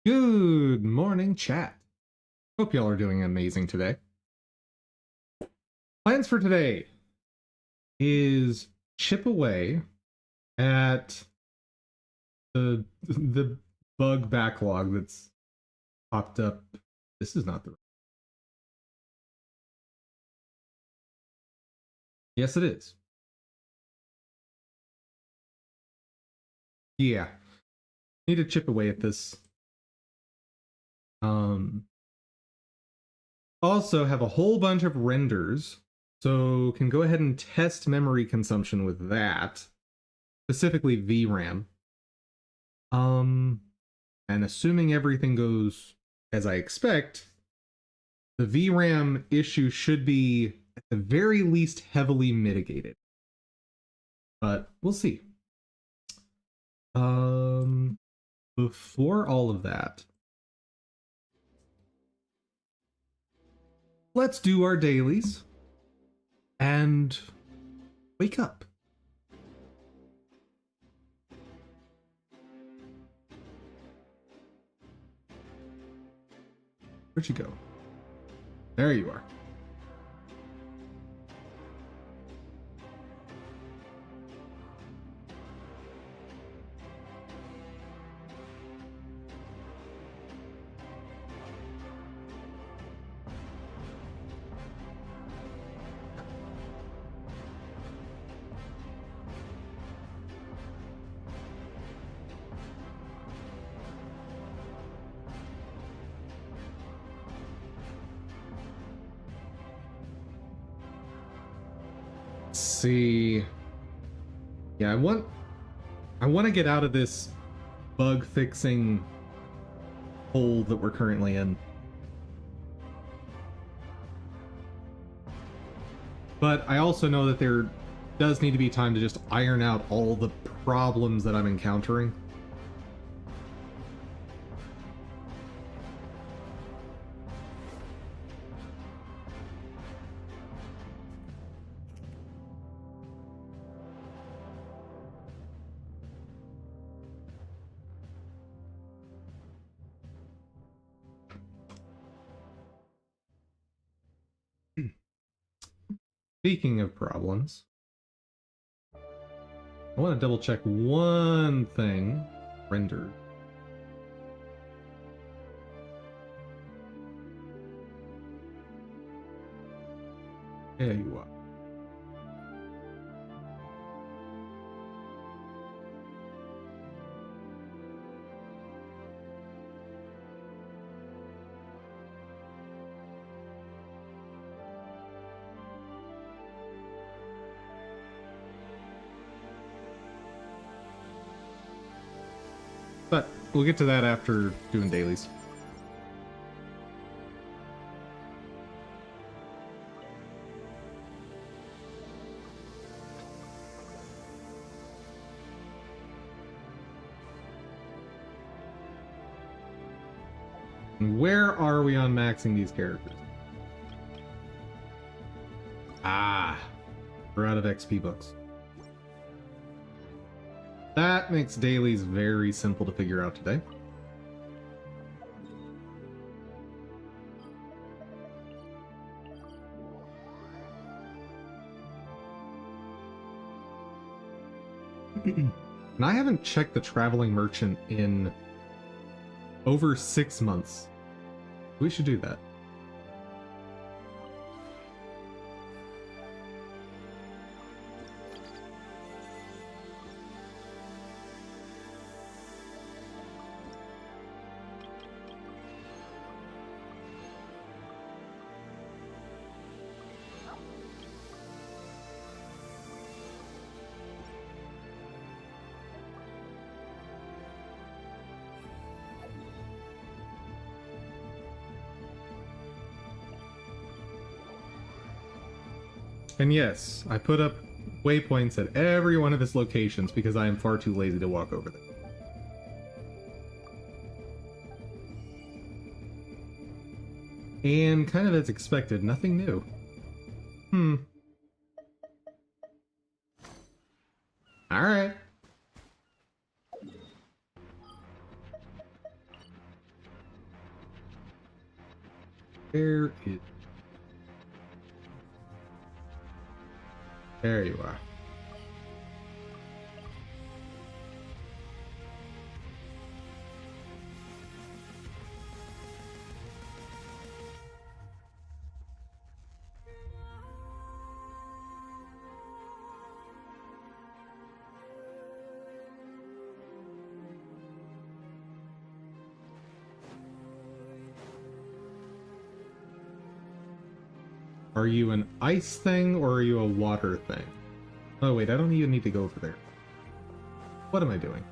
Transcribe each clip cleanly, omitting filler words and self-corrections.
Good morning, chat. Hope y'all are doing amazing today. Plans for today is chip away at the bug backlog that's popped up. This is not the. Yes, it is. Yeah, need to chip away at this. Also have a whole bunch of renders, so can go ahead and test memory consumption with that, specifically VRAM. And assuming everything goes as I expect, the VRAM issue should be at the very least heavily mitigated. But we'll see. Before all of that, let's do our dailies and wake up. Where'd you go? There you are. See, yeah, I want to get out of this bug fixing hole that we're currently in. But I also know that there does need to be time to just iron out all the problems that I'm encountering. Speaking of problems, I want to double check one thing. Rendered. There you are. But we'll get to that after doing dailies. Where are we on maxing these characters? Ah, we're out of XP books. That makes dailies very simple to figure out today. And I haven't checked the traveling merchant in over 6 months. We should do that. And yes, I put up waypoints at every one of its locations because I am far too lazy to walk over them. And kind of as expected, nothing new. Alright. Where is... There you are. Are you an ice thing or are you a water thing? Oh wait, I don't even need to go over there. What am I doing?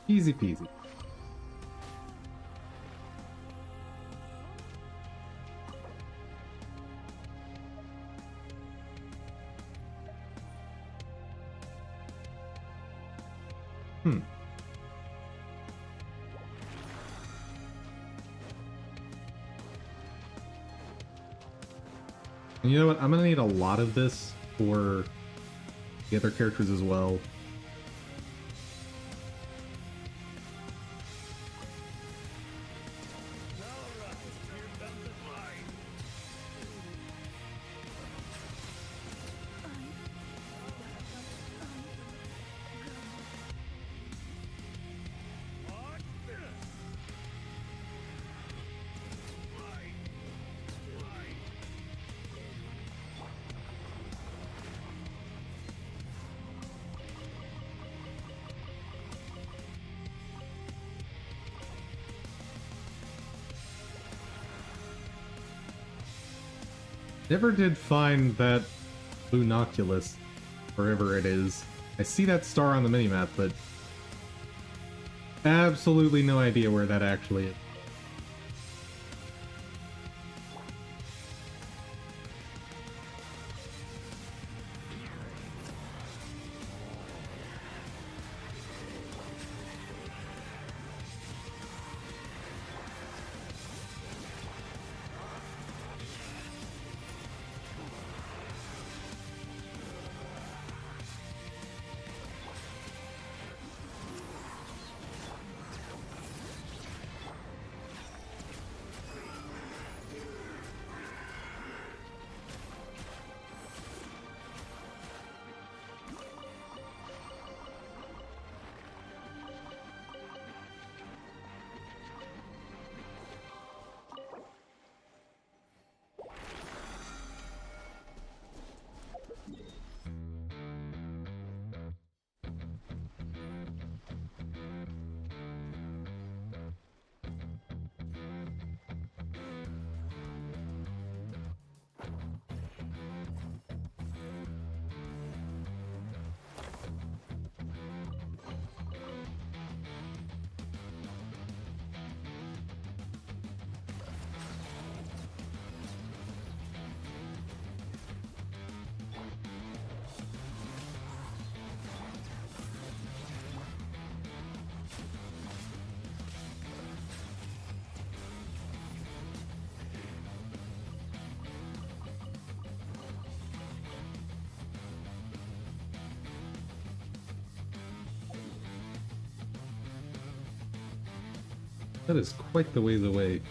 Easy peasy. And you know what? I'm gonna need a lot of this for the other characters as well. Never did find that Lunoculus, wherever it is. I see that star on the minimap, but absolutely no idea where that actually is. That is quite the ways away.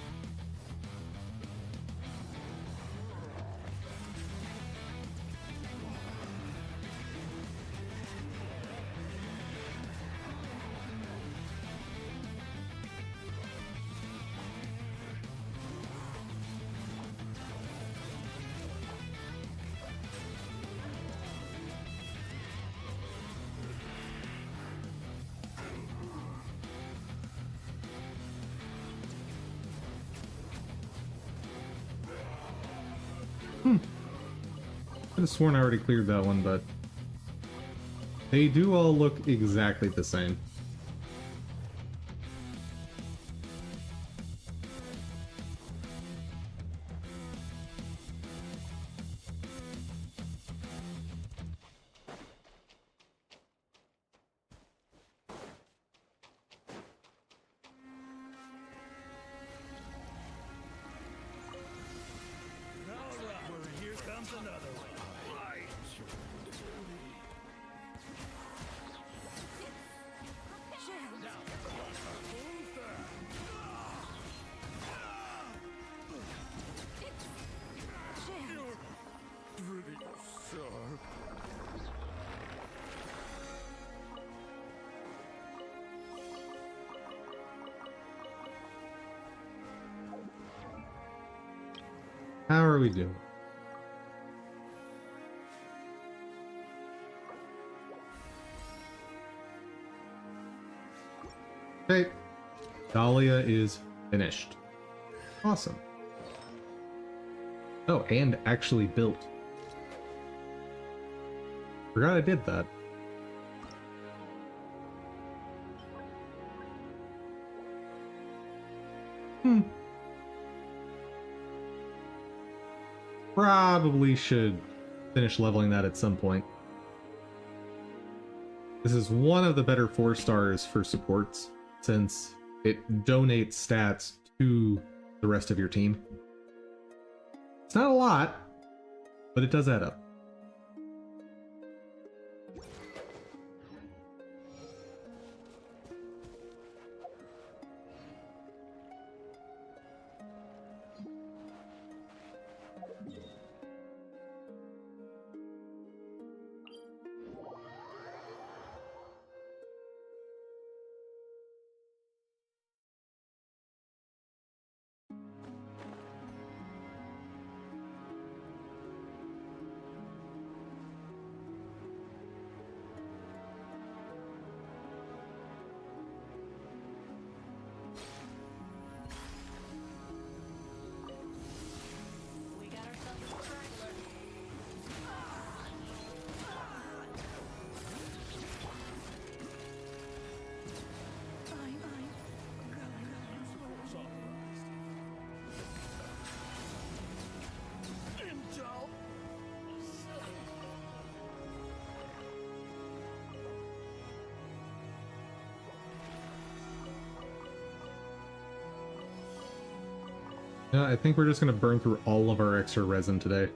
I could have sworn I already cleared that one, but They do all look exactly the same. Here comes another one. Pretty sharp. How are we doing? Okay. Dahlia is finished. Awesome. Oh, and actually built. Forgot I did that. Probably should finish leveling that at some point. This is one of the better 4 stars for supports, since it donates stats to the rest of your team. It's not a lot, but it does add up. Yeah, I think we're just going to burn through all of our extra resin today.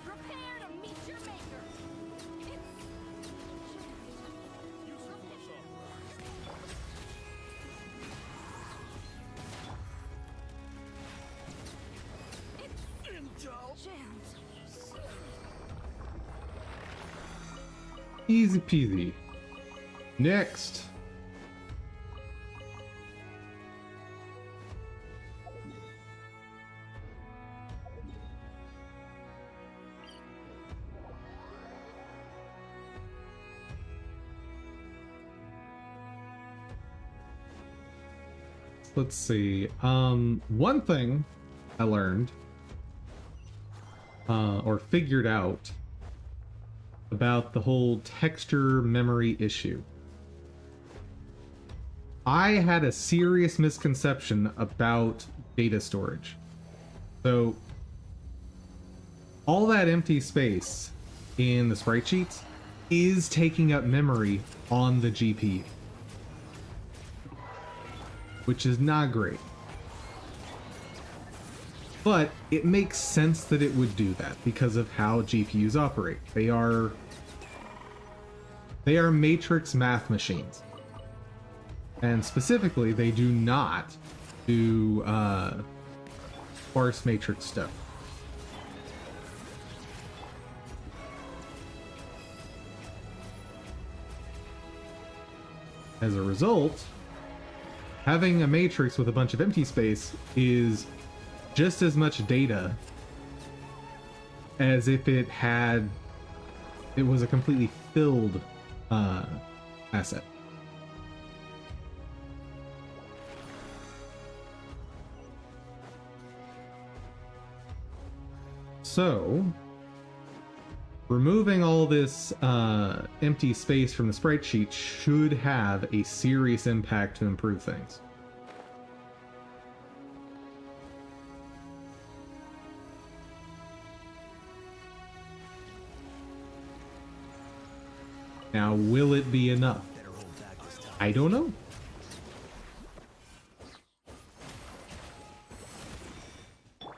Prepare to meet your maker. Easy peasy. Next. Let's see. One thing I learned or figured out about the whole texture memory issue. I had a serious misconception about data storage. So all that empty space in the sprite sheets is taking up memory on the GPU, which is not great. But it makes sense that it would do that because of how GPUs operate. They are matrix math machines. And specifically, they do not do sparse matrix stuff. As a result, having a matrix with a bunch of empty space is just as much data as if it was a completely filled asset. So, removing all this empty space from the sprite sheet should have a serious impact to improve things. Now, will it be enough? I don't know.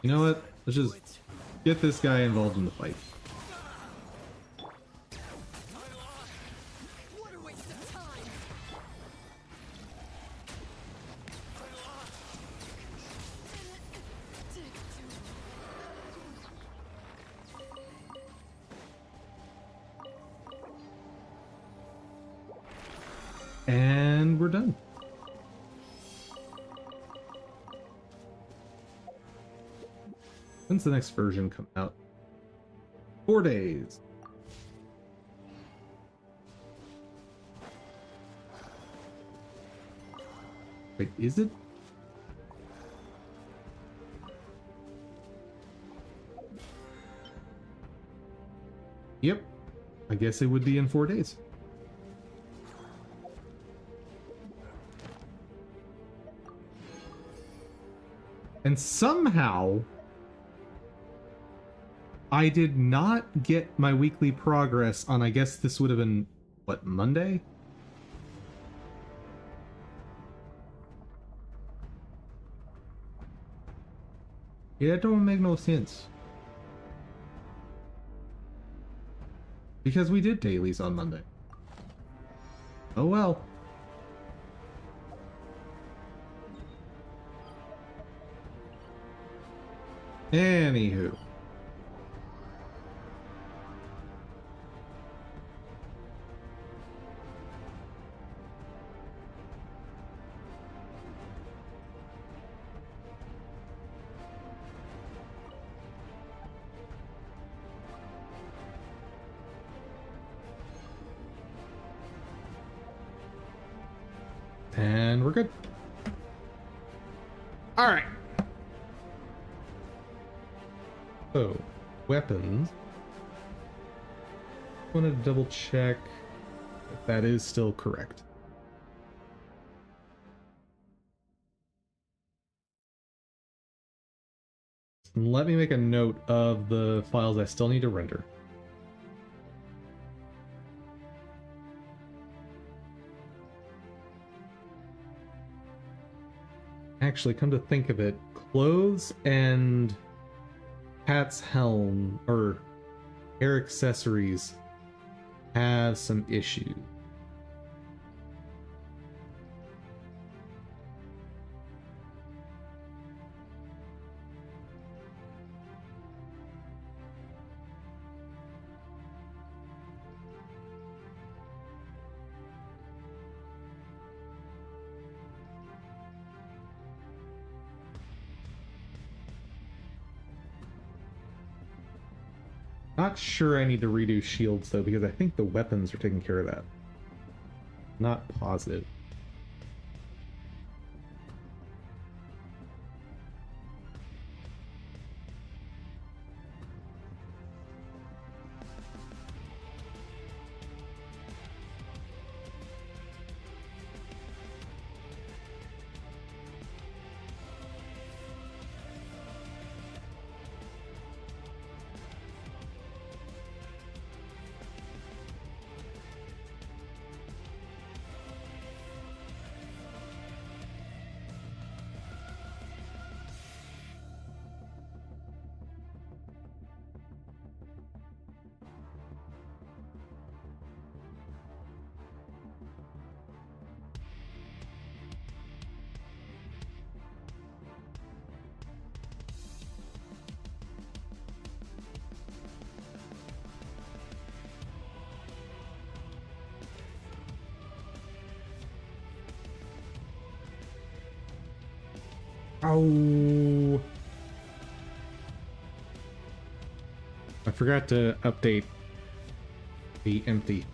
You know what? Let's just get this guy involved in the fight. What a waste of time. And we're done. When's the next version come out? 4 days. Wait, is it? Yep. I guess it would be in 4 days. And somehow, I did not get my weekly progress on, I guess this would have been, what, Monday? Yeah, it don't make no sense. Because we did dailies on Monday. Oh well. Anywho. And we're good. All right. So, weapons. Wanted to double check if that is still correct. And let me make a note of the files I still need to render. Actually, come to think of it, clothes and Pat's helm, or hair accessories, have some issues. Not sure I need to redo shields though, because I think the weapons are taking care of that. Not positive. Oh, I forgot to update the empty.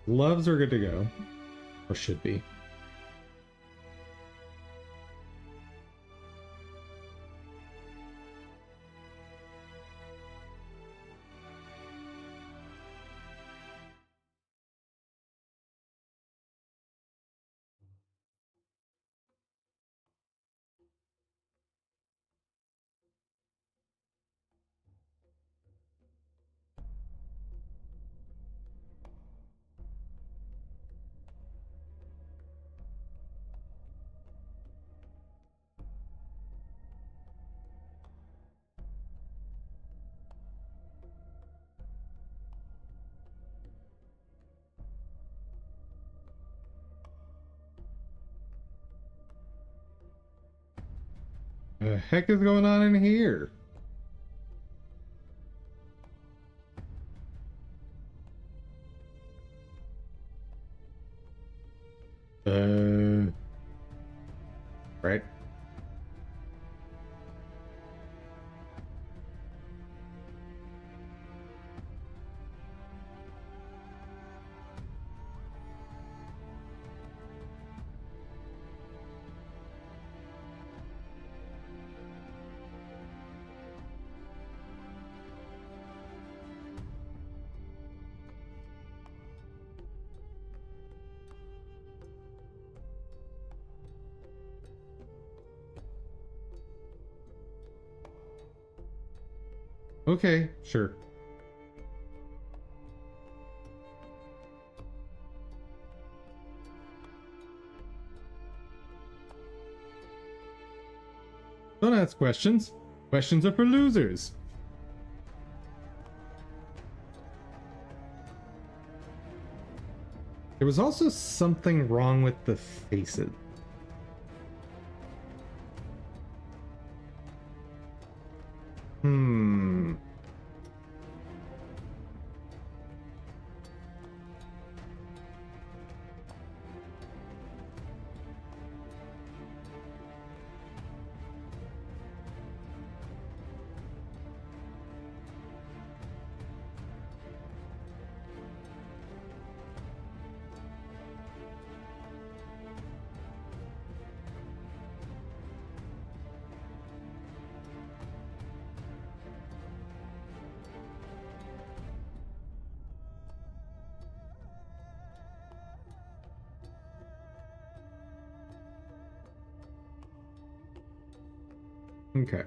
Gloves are good to go. Or should be. The heck is going on in here? Right. Okay, sure. Don't ask questions. Questions are for losers. There was also something wrong with the faces. Hmm. Okay.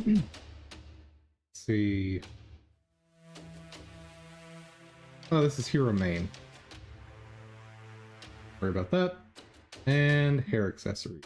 Let's see. Oh, this is hero main. Worry about that. And hair accessory.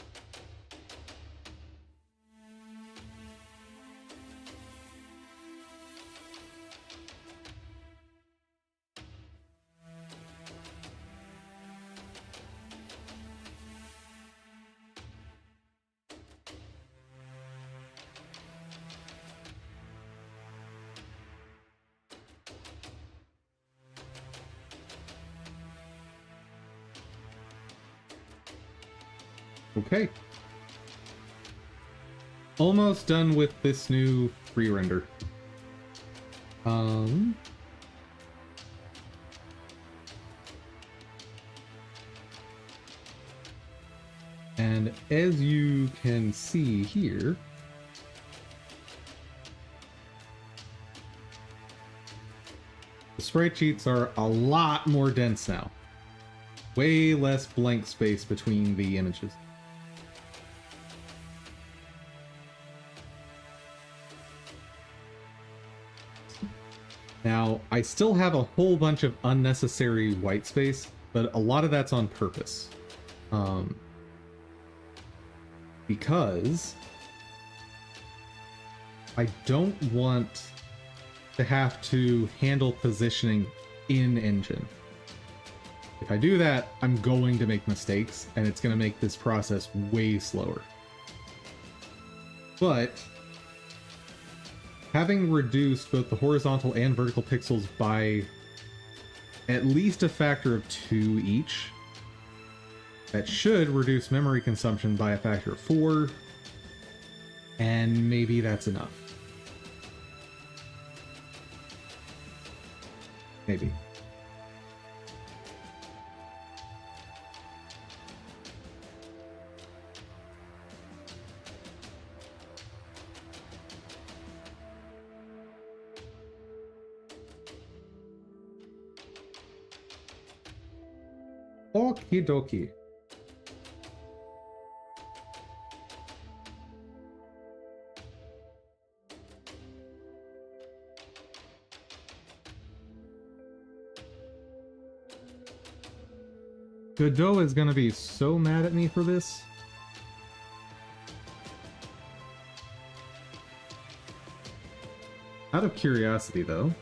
Okay. almost done with this new pre-render. And as you can see here, the sprite sheets are a lot more dense now. Way less blank space between the images. Now, I still have a whole bunch of unnecessary white space, but a lot of that's on purpose. Because I don't want to have to handle positioning in engine. If I do that, I'm going to make mistakes, and it's going to make this process way slower. But having reduced both the horizontal and vertical pixels by at least a factor of 2 each, that should reduce memory consumption by a factor of 4, and maybe that's enough. Maybe. Okie dokie. Godot is gonna be so mad at me for this. Out of curiosity, though,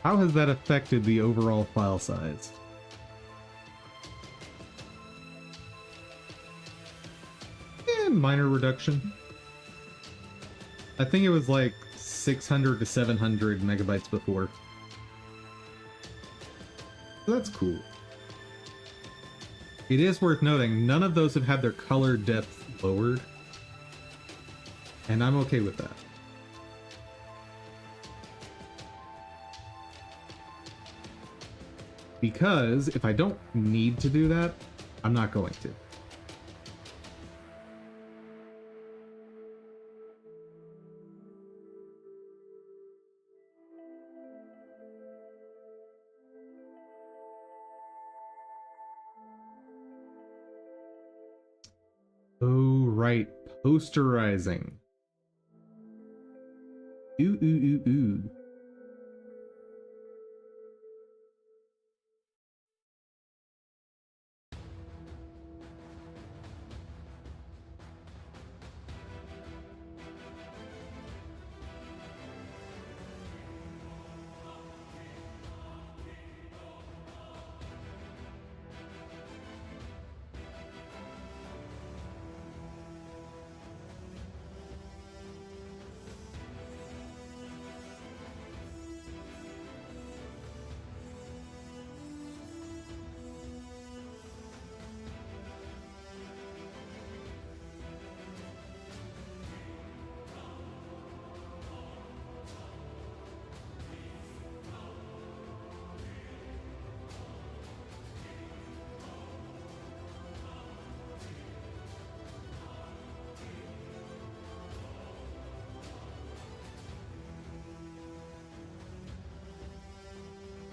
how has that affected the overall file size? Minor reduction. I think it was like 600 to 700 megabytes before. So that's cool. It is worth noting, none of those have had their color depth lowered. And I'm okay with that. Because if I don't need to do that, I'm not going to. Oh, right. Posterizing. Ooh, ooh, ooh, ooh.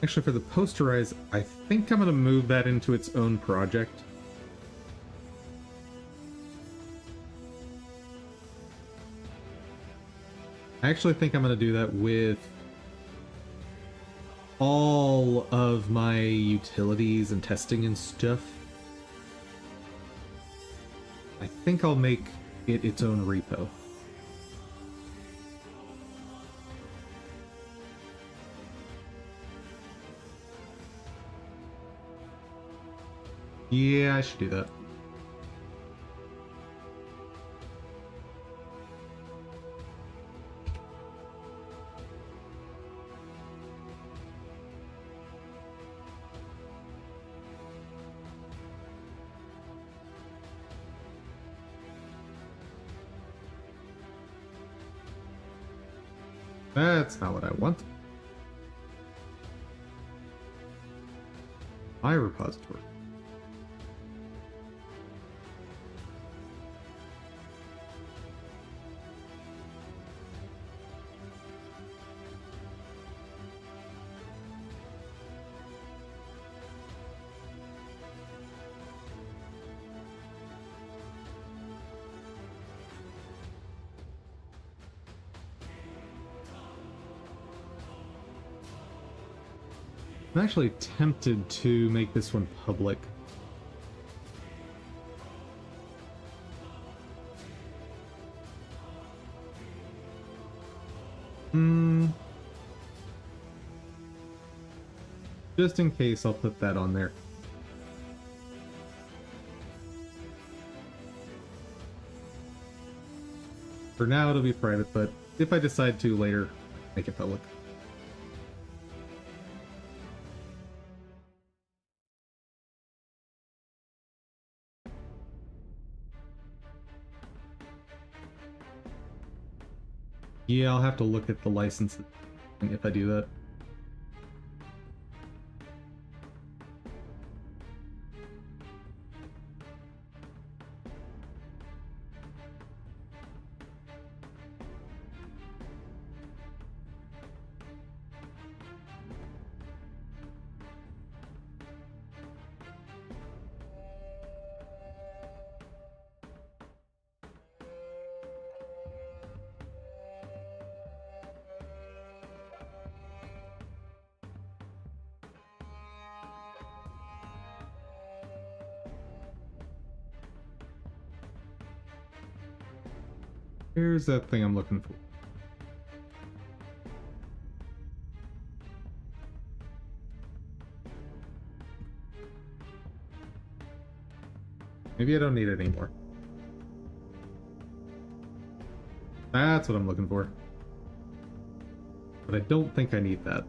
Actually, for the posterize, I think I'm going to move that into its own project. I actually think I'm going to do that with all of my utilities and testing and stuff. I think I'll make it its own repo. Yeah, I should do that. That's not what I want. My repository. I'm actually tempted to make this one public. Just in case, I'll put that on there. For now, it'll be private, but if I decide to later, make it public. Yeah, I'll have to look at the licenses if I do that. Here's that thing I'm looking for. Maybe I don't need it anymore. That's what I'm looking for. But I don't think I need that.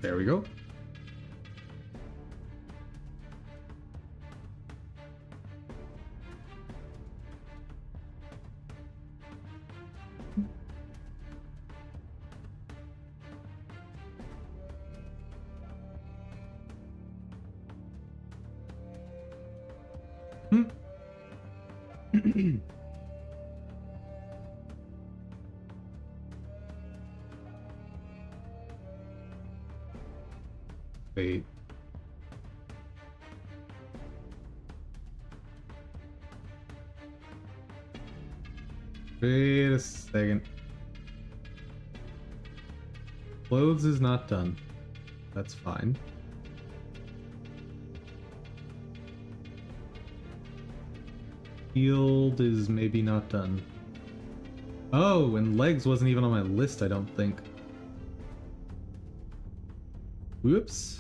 There we go. Wait. Wait a second. Clothes is not done. That's fine. Field is maybe not done. Oh, and legs wasn't even on my list, I don't think. Whoops.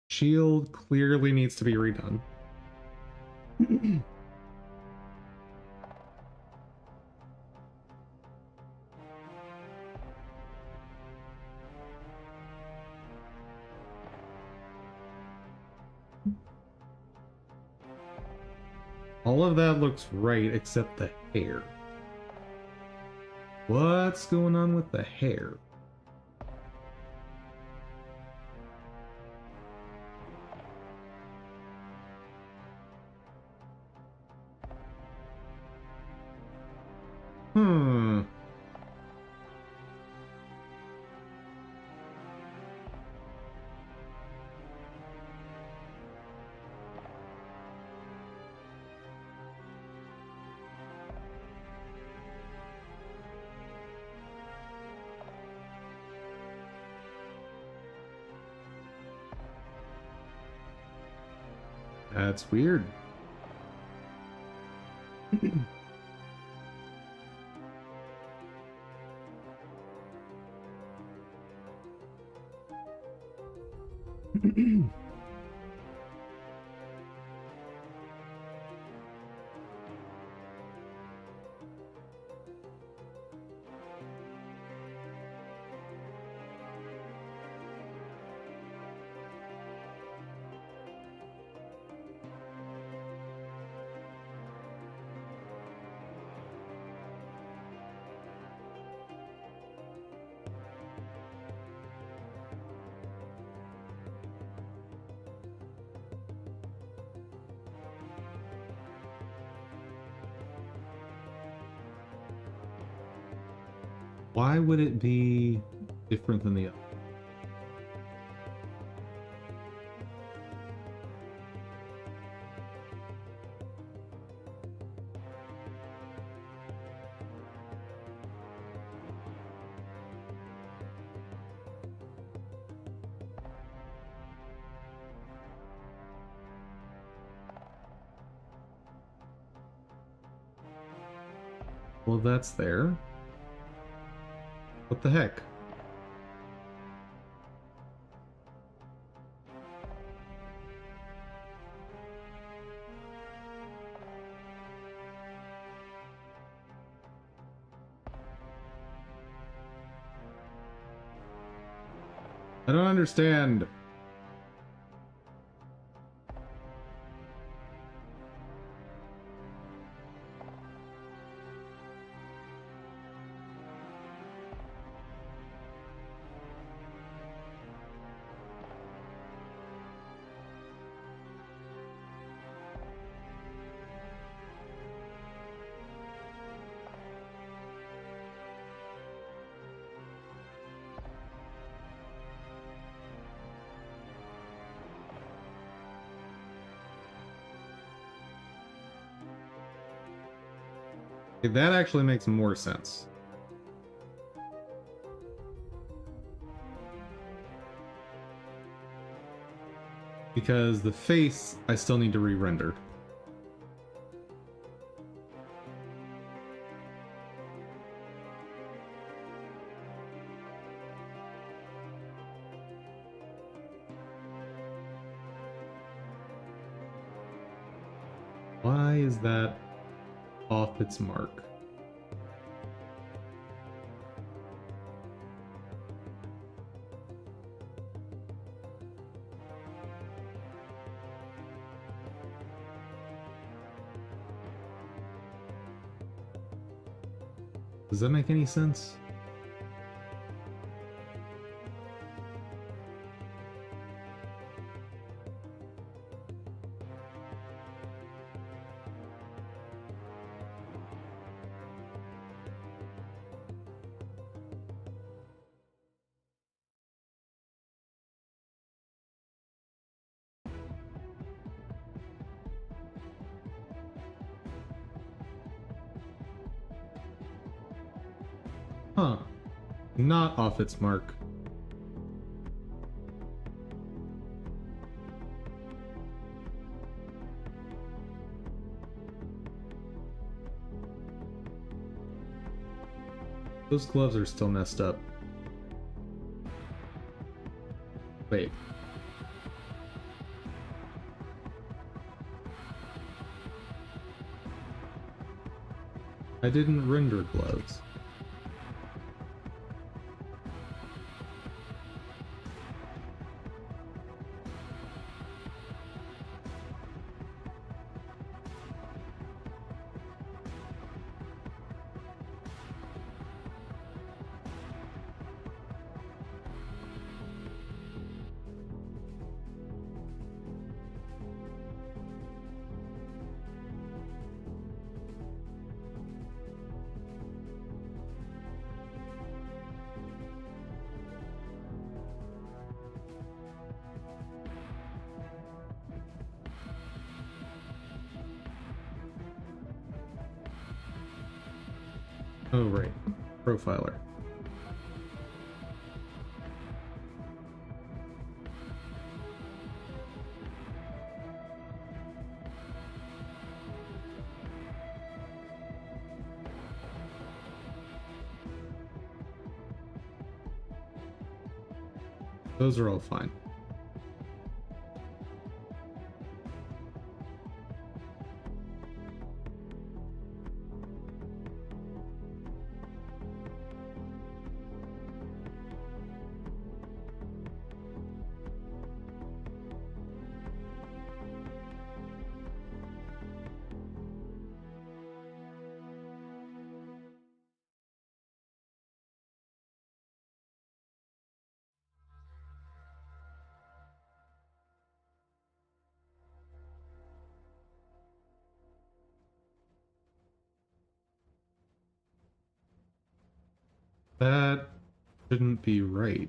Shield clearly needs to be redone. All of that looks right except the hair. What's going on with the hair? Hmm. That's weird. Why would it be different than the other? Well, that's there. What the heck? I don't understand. Okay, that actually makes more sense. Because the face, I still need to re-render. Why is that off its mark? Does that make any sense? Huh. Not off its mark. Those gloves are still messed up. Wait. I didn't render gloves. Oh, right. Profiler. Those are all fine. That shouldn't be right.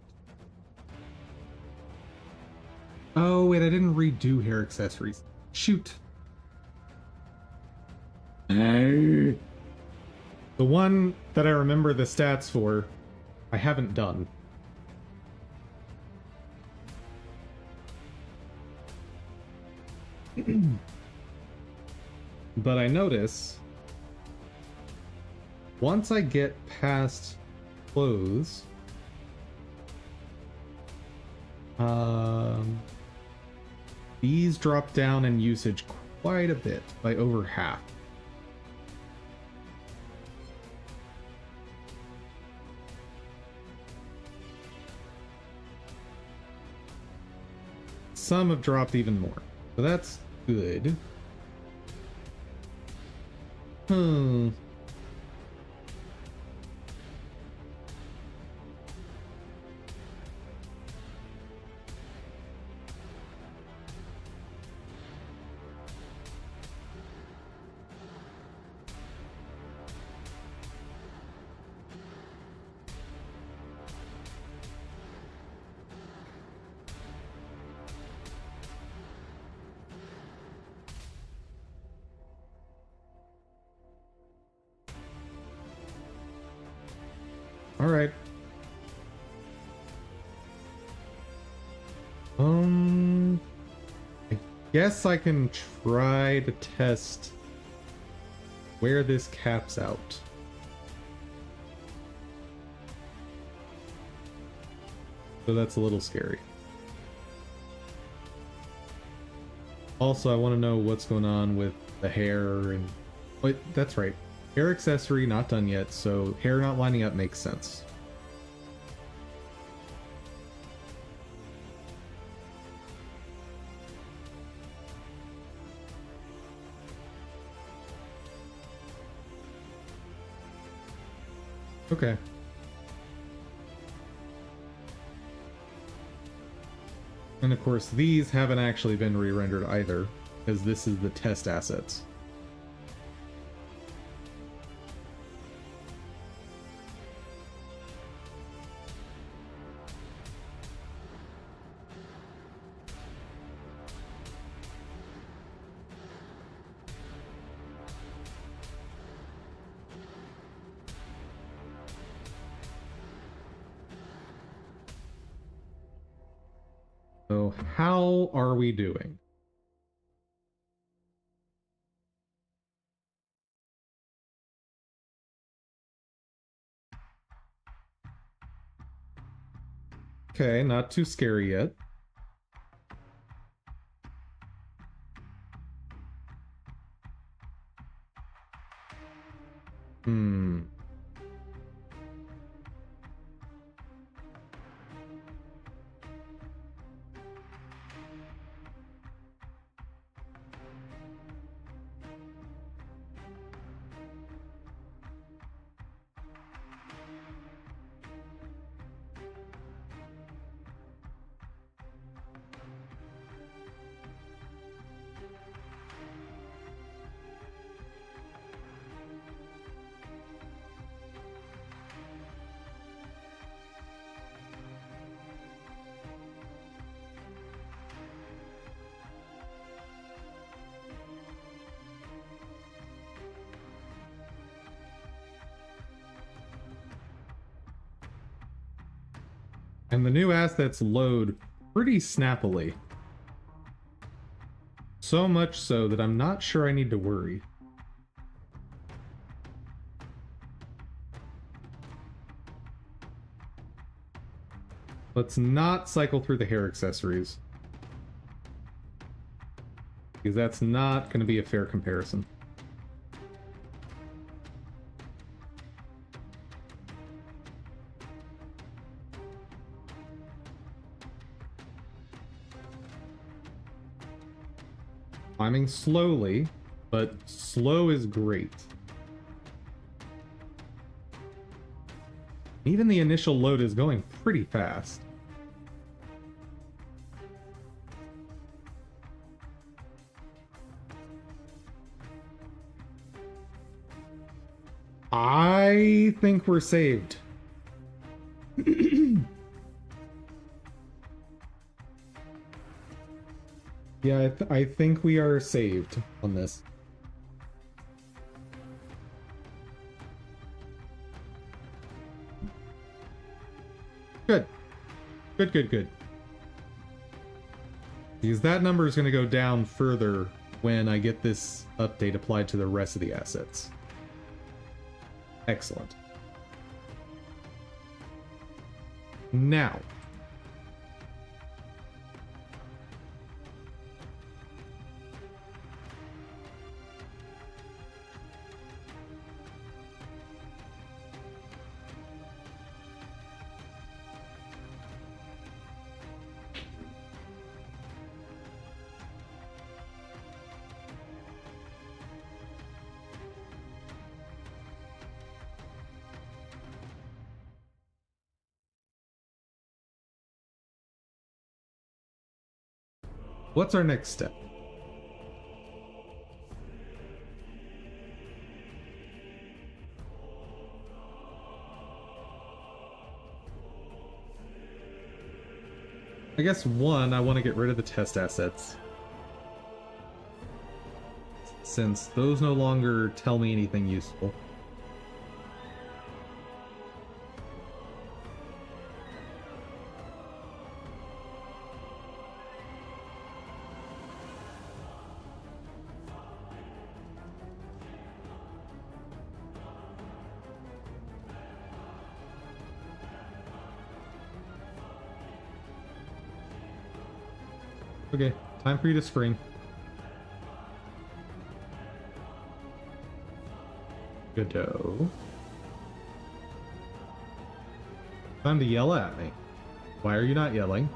Oh, wait, I didn't redo hair accessories. Shoot. The one that I remember the stats for, I haven't done. But I notice once I get past clothes, these drop down in usage quite a bit, by over half. Some have dropped even more, so that's good. Hmm. All right. I guess I can try to test where this caps out. So that's a little scary. Also, I want to know what's going on with the hair and... Wait, that's right. Hair accessory not done yet, so hair not lining up makes sense. Okay. And of course, these haven't actually been re-rendered either, because this is the test assets. So how are we doing? Okay, not too scary yet. Hmm. And the new assets load pretty snappily. So much so that I'm not sure I need to worry. Let's not cycle through the hair accessories, because that's not going to be a fair comparison. Climbing slowly, but slow is great. Even the initial load is going pretty fast. I think we're saved. Yeah, I think we are saved on this. Good. Good, good, good. Because that number is going to go down further when I get this update applied to the rest of the assets. Excellent. Now. What's our next step? I guess one, I want to get rid of the test assets, since those no longer tell me anything useful. Okay, time for you to scream. Good-o. Time to yell at me. Why are you not yelling?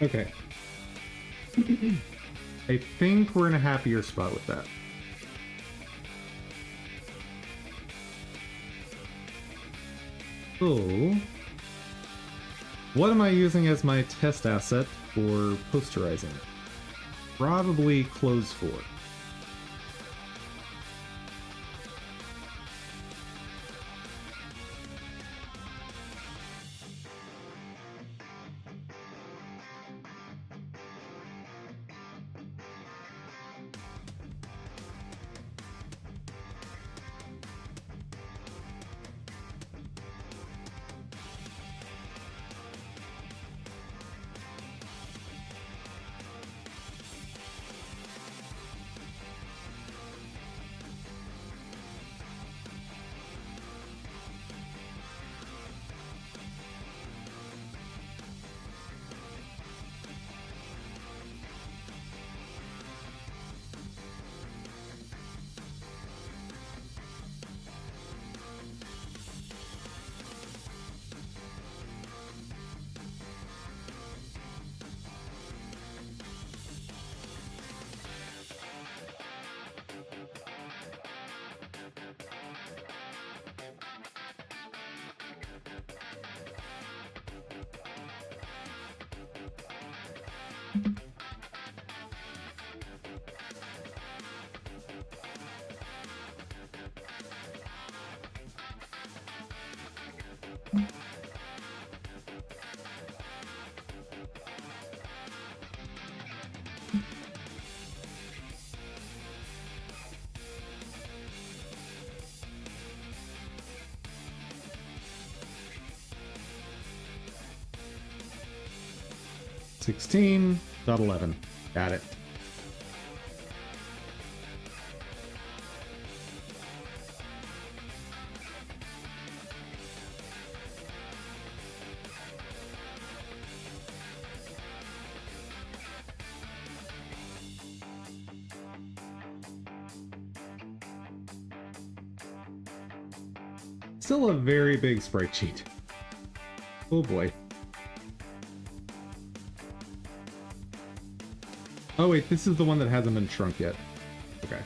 Okay. I think we're in a happier spot with that. So, what am I using as my test asset for posterizing? Probably close 4. $16.11. Got it. Still a very big sprite sheet. Oh boy. Oh wait, this is the one that hasn't been shrunk yet. Okay.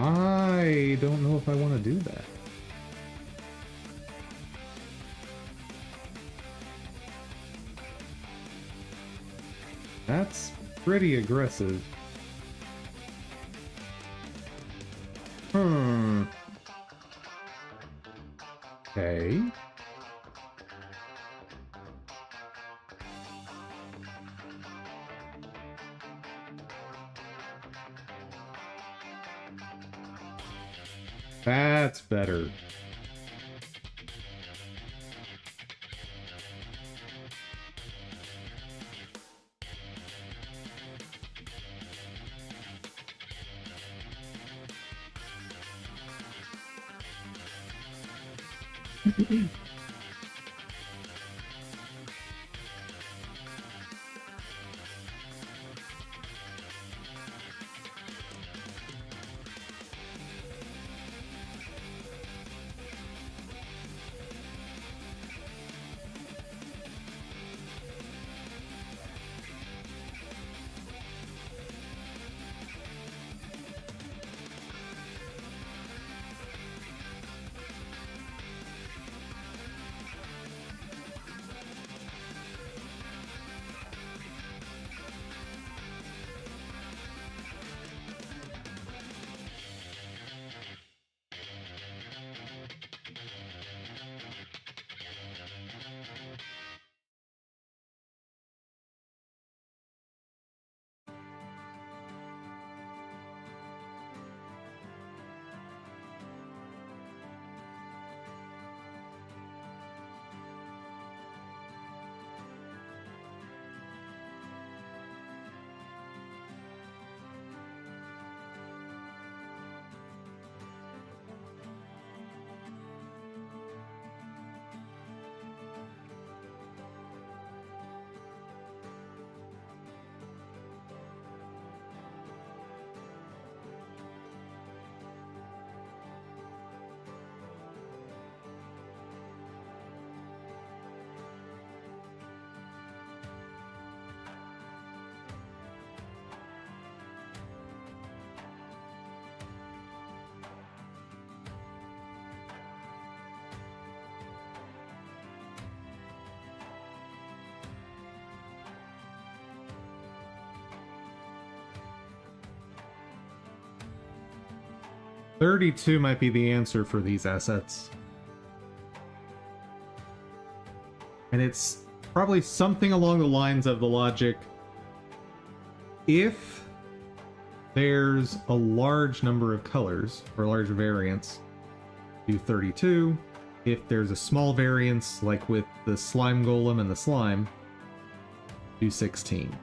I don't know if I want to do that. That's pretty aggressive. Okay. That's better. 32 might be the answer for these assets. And it's probably something along the lines of the logic: if there's a large number of colors, or large variants, do 32. If there's a small variance, like with the slime golem and the slime, do 16.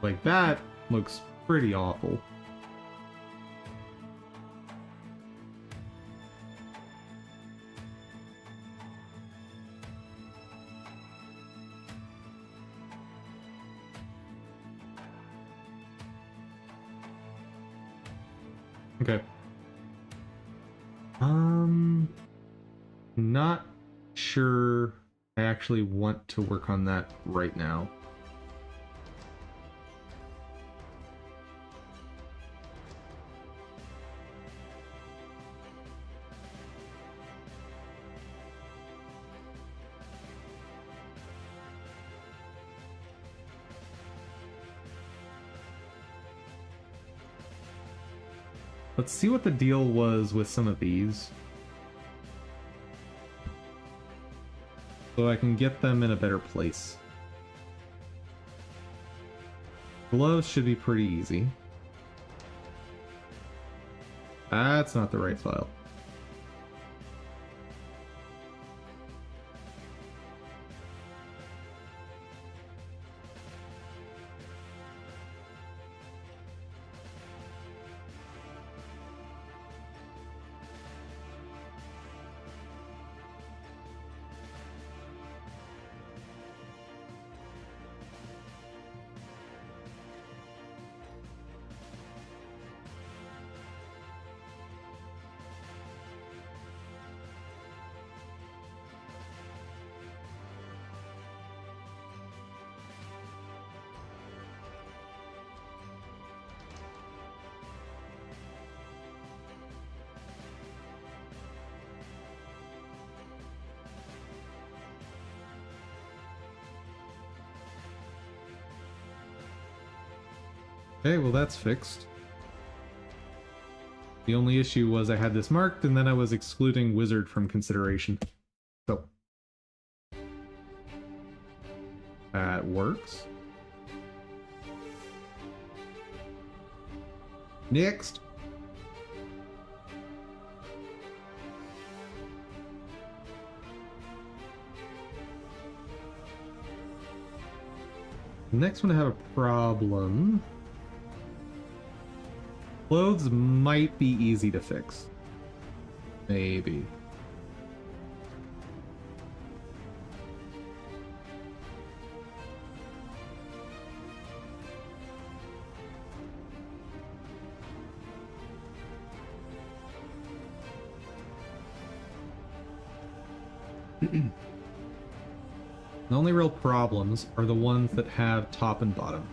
Like, that looks pretty awful. Okay. Not sure I actually want to work on that right now. Let's see what the deal was with some of these, so I can get them in a better place. Gloves should be pretty easy. That's not the right file. Okay, well that's fixed. The only issue was I had this marked and then I was excluding wizard from consideration. So that works. Next. Next one I have a problem. Clothes might be easy to fix. Maybe. The only real problems are the ones that have top and bottom.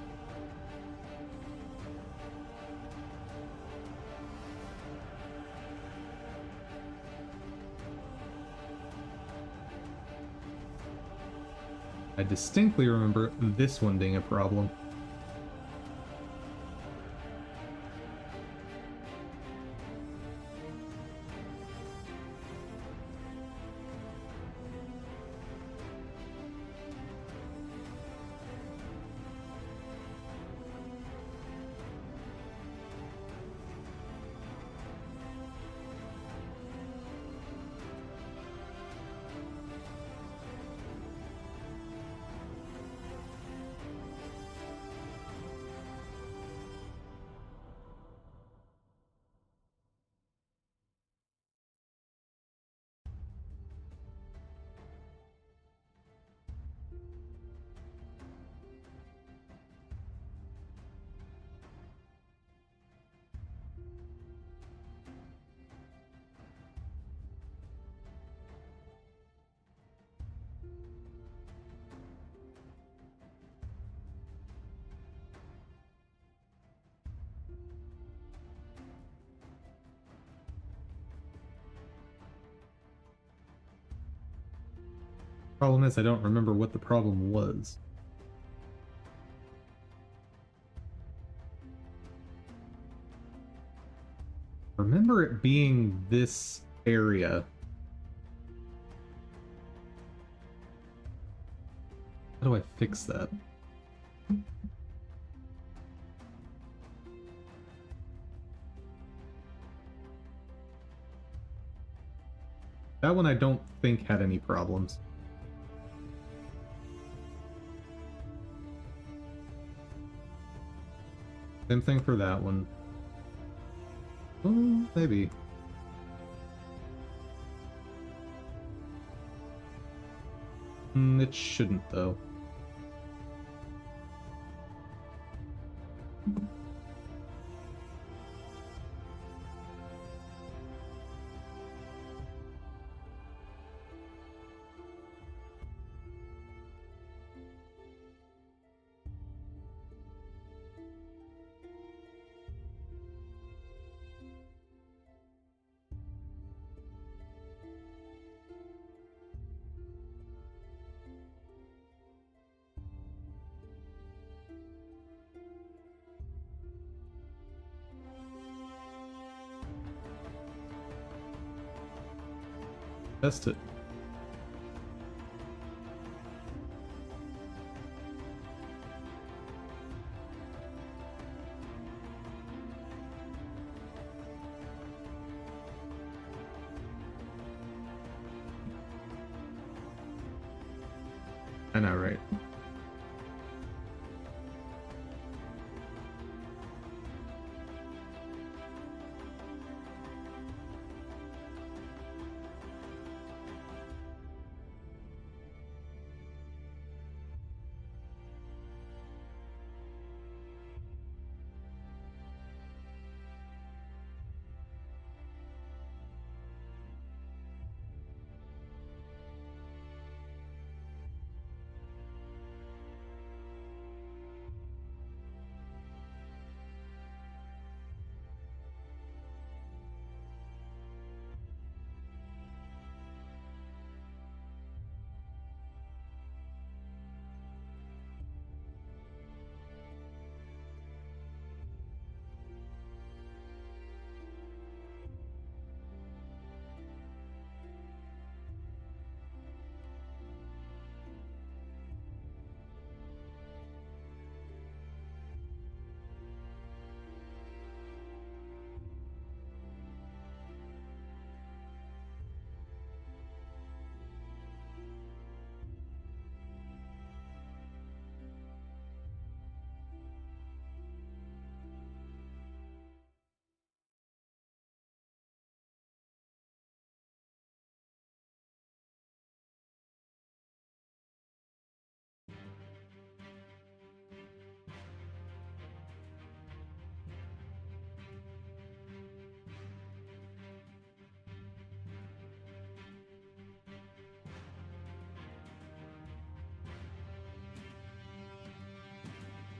I distinctly remember this one being a problem. Problem is, I don't remember what the problem was. Remember it being this area. How do I fix that? That one I don't think had any problems. Same thing for that one. Oh, maybe. It shouldn't, though. Test it. I know, right?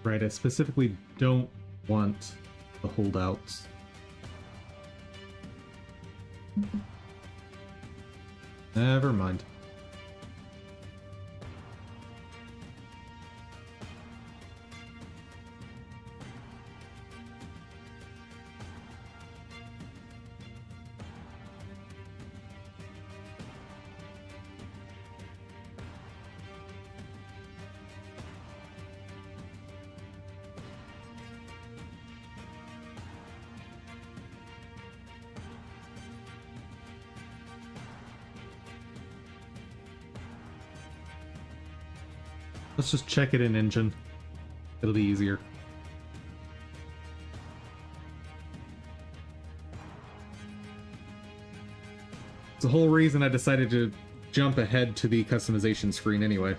Right, I specifically don't want the holdouts. Never mind. Let's just check it in engine. It'll be easier. It's the whole reason I decided to jump ahead to the customization screen anyway.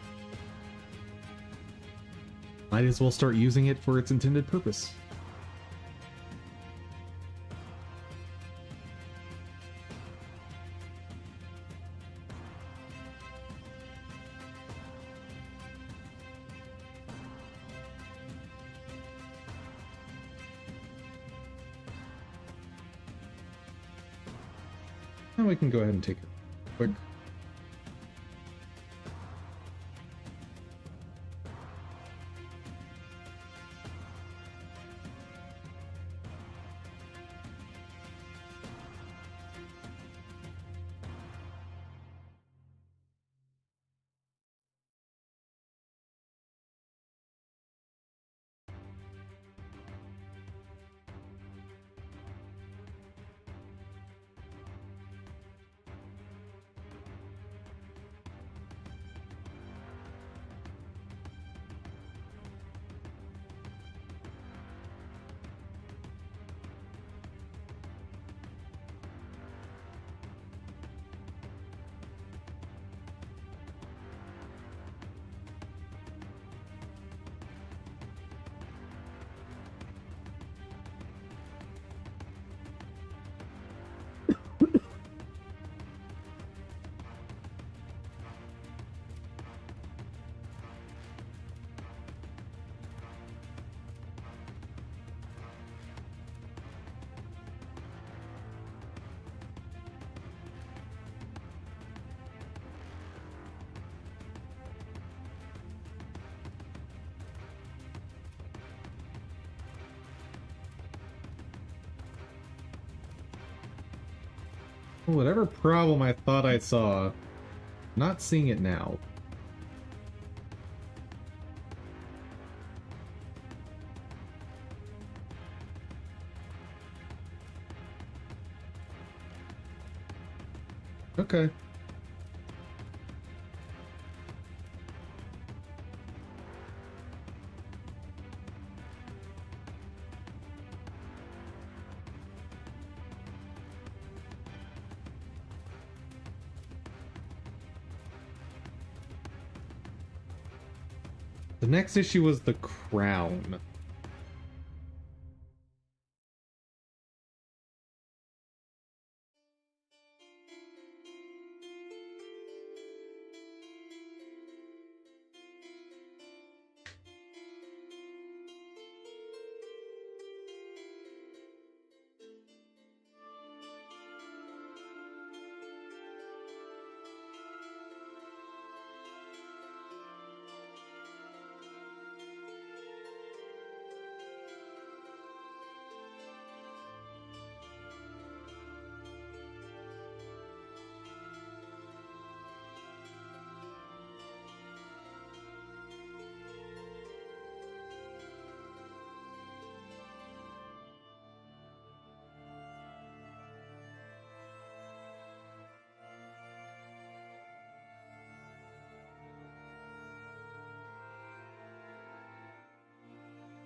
Might as well start using it for its intended purpose. And we can go ahead and take a quick Whatever problem I thought I saw, not seeing it now. Okay. The next issue was the crown.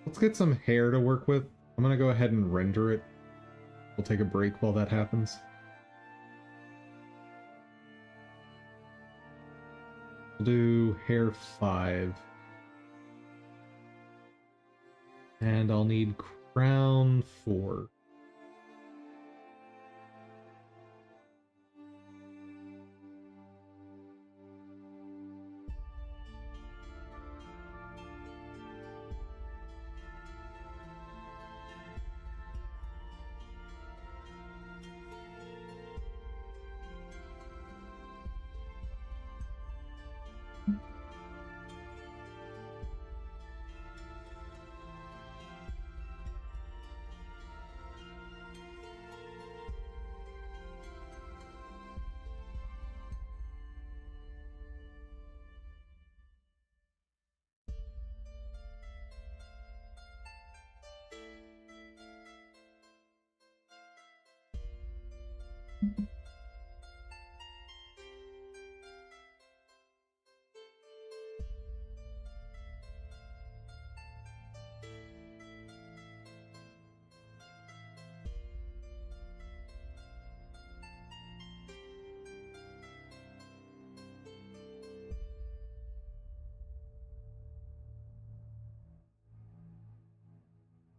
Let's get some hair to work with. I'm gonna go ahead and render it. We'll take a break while that happens. We'll do hair 5. And I'll need crown 4.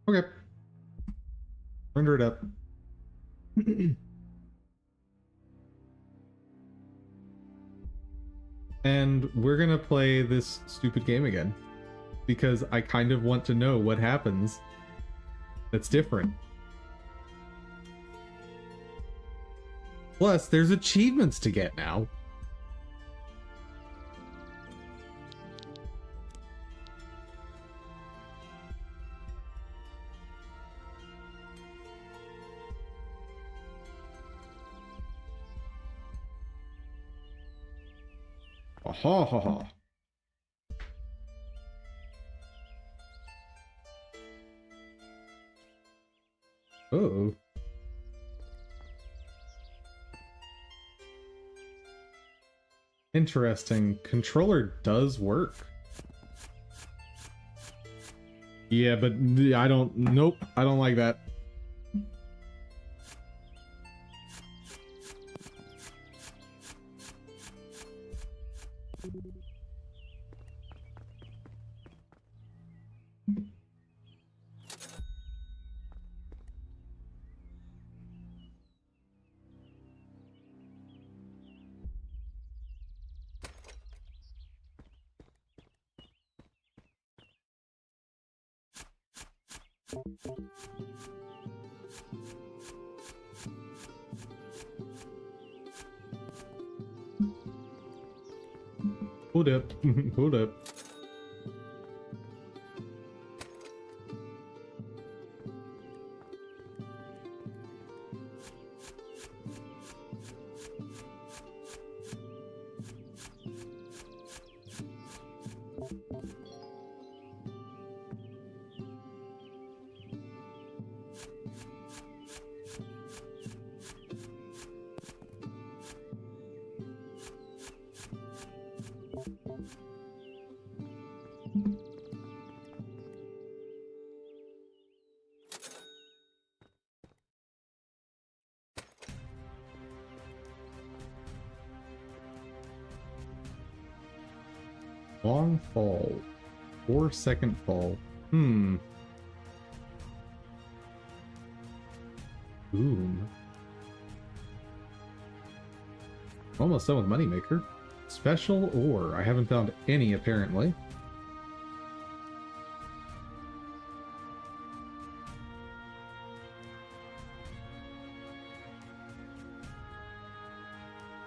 Okay. Render it up. And we're gonna play this stupid game again. Because I kind of want to know what happens that's different. Plus, there's achievements to get now. Ha ha ha. Oh. Interesting. Controller does work. Yeah, but I don't... Nope, I don't like that. Hold up. Hold up. Long fall. 4-second fall. Boom. Almost done with Moneymaker. Special ore. I haven't found any, apparently.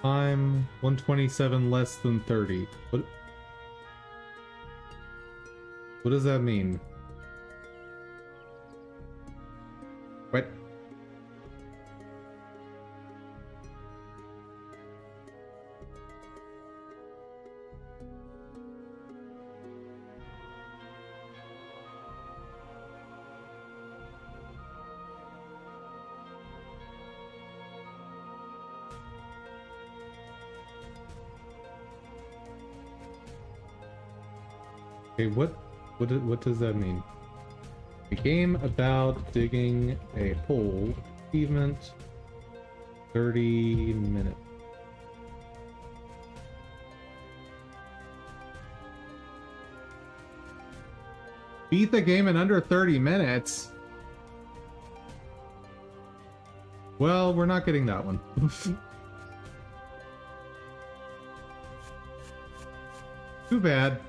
I'm 127 less than 30. What does that mean? What? Okay, what does that mean? A game about digging a hole. Achievement. 30 minutes. Beat the game in under 30 minutes? Well, we're not getting that one. Too bad.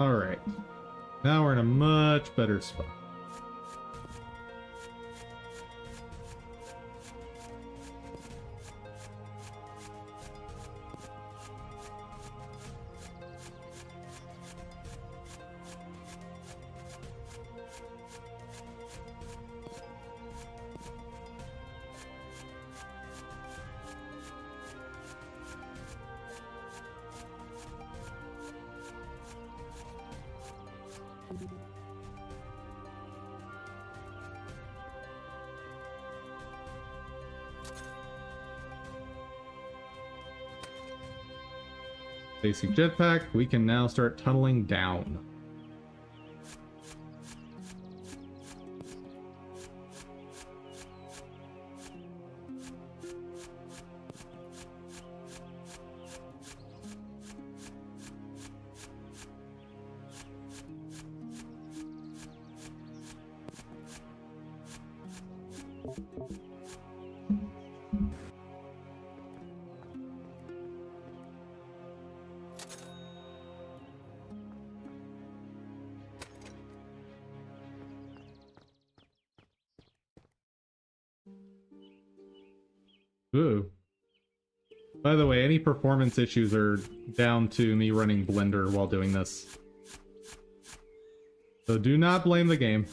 Alright. Now we're in a much better spot. Basic jetpack, we can now start tunneling down. Ooh. By the way, any performance issues are down to me running Blender while doing this. So do not blame the game.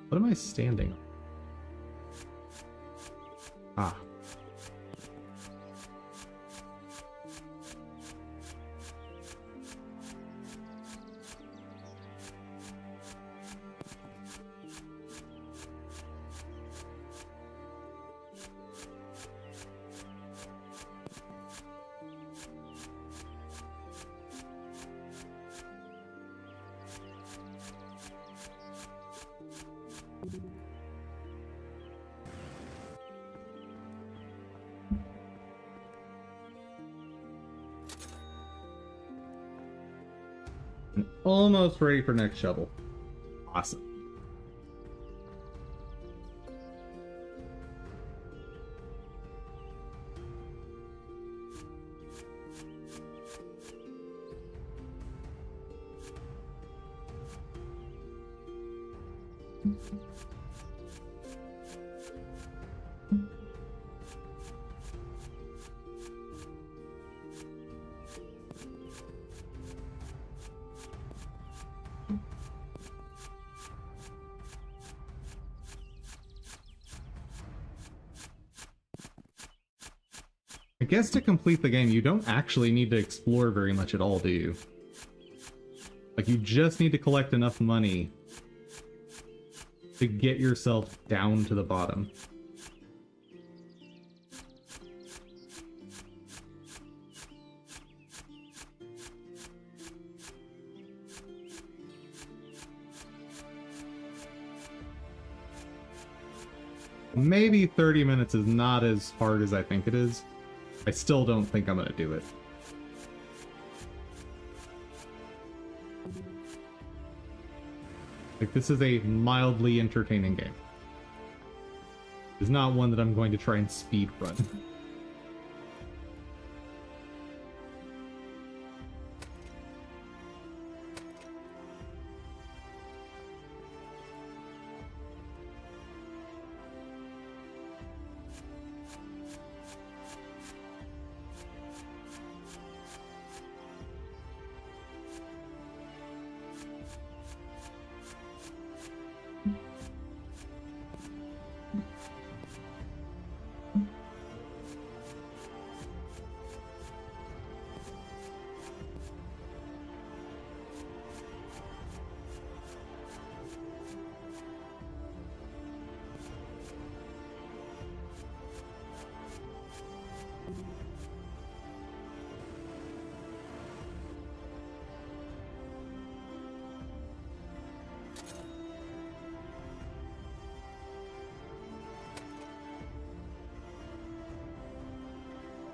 What am I standing on? Ah. Almost ready for next shovel. Awesome. I guess to complete the game, you don't actually need to explore very much at all, do you? Like, you just need to collect enough money to get yourself down to the bottom. Maybe 30 minutes is not as hard as I think it is. I still don't think I'm gonna do it. Like, this is a mildly entertaining game. It's not one that I'm going to try and speed run.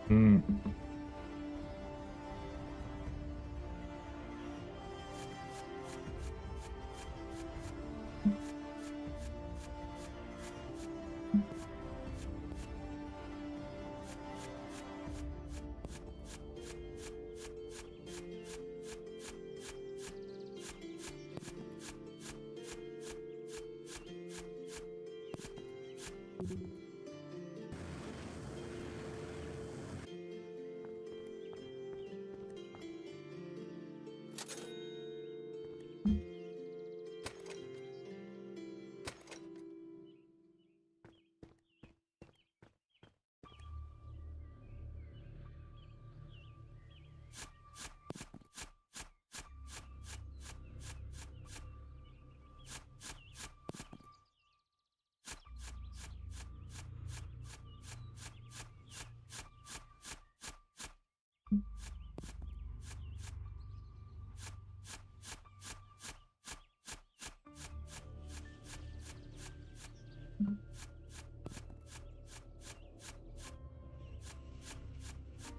Hmm.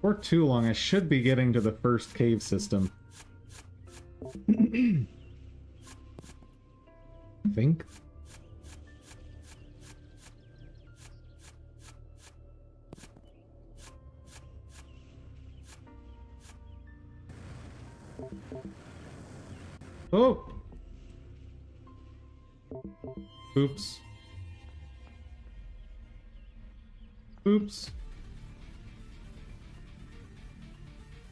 Or too long, I should be getting to the first cave system. I think. Oh! Oops. Oops.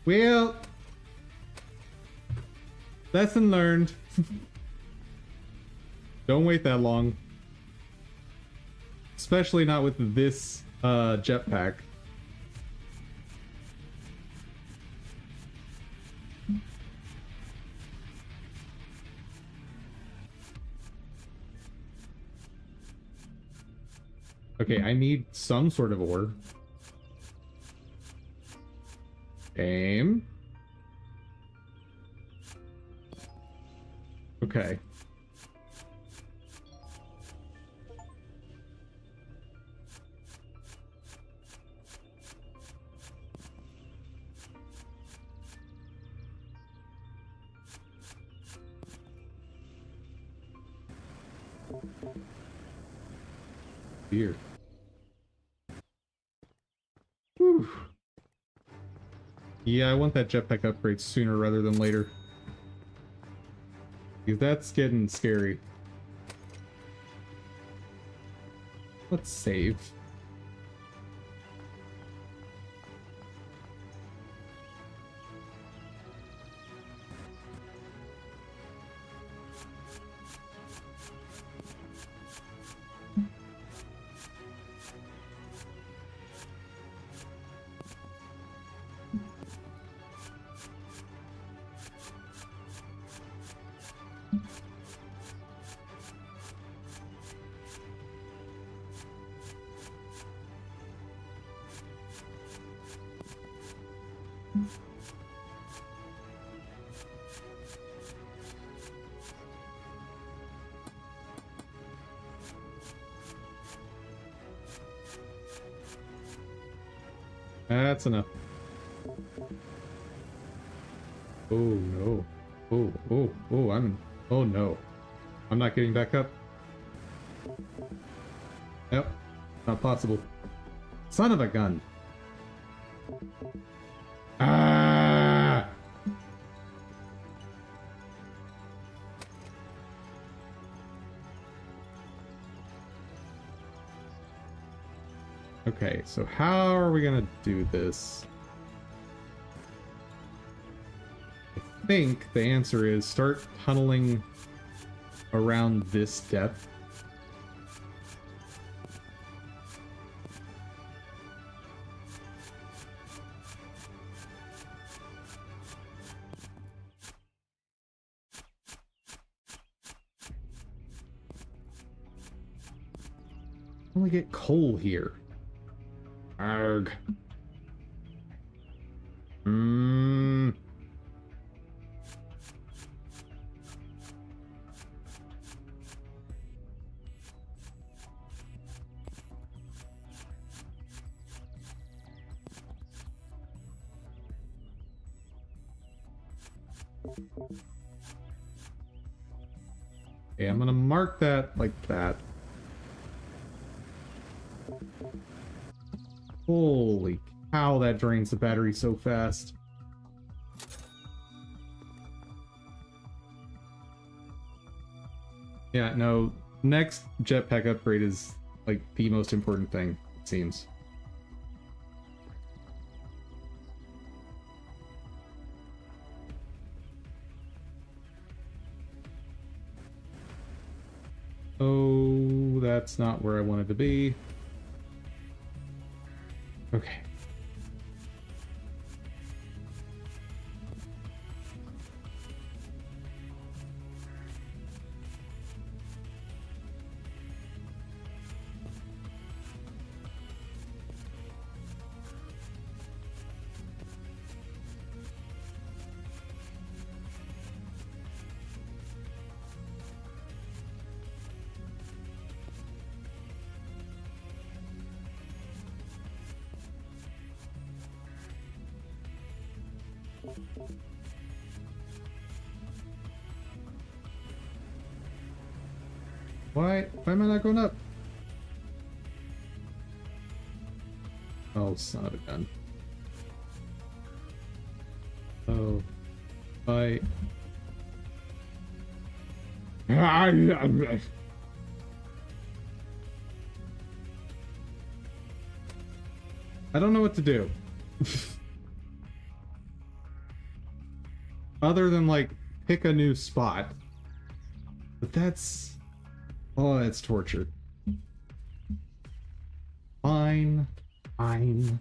Well, lesson learned. Don't wait that long. Especially not with this jetpack. Okay, I need some sort of ore. Aim. Okay. Here. Whew. Yeah, I want that jetpack upgrade sooner rather than later. Because that's getting scary. Let's save. That's enough. Oh no. Oh no. I'm not getting back up. Yep. Not possible. Son of a gun. Ah! Okay, so how are we gonna do this? I think the answer is start tunneling around this depth. Only get coal here. Arg. Okay, I'm gonna mark that like that. Holy cow, that drains the battery so fast. Yeah, no, next jetpack upgrade is like the most important thing, it seems. Oh, that's not where I wanted to be. Okay. Why am I not going up? Oh, son of a gun. Oh. I don't know what to do. Other than, like, pick a new spot. But that's... oh, that's torture. Fine. Fine.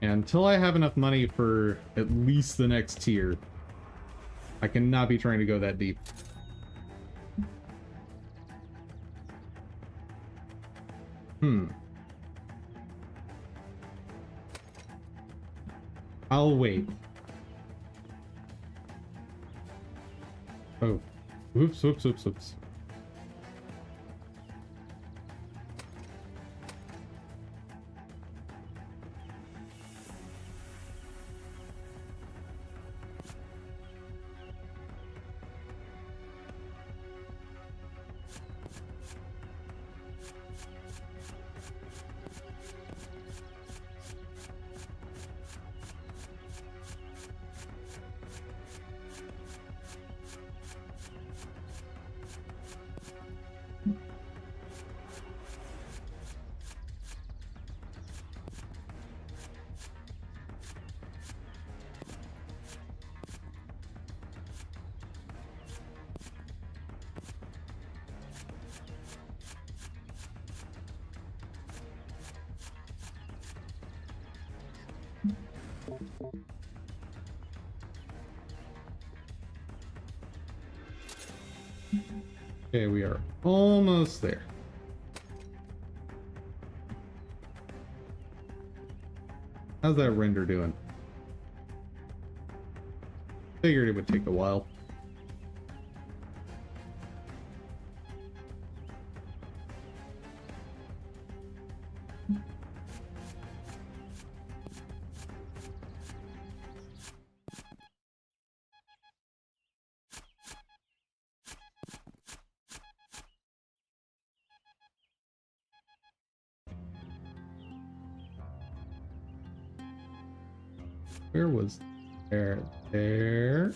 And until I have enough money for at least the next tier, I cannot be trying to go that deep. I'll wait. Oh. Oops, oops, oops, oops. Okay, we are almost there. How's that render doing? Figured it would take a while. Where was there? There.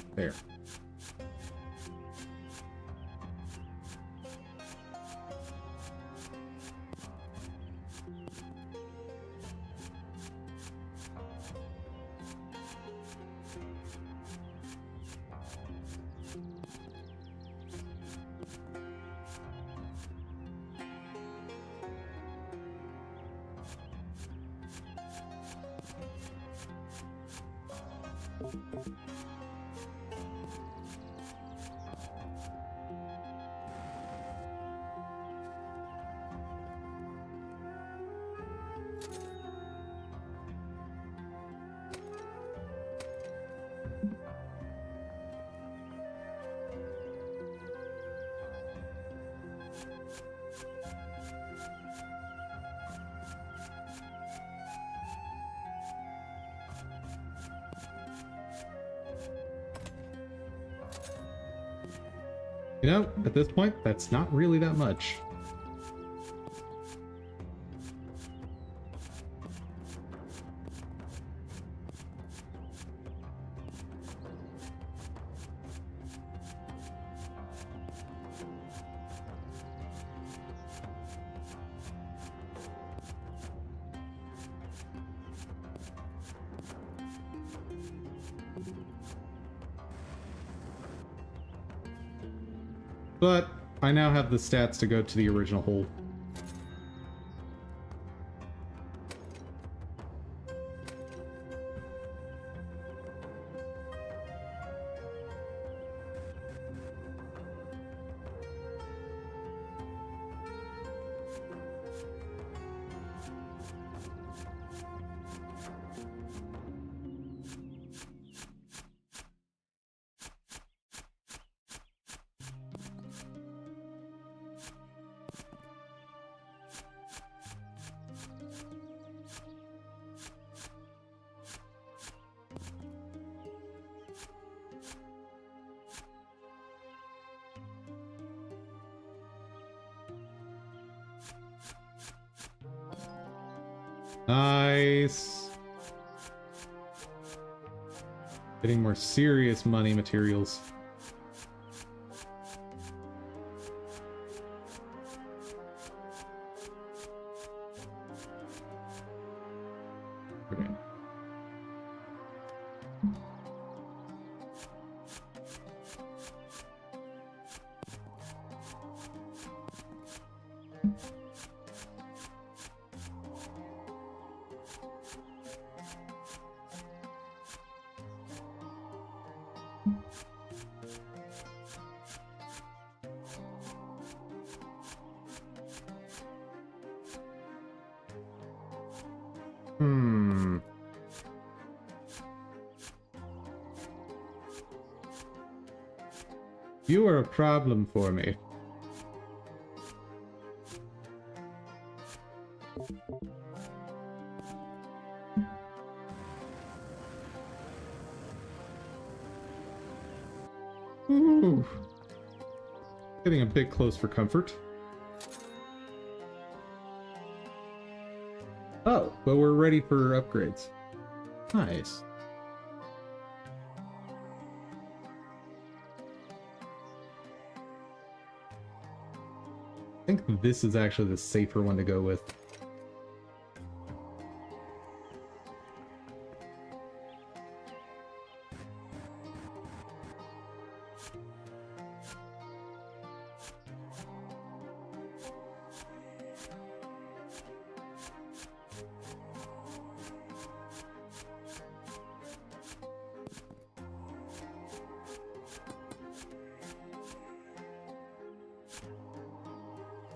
You know, at this point, that's not really that much. But I now have the stats to go to the original hole. Nice. Getting more serious money materials. Okay. You are a problem for me. Ooh. Getting a bit close for comfort. Oh, but we're ready for upgrades. Nice. I think this is actually the safer one to go with.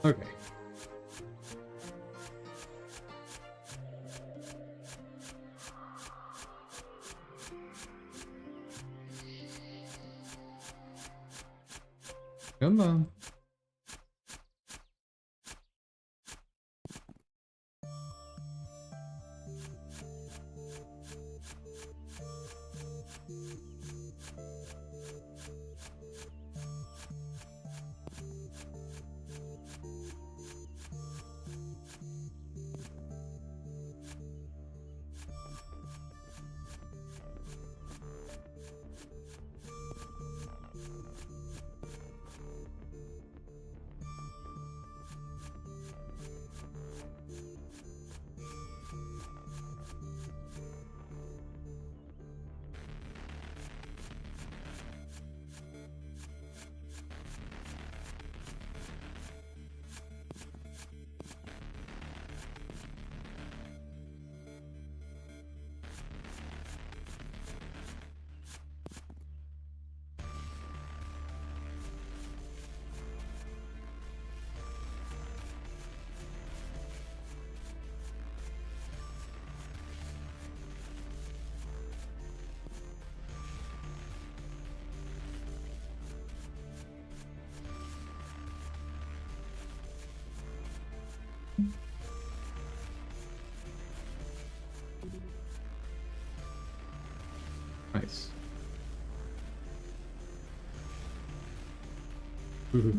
Okay. Come on. Nice. Ooh.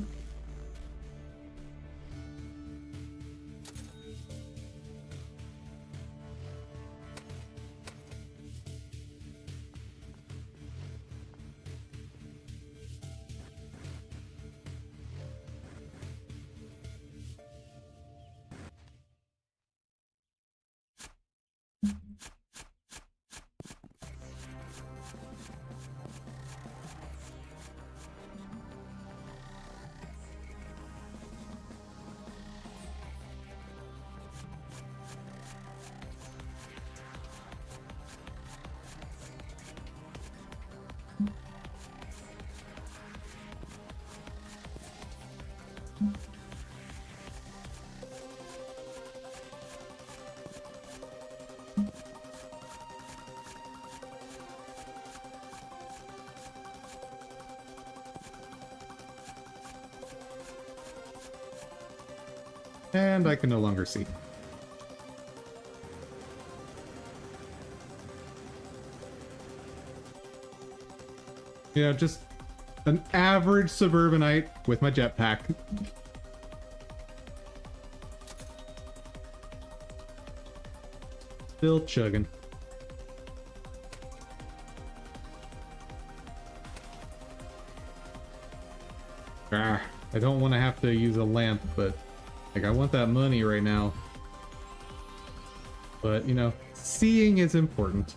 And I can no longer see. Yeah, just an average suburbanite with my jetpack. Still chugging. Ah, I don't want to have to use a lamp, but like I want that money right now. But, you know, seeing is important.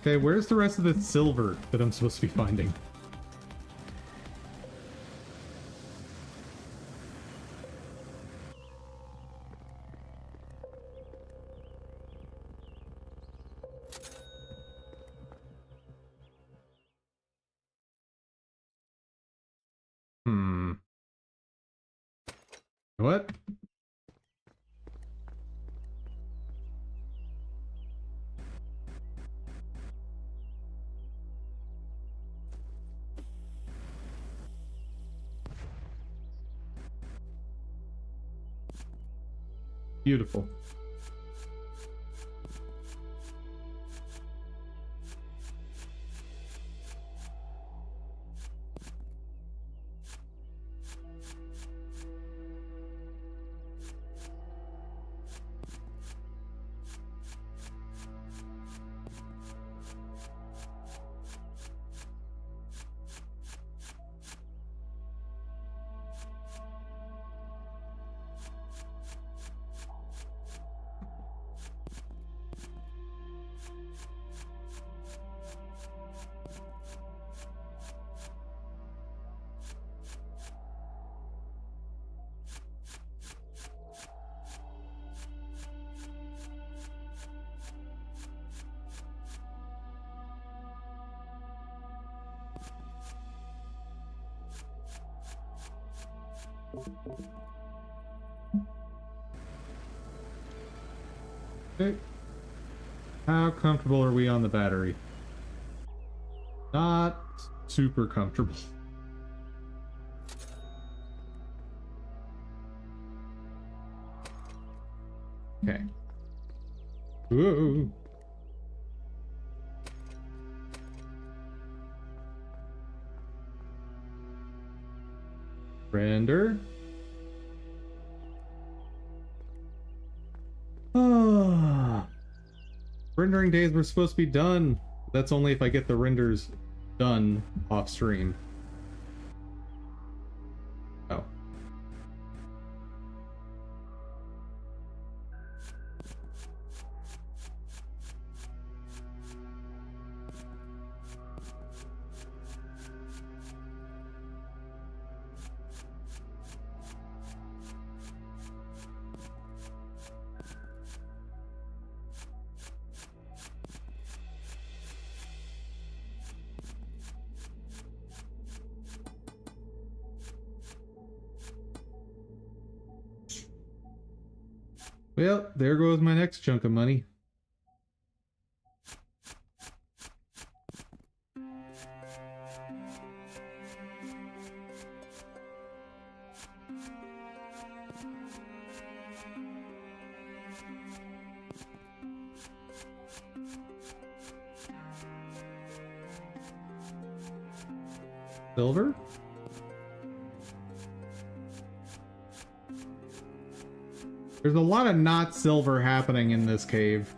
Okay, where's the rest of the silver that I'm supposed to be finding? What? Beautiful. Okay. How comfortable are we on the battery? Not super comfortable. Okay. Whoa. Render. Ah. Rendering days were supposed to be done. That's only if I get the renders done off stream. Oh. Well, there goes my next chunk of money. Silver? There's a lot of not silver happening in this cave.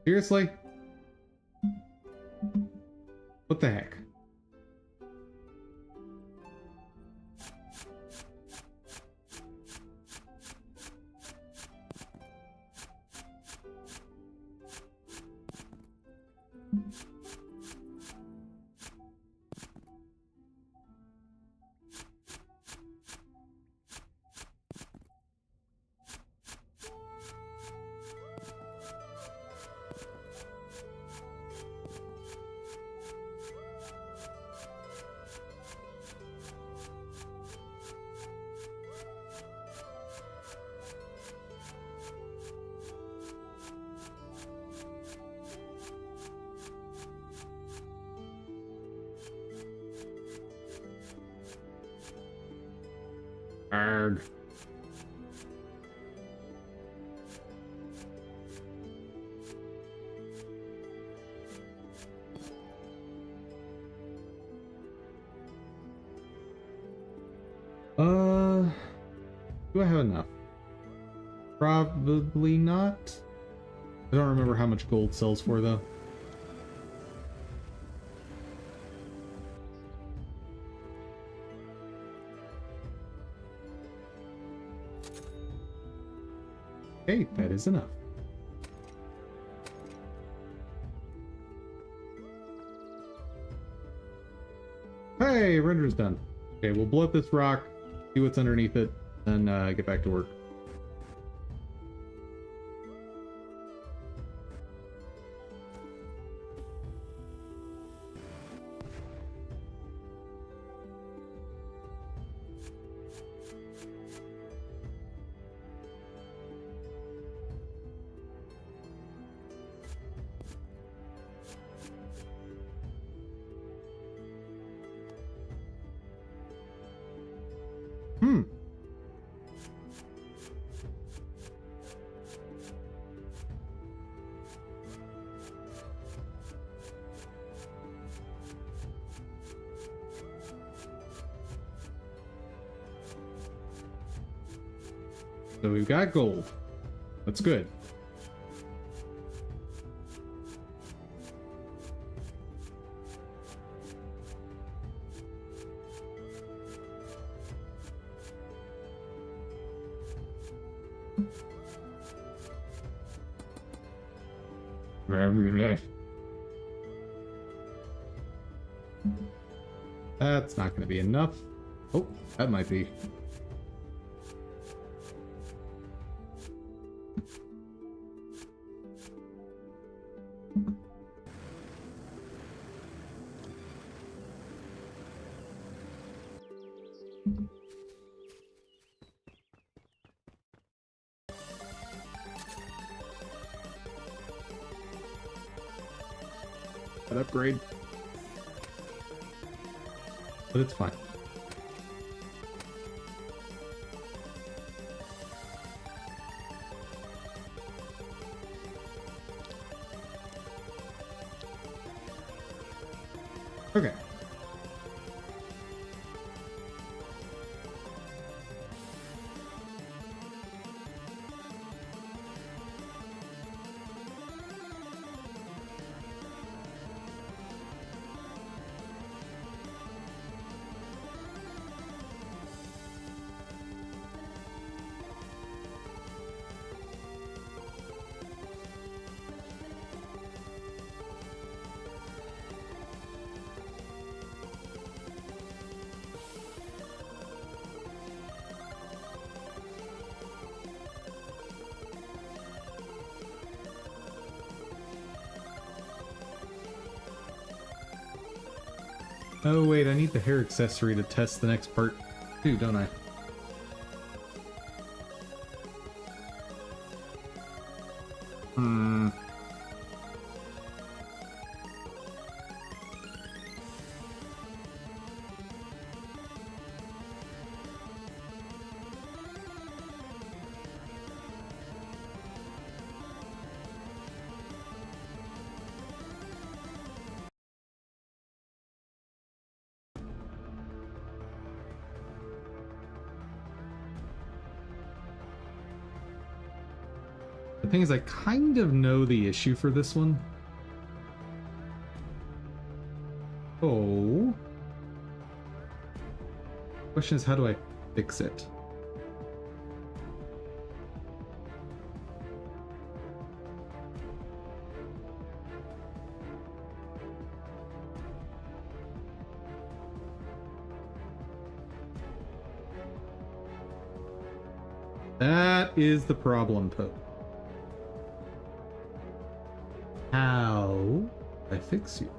Seriously? What the heck? Arg. Do I have enough? Probably not. I don't remember how much gold sells for though. Okay, that is enough. Hey, render's done. Okay, we'll blow up this rock, see what's underneath it, then get back to work. So we've got gold. That's good. That's not going to be enough. Oh, that might be. That upgrade. But it's fine. Okay. Oh wait, I need the hair accessory to test the next part too, don't I? Hmm. The thing is, I kind of know the issue for this one. Oh. Question is, how do I fix it? That is the problem, Poe. How do I fix you?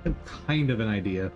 I have kind of an idea.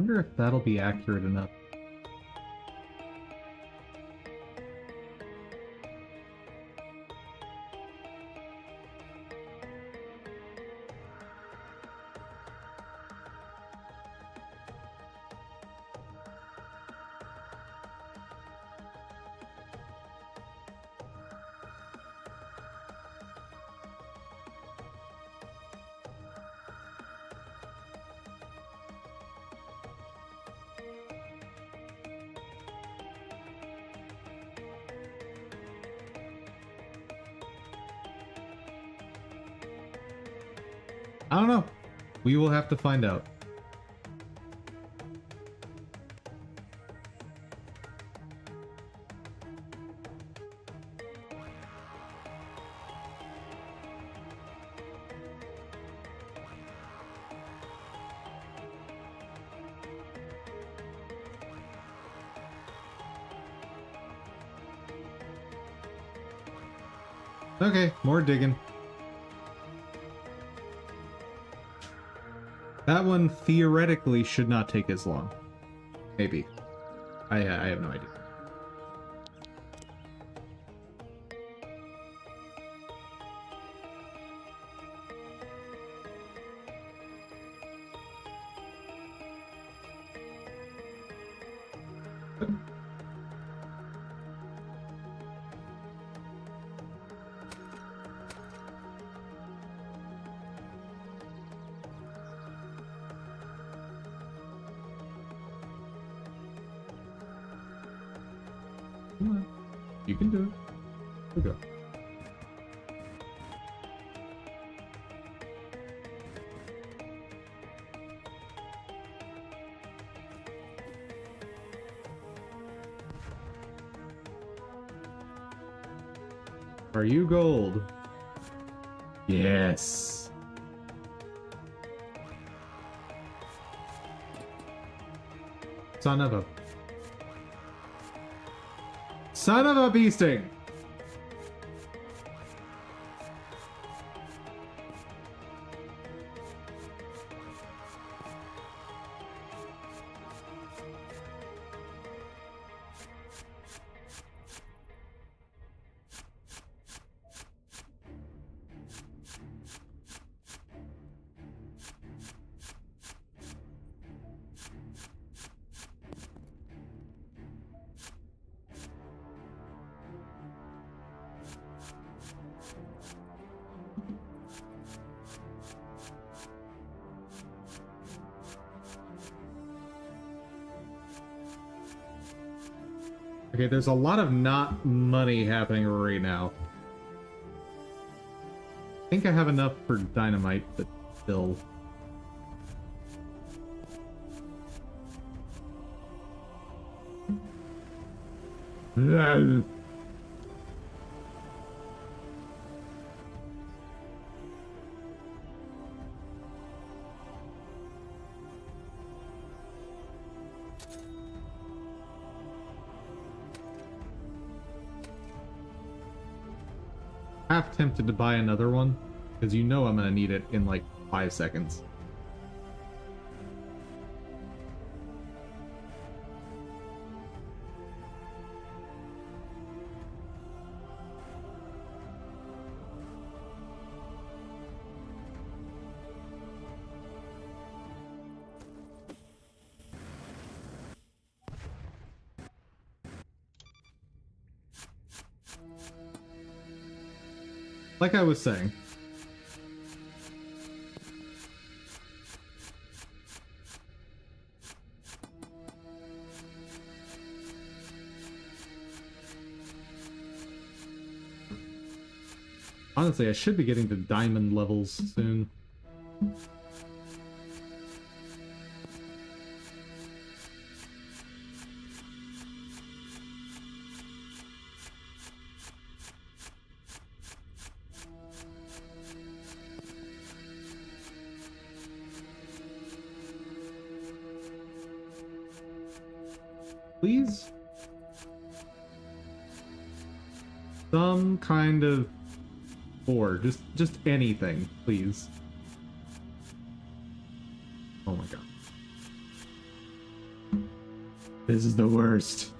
wonder if that'll be accurate enough. I don't know. We will have to find out. Okay, more digging. That one theoretically should not take as long. Maybe. I have no idea. Come on. You can do it. We'll go. Are you gold? Yes. Son of a bee sting! Okay, there's a lot of not money happening right now. I think I have enough for dynamite, but still. Half tempted to buy another one, because you know I'm gonna need it in like 5 seconds. Like I was saying. Honestly, I should be getting to diamond levels soon. Please? Some kind of ore. Just anything, please. Oh my god. This is the worst.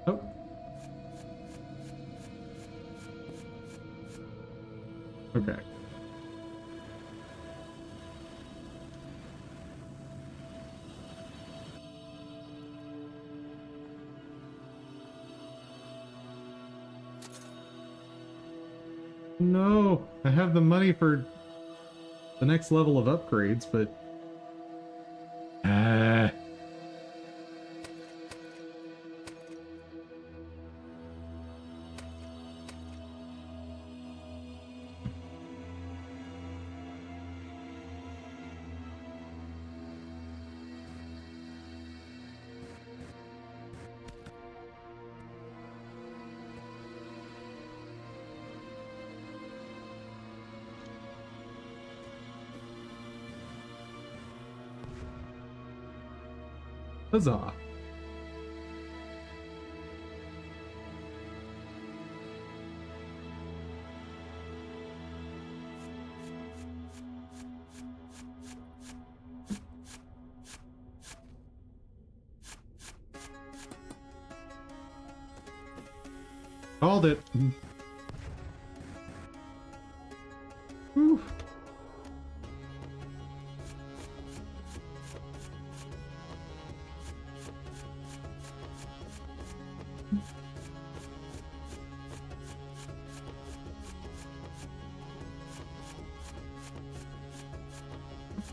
Oh. Okay. No, I have the money for the next level of upgrades, but huzzah. Called it. Whew.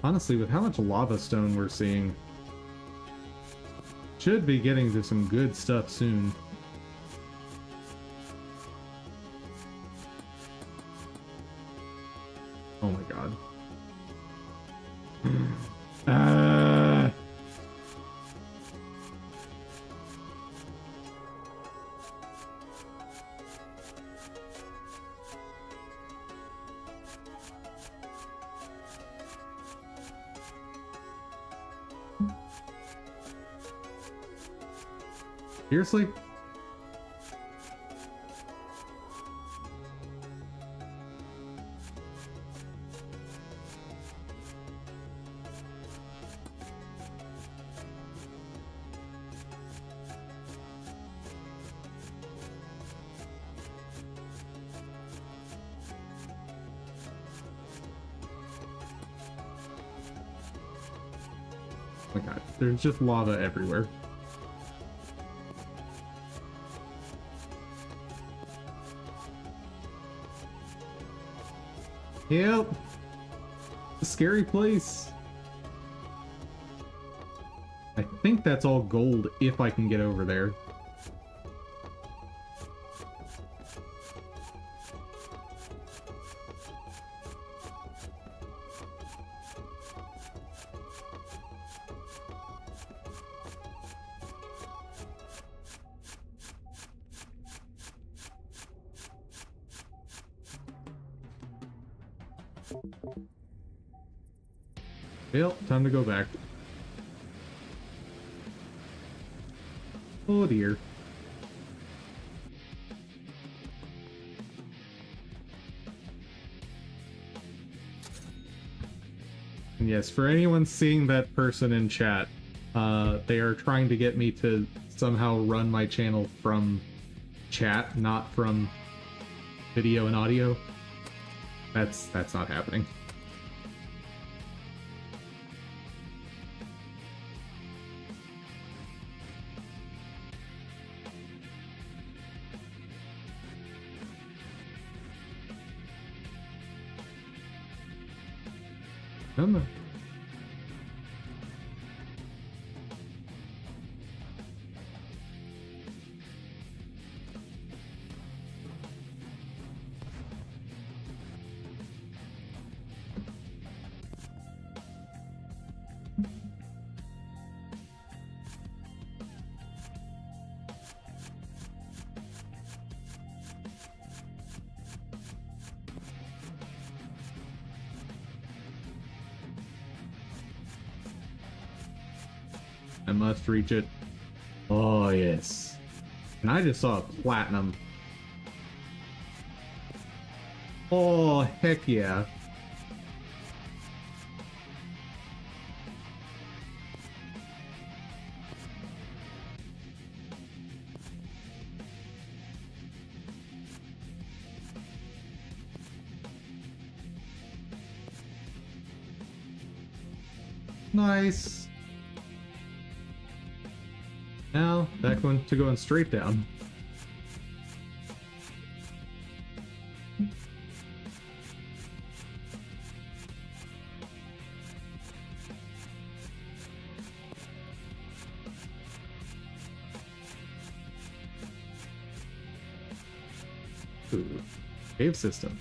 Honestly, with how much lava stone we're seeing, should be getting to some good stuff soon. Oh my god. Seriously? Oh my god, there's just lava everywhere. Yep. A scary place. I think that's all gold if I can get over there. Well, time to go back. Oh dear. And yes, for anyone seeing that person in chat, they are trying to get me to somehow run my channel from chat, not from video and audio. That's not happening. Come on. I must reach it. Oh, yes. And I just saw a platinum. Oh, heck yeah. Nice. Now, that one to going straight down. Ooh, cave system.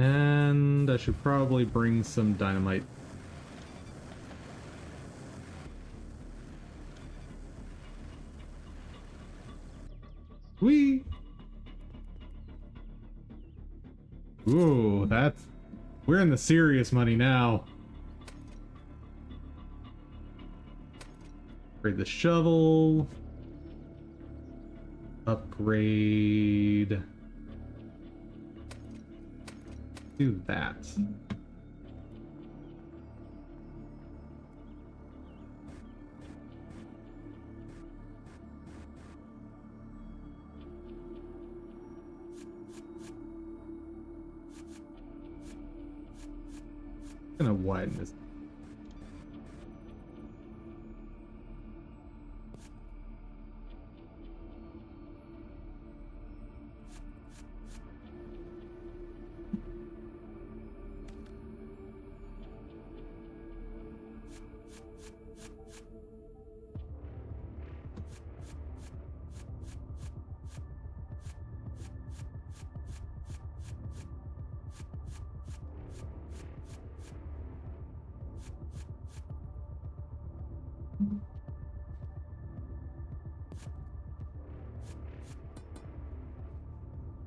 And I should probably bring some dynamite. Whee! Ooh, that's... We're in the serious money now. Upgrade the shovel. Upgrade... Do that. Gonna widen this.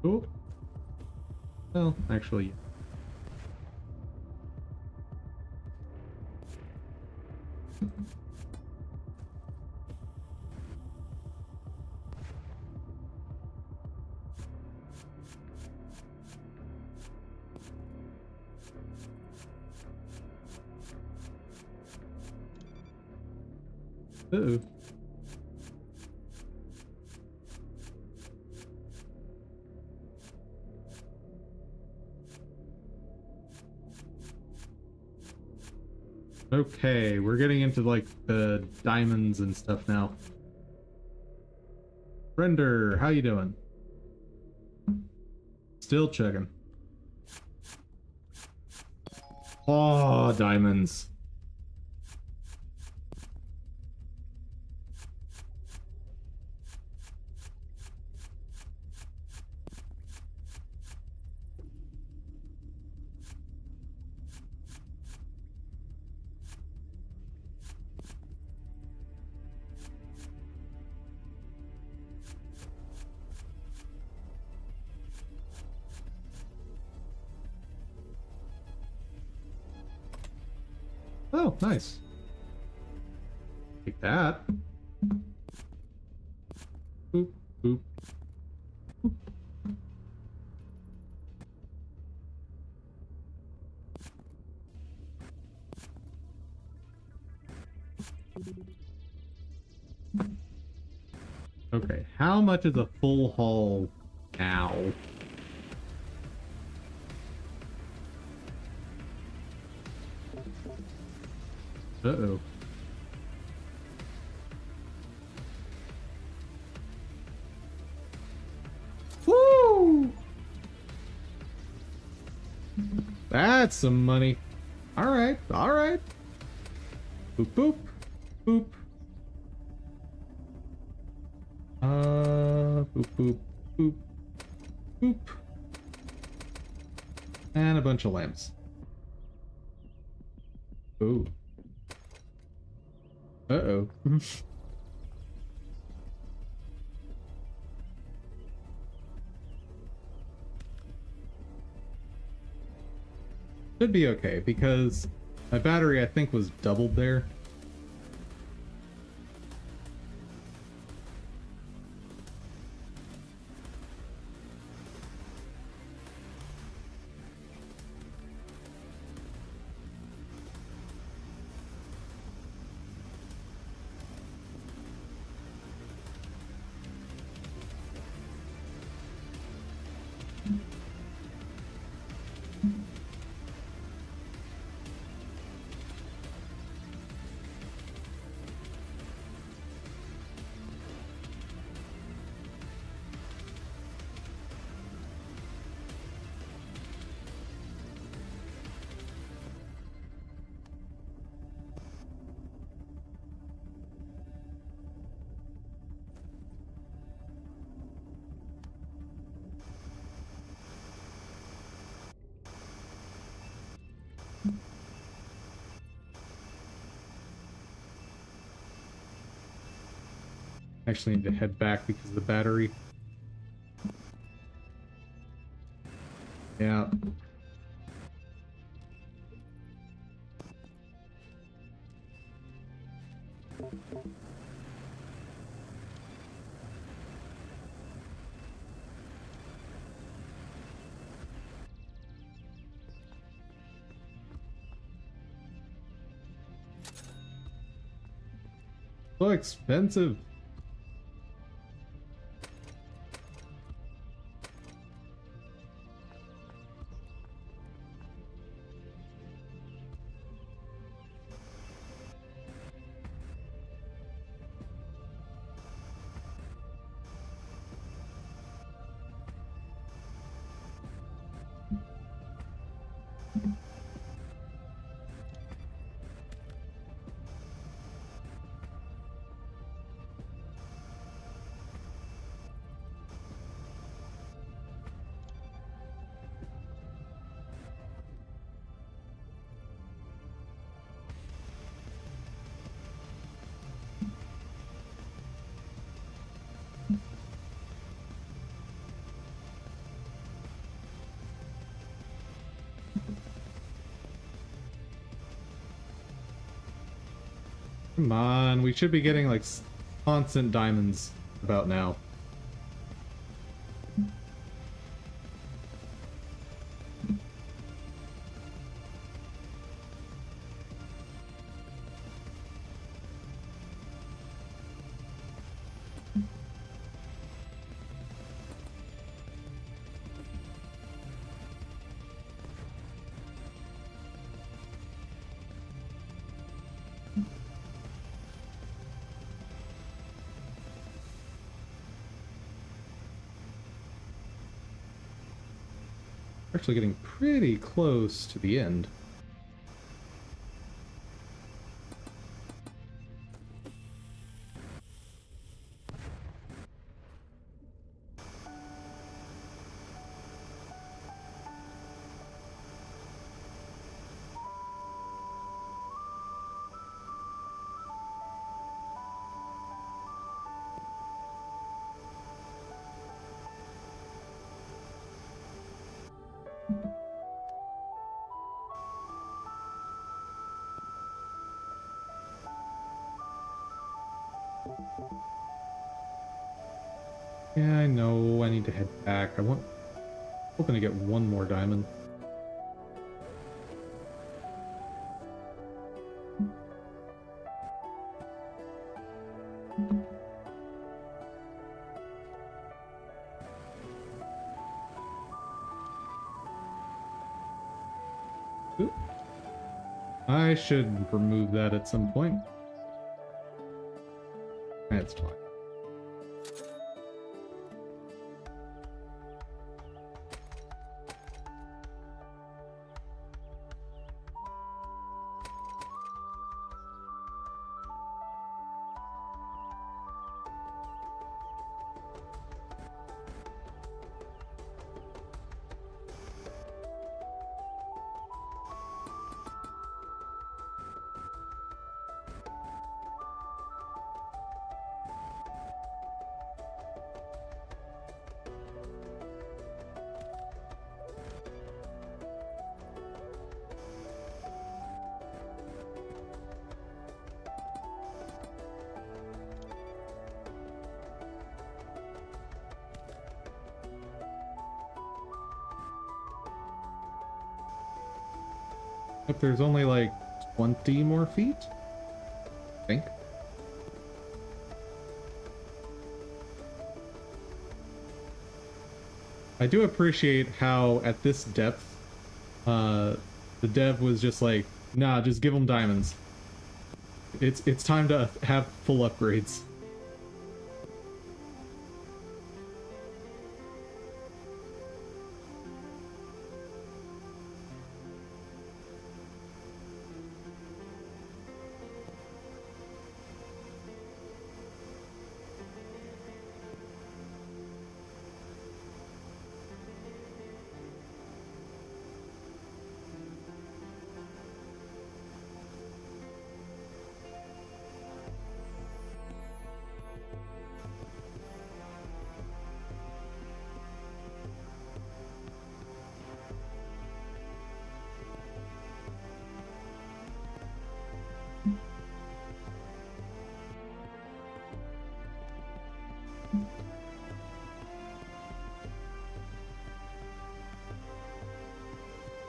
Oh. Well, actually, uh-oh. Okay, we're getting into like the diamonds and stuff now. Render, how you doing? Still chugging. Oh, diamonds. Oh, nice. Take that. Boop, boop. Boop. Okay, how much is a full haul now? Uh-oh. Woo! That's some money. Alright, alright. Boop boop. Boop. Boop, boop, boop, boop. And a bunch of lamps. Ooh. Uh-oh. Should be okay, because my battery, I think, was doubled there. Actually need to head back because of the battery. Yeah. So expensive. Come on, we should be getting like constant diamonds about now. Actually getting pretty close to the end. Yeah, I know. I need to head back. Hoping to get one more diamond. Oop. I should remove that at some point. That's fine. But there's only like 20 more feet, I think. I do appreciate how at this depth, the dev was just like, nah, just give them diamonds. It's time to have full upgrades.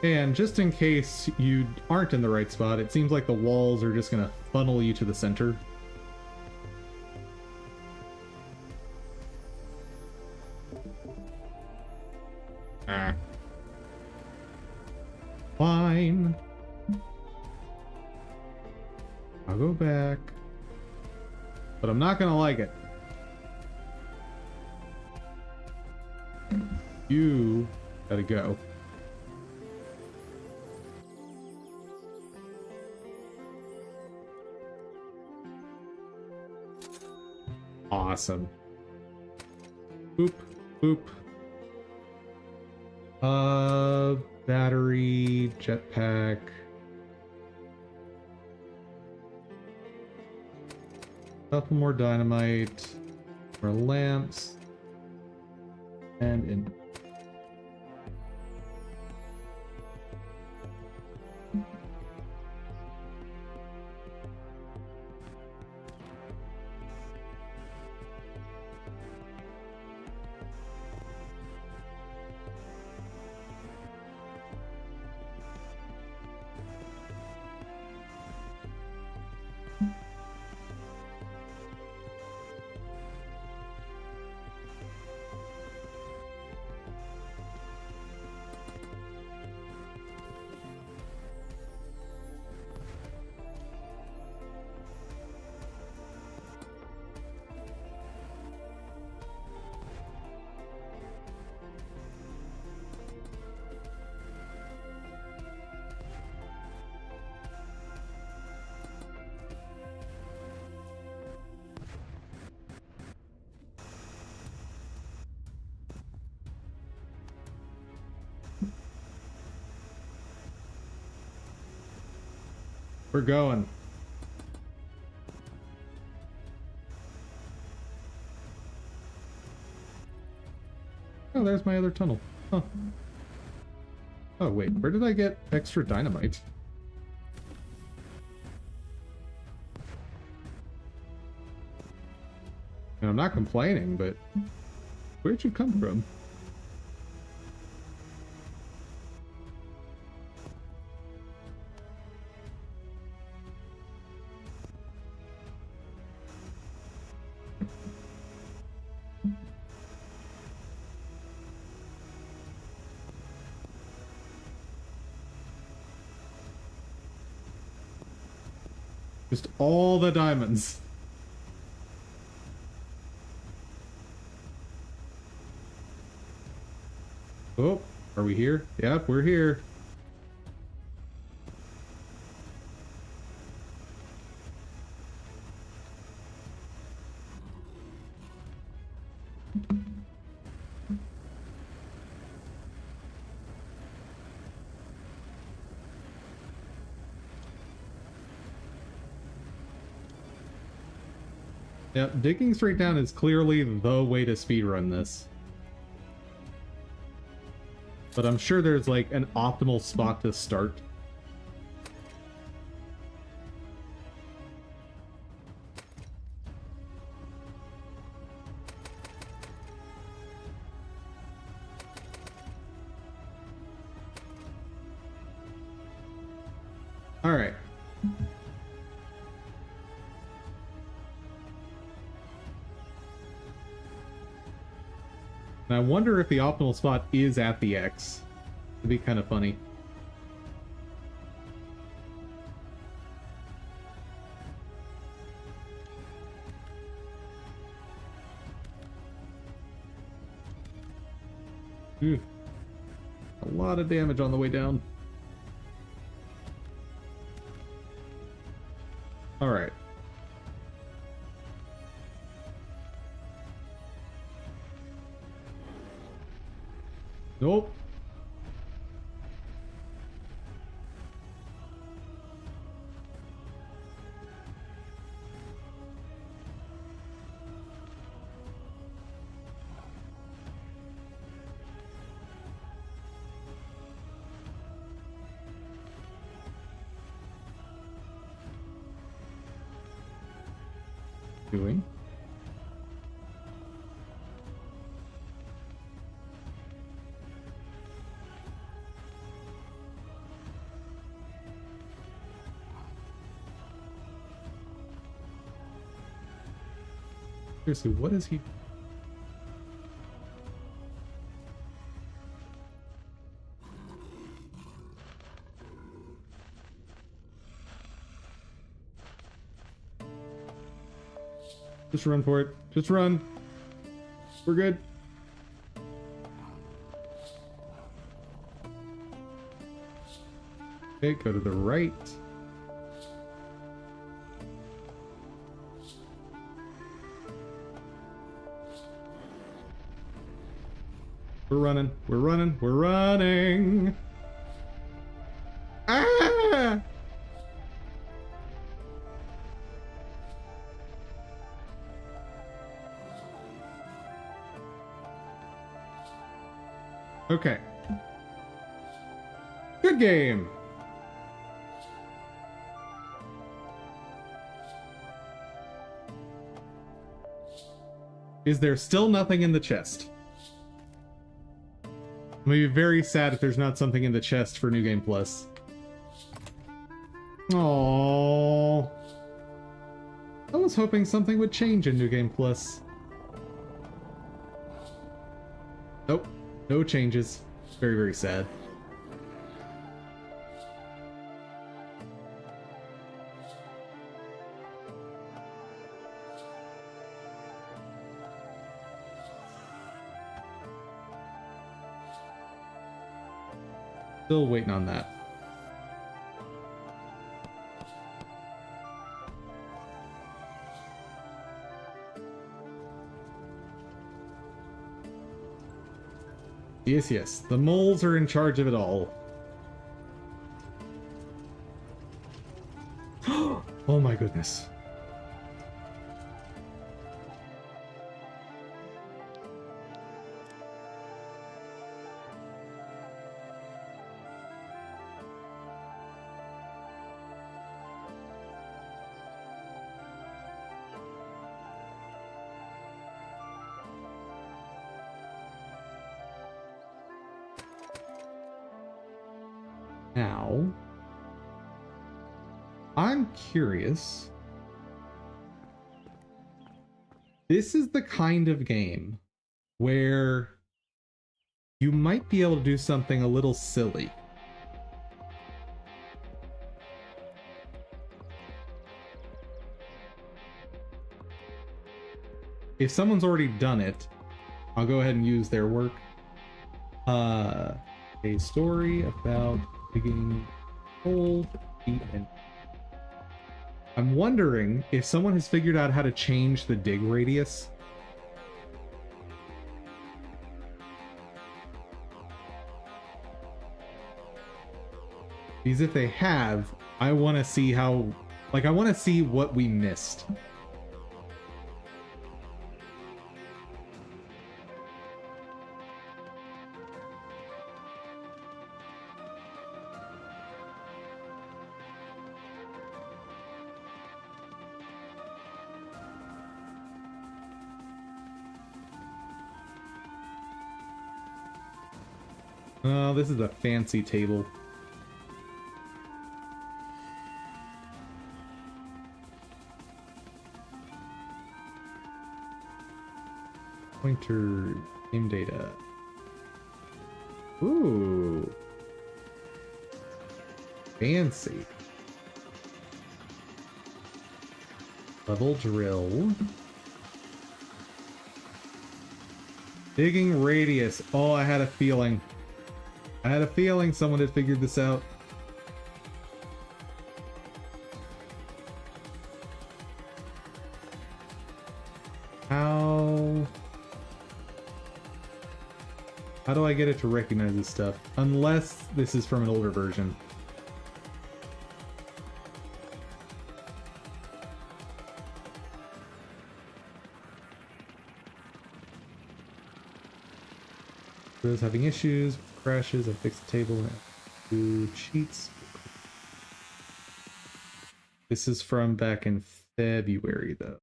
And just in case you aren't in the right spot, it seems like the walls are just gonna funnel you to the center. Ah. Fine. I'll go back. But I'm not gonna like it. You gotta go. Awesome. Boop, boop. Battery, jetpack. Couple more dynamite, more lamps, and in. We're going. Oh, there's my other tunnel. Huh. Oh, wait, where did I get extra dynamite? And I'm not complaining, but where'd you come from? Just all the diamonds. Oh, are we here? Yep, we're here. Yep, digging straight down is clearly the way to speedrun this. But I'm sure there's like an optimal spot to start. Alright. And I wonder if the optimal spot is at the X. It'd be kind of funny. Ooh. A lot of damage on the way down. Alright. Nope. Doing. Seriously, what is he? Just run for it. Just run. We're good. Okay, go to the right. We're running. We're running. We're running. Ah! Okay. Good game. Is there still nothing in the chest? I'm gonna be very sad if there's not something in the chest for New Game Plus. Aww. I was hoping something would change in New Game Plus. Nope. No changes. Very, very sad. Still waiting on that. Yes, yes. The moles are in charge of it all. Oh my goodness. Now, I'm curious. This is the kind of game where you might be able to do something a little silly. If someone's already done it, I'll go ahead and use their work. A story about digging gold, deep, and I'm wondering if someone has figured out how to change the dig radius. Because if they have, I want to see how, like, I want to see what we missed. Oh, this is a fancy table. Pointer game data. Ooh. Fancy. Level drill. Digging radius. Oh, I had a feeling. I had a feeling someone had figured this out. How do I get it to recognize this stuff? Unless this is from an older version. Those having issues, crashes, I fixed the table, do cheats. This is from back in February though.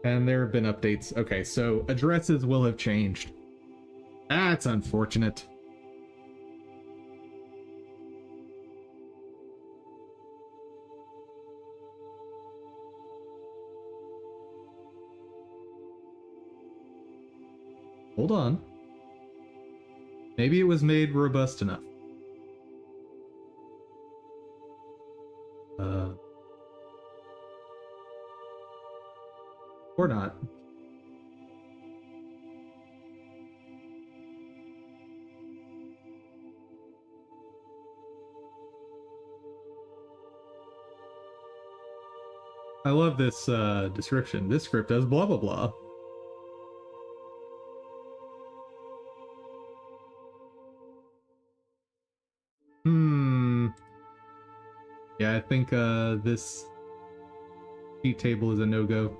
And there have been updates. Okay, so addresses will have changed. That's unfortunate. Hold on. Maybe it was made robust enough. Or not. I love this description. This script does blah blah blah. Yeah, I think this cheat table is a no-go.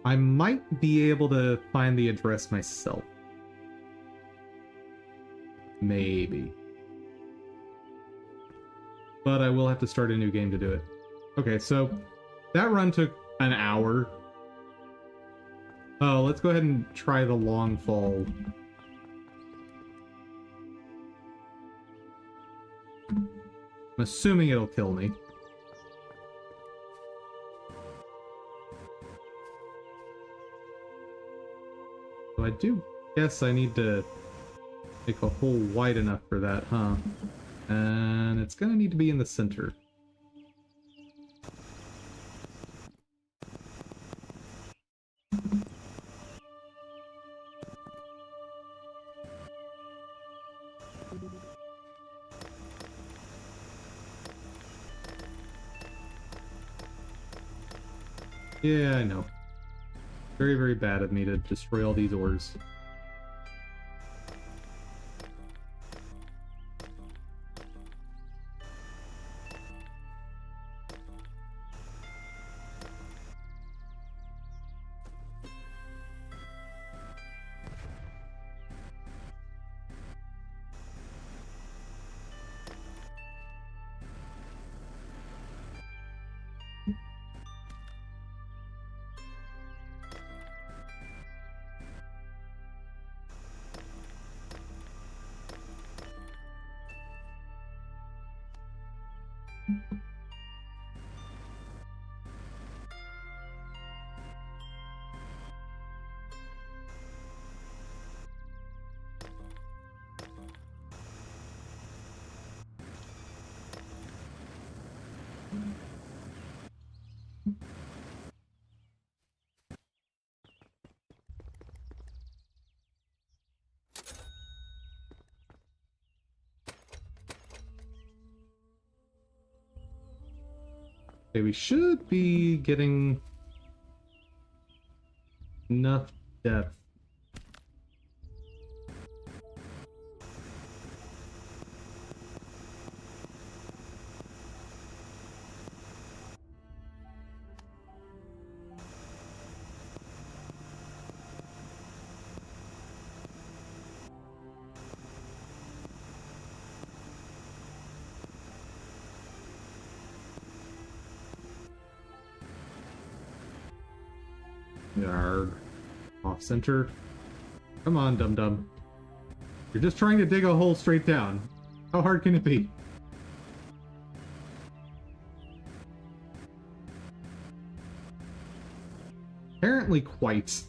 I might be able to find the address myself. Maybe. But I will have to start a new game to do it. Okay, so that run took an hour. Oh, let's go ahead and try the long fall. I'm assuming it'll kill me. So I do guess I need to make a hole wide enough for that, huh? And it's gonna need to be in the center. Yeah, I know. Very, very bad of me to destroy all these ores. Okay, we should be getting enough depth. Yarg. Off center. Come on, dum-dum. You're just trying to dig a hole straight down. How hard can it be? Apparently quite.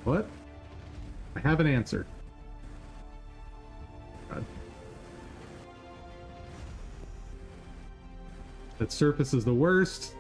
What? I have an answer. God. That surface is the worst.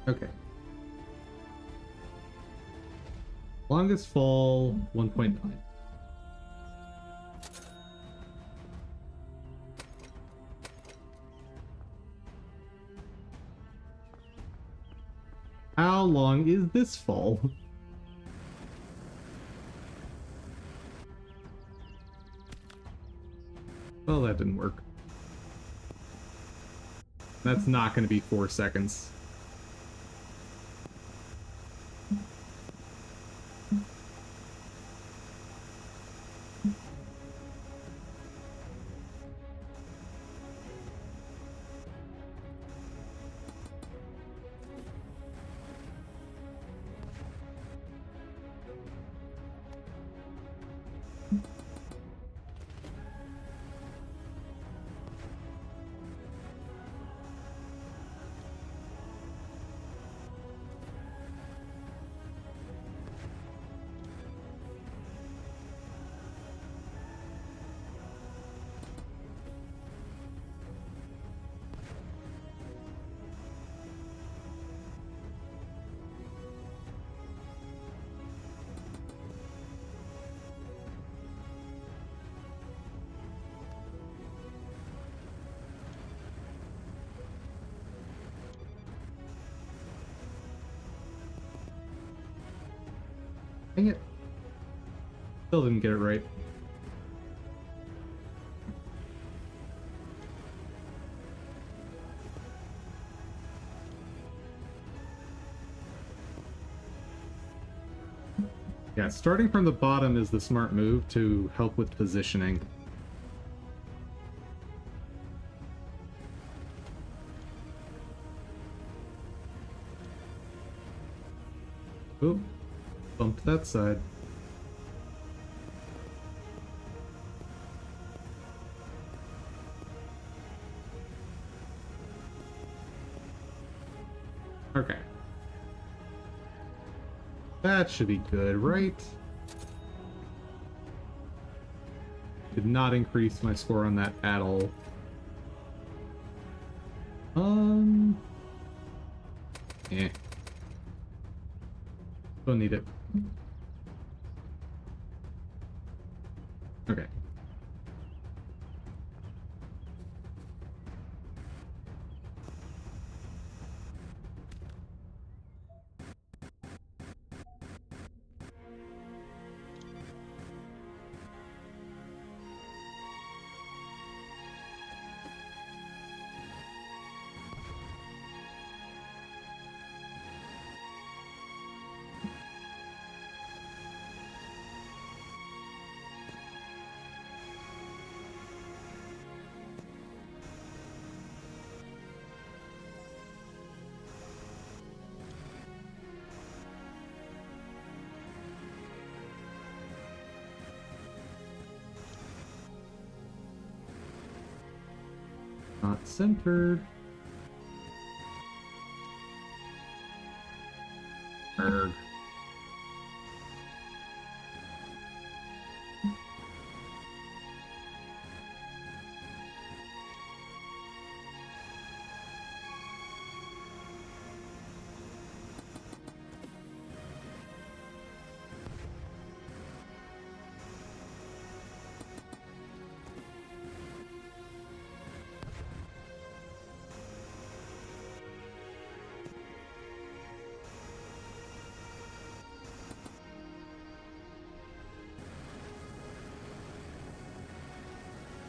Okay. Longest fall 1.9. How long is this fall? Well, that didn't work. That's not going to be 4 seconds. Dang it. Still didn't get it right. Yeah, starting from the bottom is the smart move to help with positioning. Oop. Bumped that side. Okay. That should be good, right? Did not increase my score on that at all. Eh. Don't need it. Okay. Not centered. Erg.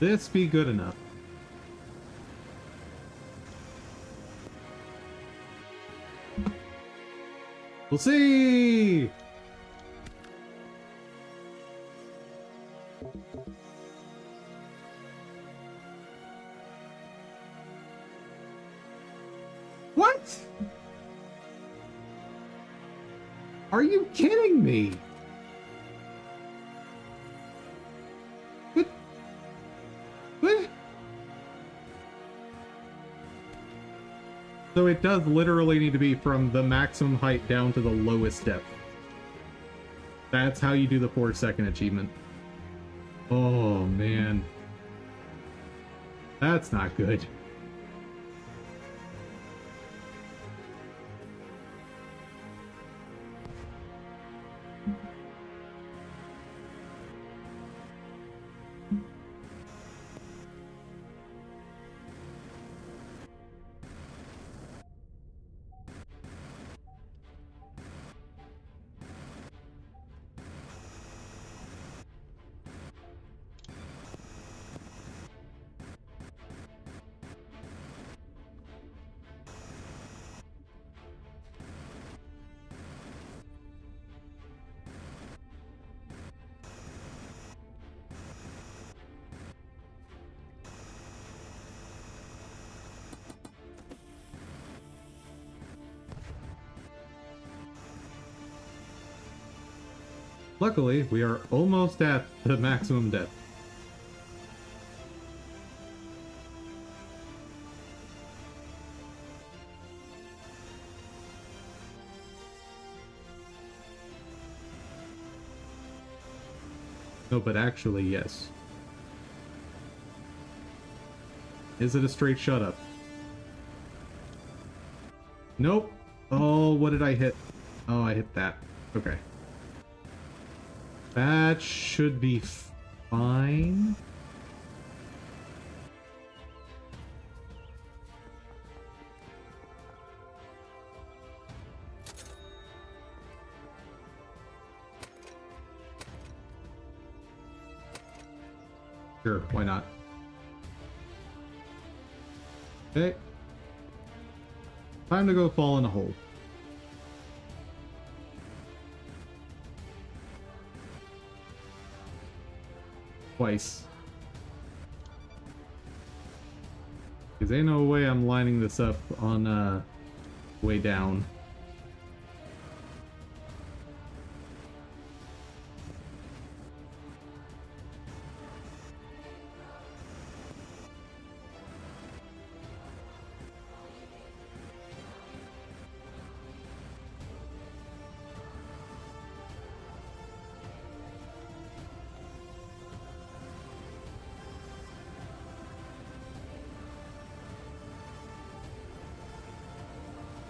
This be good enough. We'll see! What? Are you kidding me? What? What? So it does literally need to be from the maximum height down to the lowest depth. That's how you do the 4-second achievement. Oh, man. That's not good. Luckily, we are almost at the maximum depth. No, but actually, yes. Is it a straight shut up? Nope. Oh, what did I hit? Oh, I hit that. Okay. That should be fine. Sure, why not? Okay. Time to go fall in a hole. Twice. Because ain't no way I'm lining this up on way down.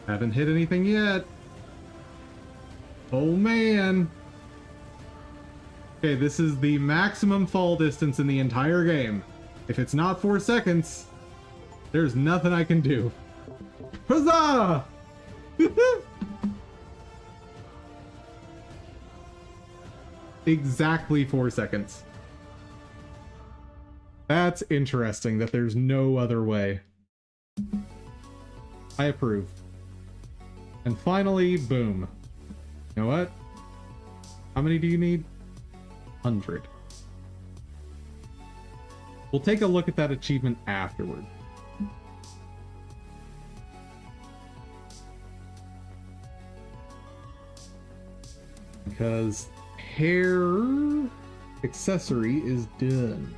Haven't hit anything yet. Oh man. Okay, this is the maximum fall distance in the entire game. If it's not 4 seconds, there's nothing I can do. Huzzah! Exactly 4 seconds. That's interesting that there's no other way. I approve. And finally, boom. You know what? How many do you need? 100. We'll take a look at that achievement afterward. Because hair accessory is done.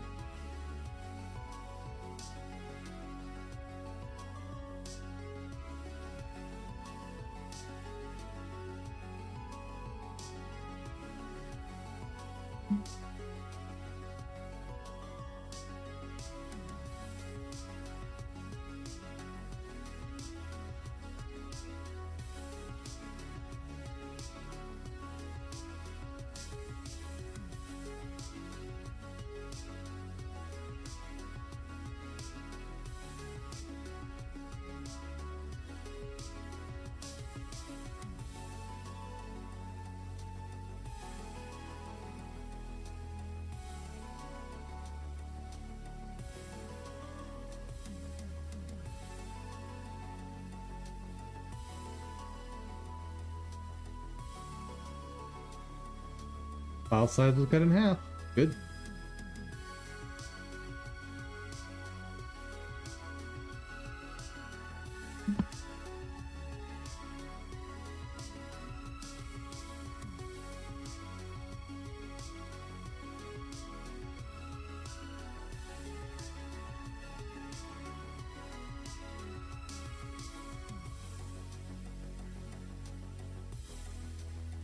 File size was cut in half. Good.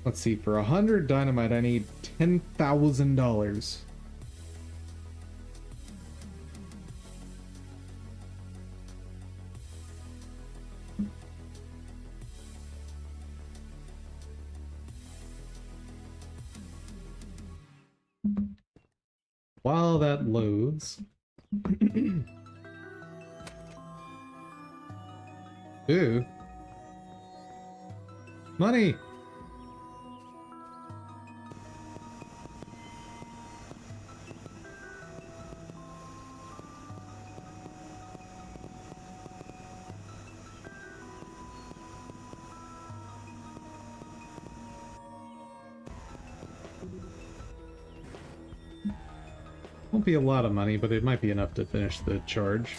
Let's see, for 100 dynamite, I need $10,000. While that loads... Ooh. Money! Won't be a lot of money, but it might be enough to finish the charge.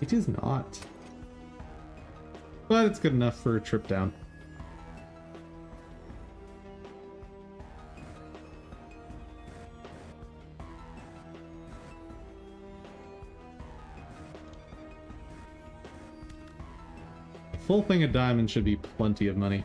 It is not. But it's good enough for a trip down. A full thing of diamonds should be plenty of money.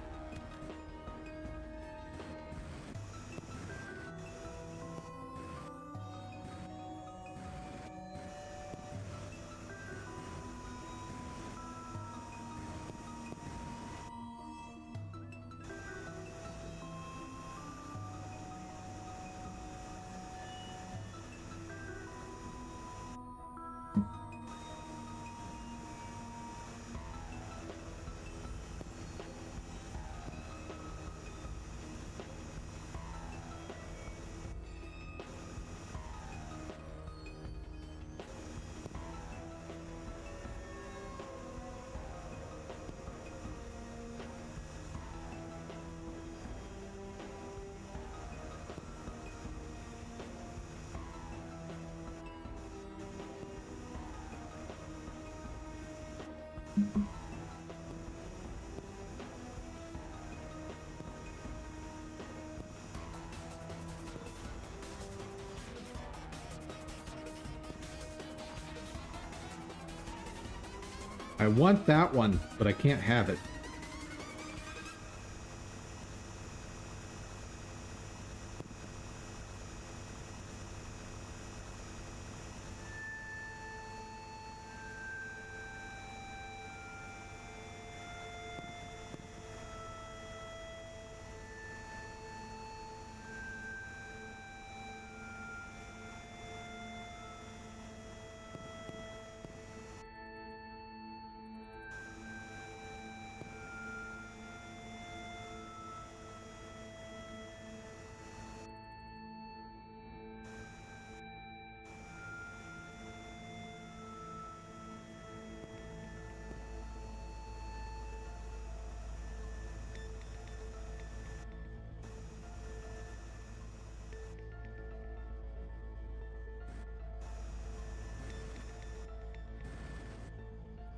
I want that one, but I can't have it.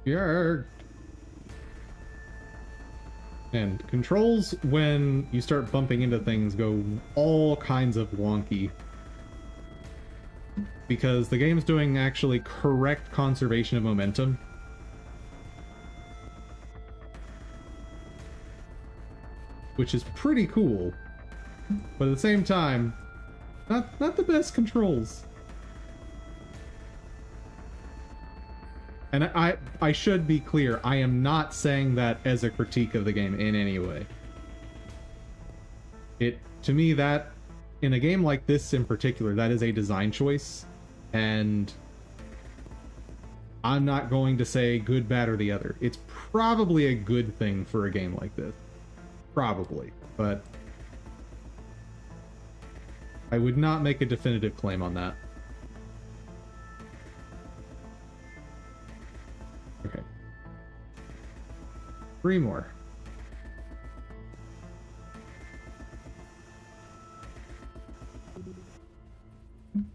Yarg. And controls when you start bumping into things go all kinds of wonky. Because the game's doing actually correct conservation of momentum. which is pretty cool. But at the same time, not the best controls. And I should be clear, I am not saying that as a critique of the game in any way. To me, that, in a game like this in particular, that is a design choice, and I'm not going to say good, bad, or the other. It's probably a good thing for a game like this. Probably, but I would not make a definitive claim on that. Okay. 3 more.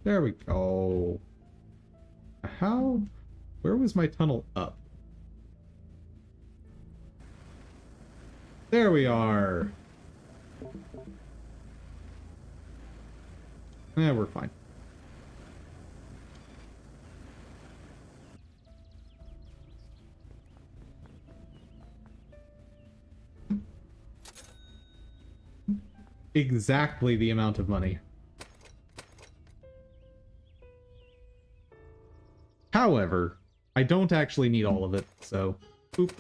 There we go. How? Where was my tunnel up? There we are. Yeah, we're fine. Exactly the amount of money. However, I don't actually need all of it, so boop.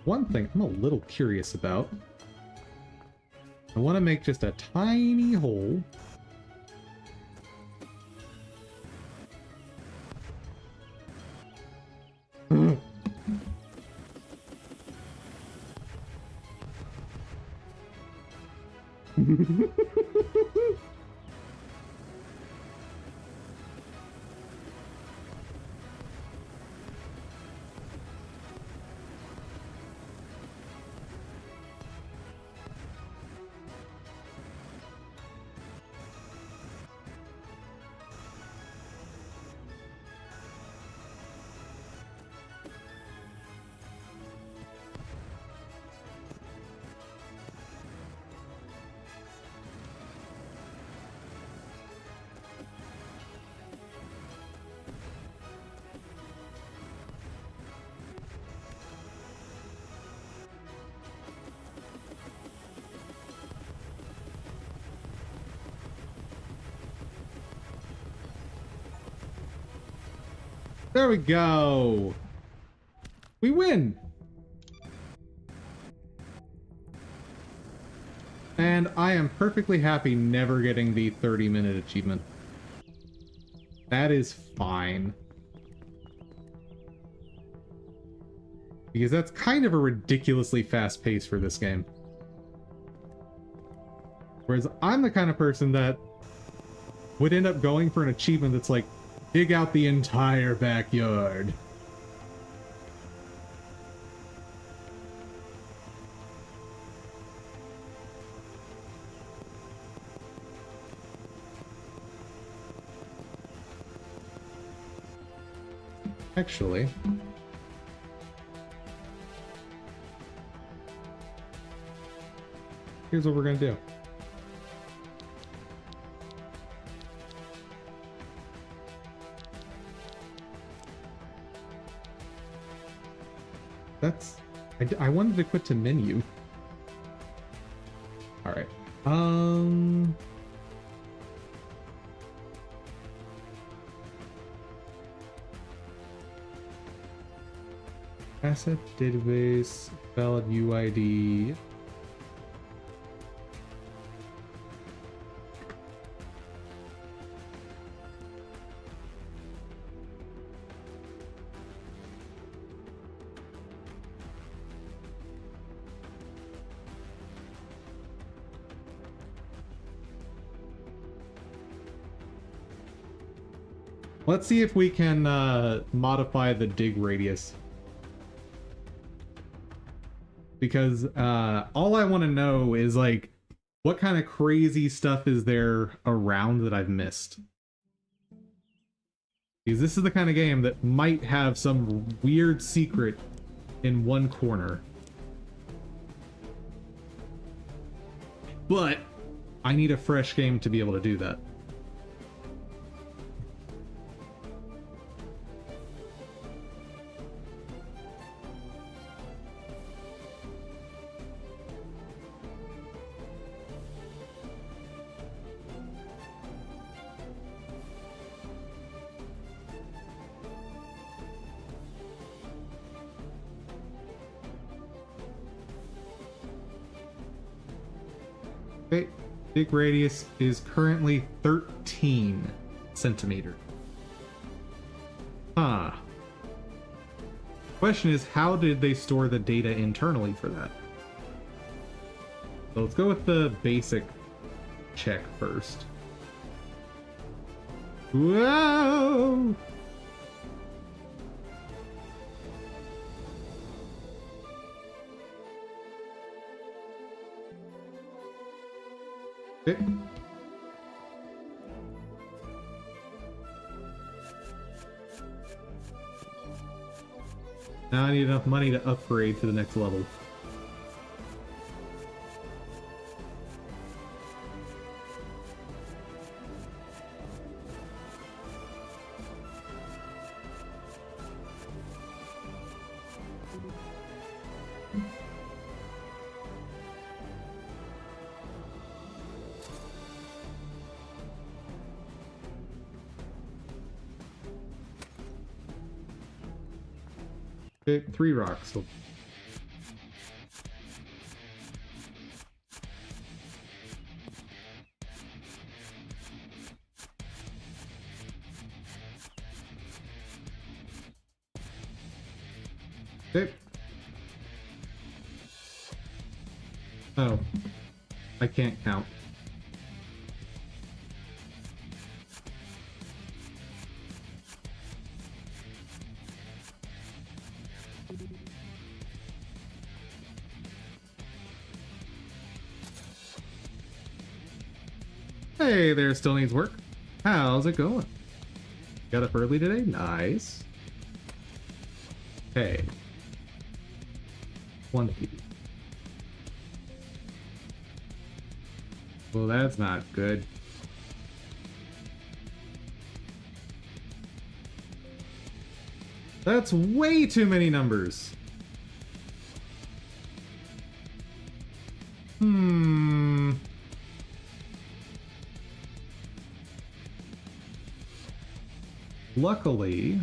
One thing I'm a little curious about. I want to make just a tiny hole. There we go. We win. And I am perfectly happy never getting the 30-minute achievement. That is fine. Because that's kind of a ridiculously fast pace for this game. Whereas I'm the kind of person that would end up going for an achievement that's like, dig out the entire backyard. Actually, here's what we're gonna do. That's... I wanted to quit to menu. Alright. Asset database, valid UID. Let's see if we can modify the dig radius. Because all I want to know is, like, what kind of crazy stuff is there around that I've missed? Because this is the kind of game that might have some weird secret in one corner. but I need a fresh game to be able to do that. Okay, dig radius is currently 13 centimeter. Huh. Question is, how did they store the data internally for that? So let's go with the basic check first. Whoa! Okay. Now I need enough money to upgrade to the next level. Okay, 3 rocks. So okay. Oh. I can't count. Hey there, still needs work. How's it going? Got up early today? Nice. Hey. 1 key. Well, that's not good. That's way too many numbers. Luckily,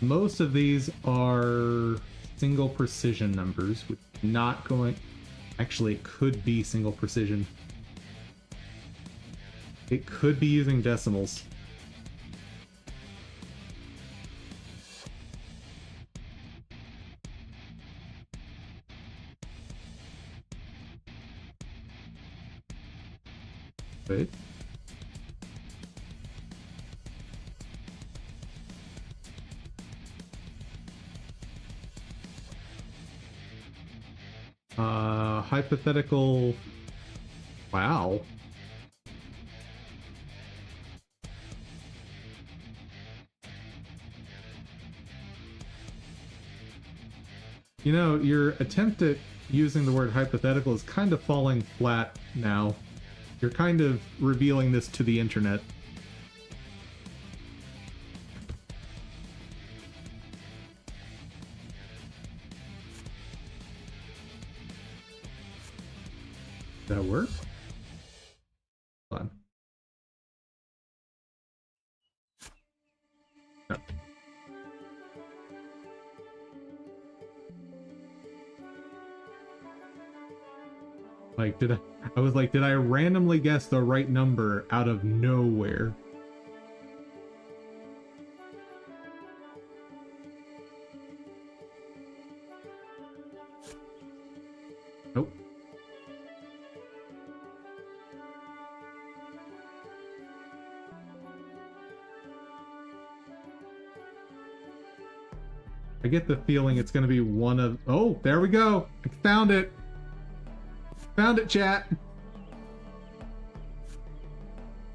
most of these are single precision numbers, which not going... Actually, it could be single precision. It could be using decimals. Wait. Hypothetical... Wow. You know, your attempt at using the word hypothetical is kind of falling flat now. You're kind of revealing this to the internet. That work? Hold on. No. Like, I was like, did I randomly guess the right number out of nowhere? Nope. I get the feeling it's going to be one of... Oh, there we go. I found it. Found it, chat.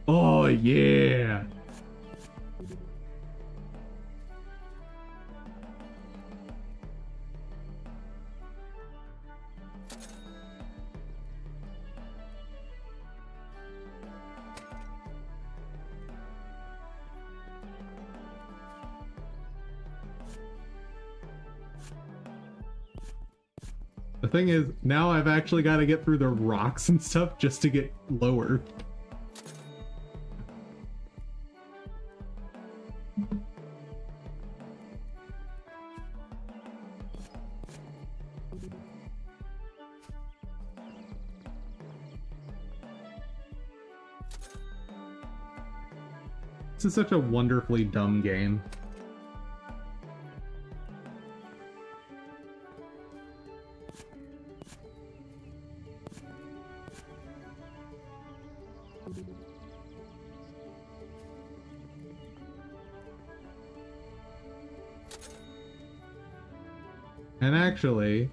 Oh, yeah. The thing is, now I've actually got to get through the rocks and stuff just to get lower. This is such a wonderfully dumb game. And actually,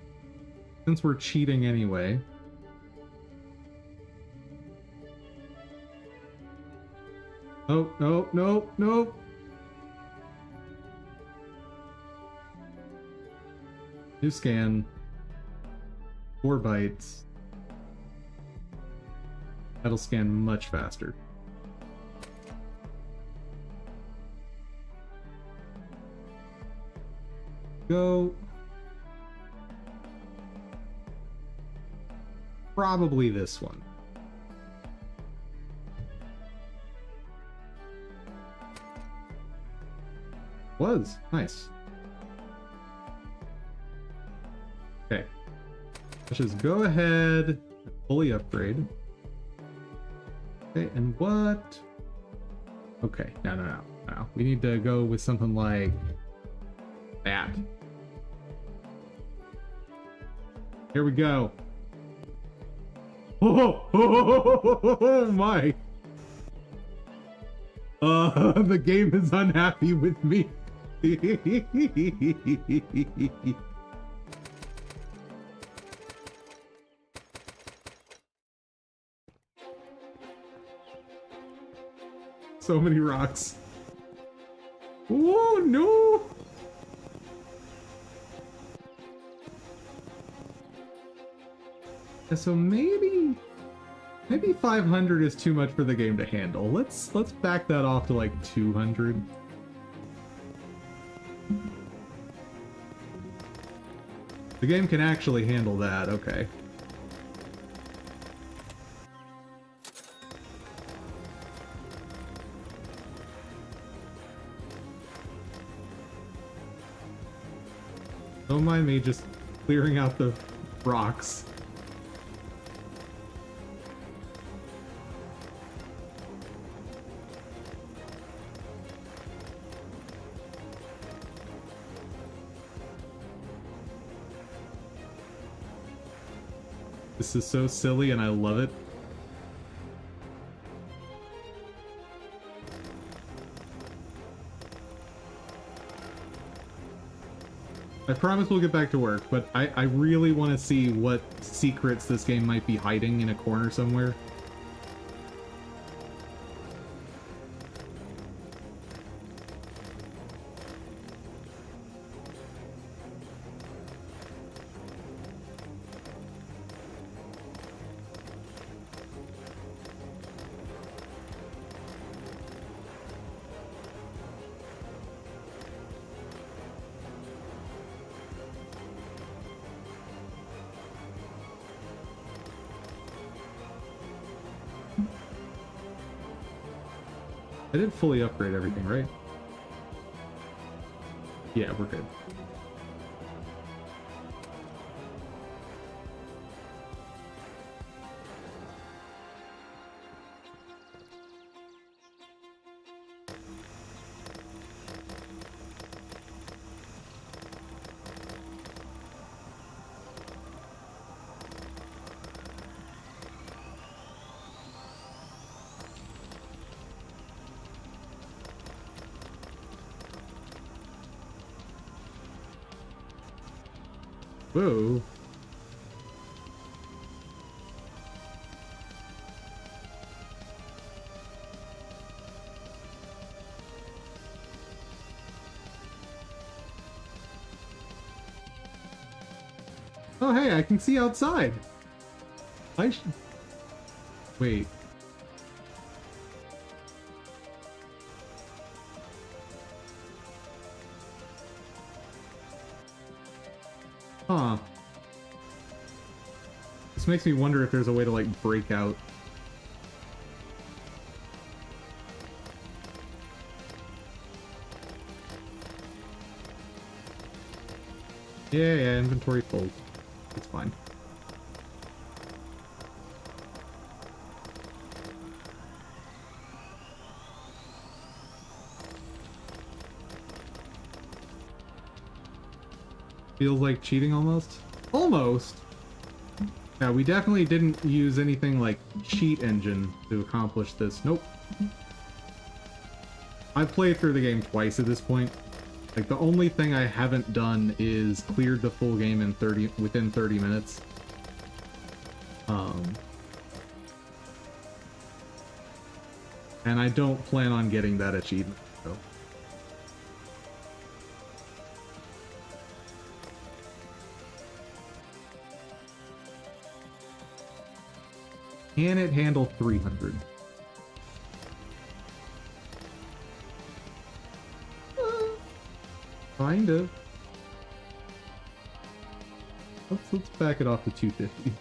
since we're cheating anyway, oh, no, no, no. New scan. 4 bytes. That'll scan much faster. Go. Probably this one. Was. Nice. Okay. Let's just go ahead and fully upgrade. Okay, and what? Okay, no. We need to go with something like that. Here we go. Oh my. The game is unhappy with me. So many rocks. Oh no. Yeah, so maybe 500 is too much for the game to handle. Let's back that off to like 200. The game can actually handle that. Okay. Don't mind me just clearing out the rocks. This is so silly and I love it. I promise we'll get back to work, but I really want to see what secrets this game might be hiding in a corner somewhere. I didn't fully upgrade everything, right? Yeah, we're good. Whoa. Oh hey, I can see outside. I should... Wait. Huh. makes me wonder if there's a way to, like, break out. Yeah, inventory full. It's fine. Feels like cheating almost? Almost! Yeah, we definitely didn't use anything like cheat engine to accomplish this. Nope. I've played through the game twice at this point. Like, the only thing I haven't done is cleared the full game in within 30 minutes. And I don't plan on getting that achievement, so. Can it handle 300? Kind of. Let's back it off to 250.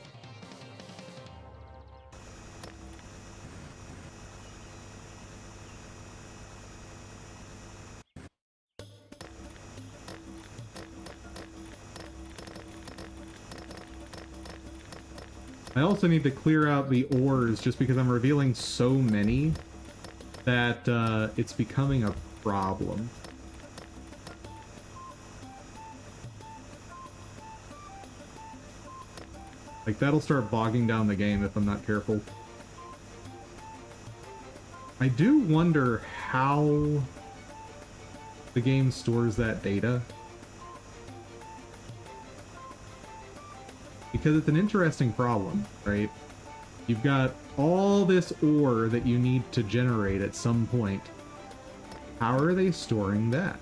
I also need to clear out the ores just because I'm revealing so many that it's becoming a problem. Like, that'll start bogging down the game if I'm not careful. I do wonder how the game stores that data. Because it's an interesting problem, right? You've got all this ore that you need to generate at some point. How are they storing that?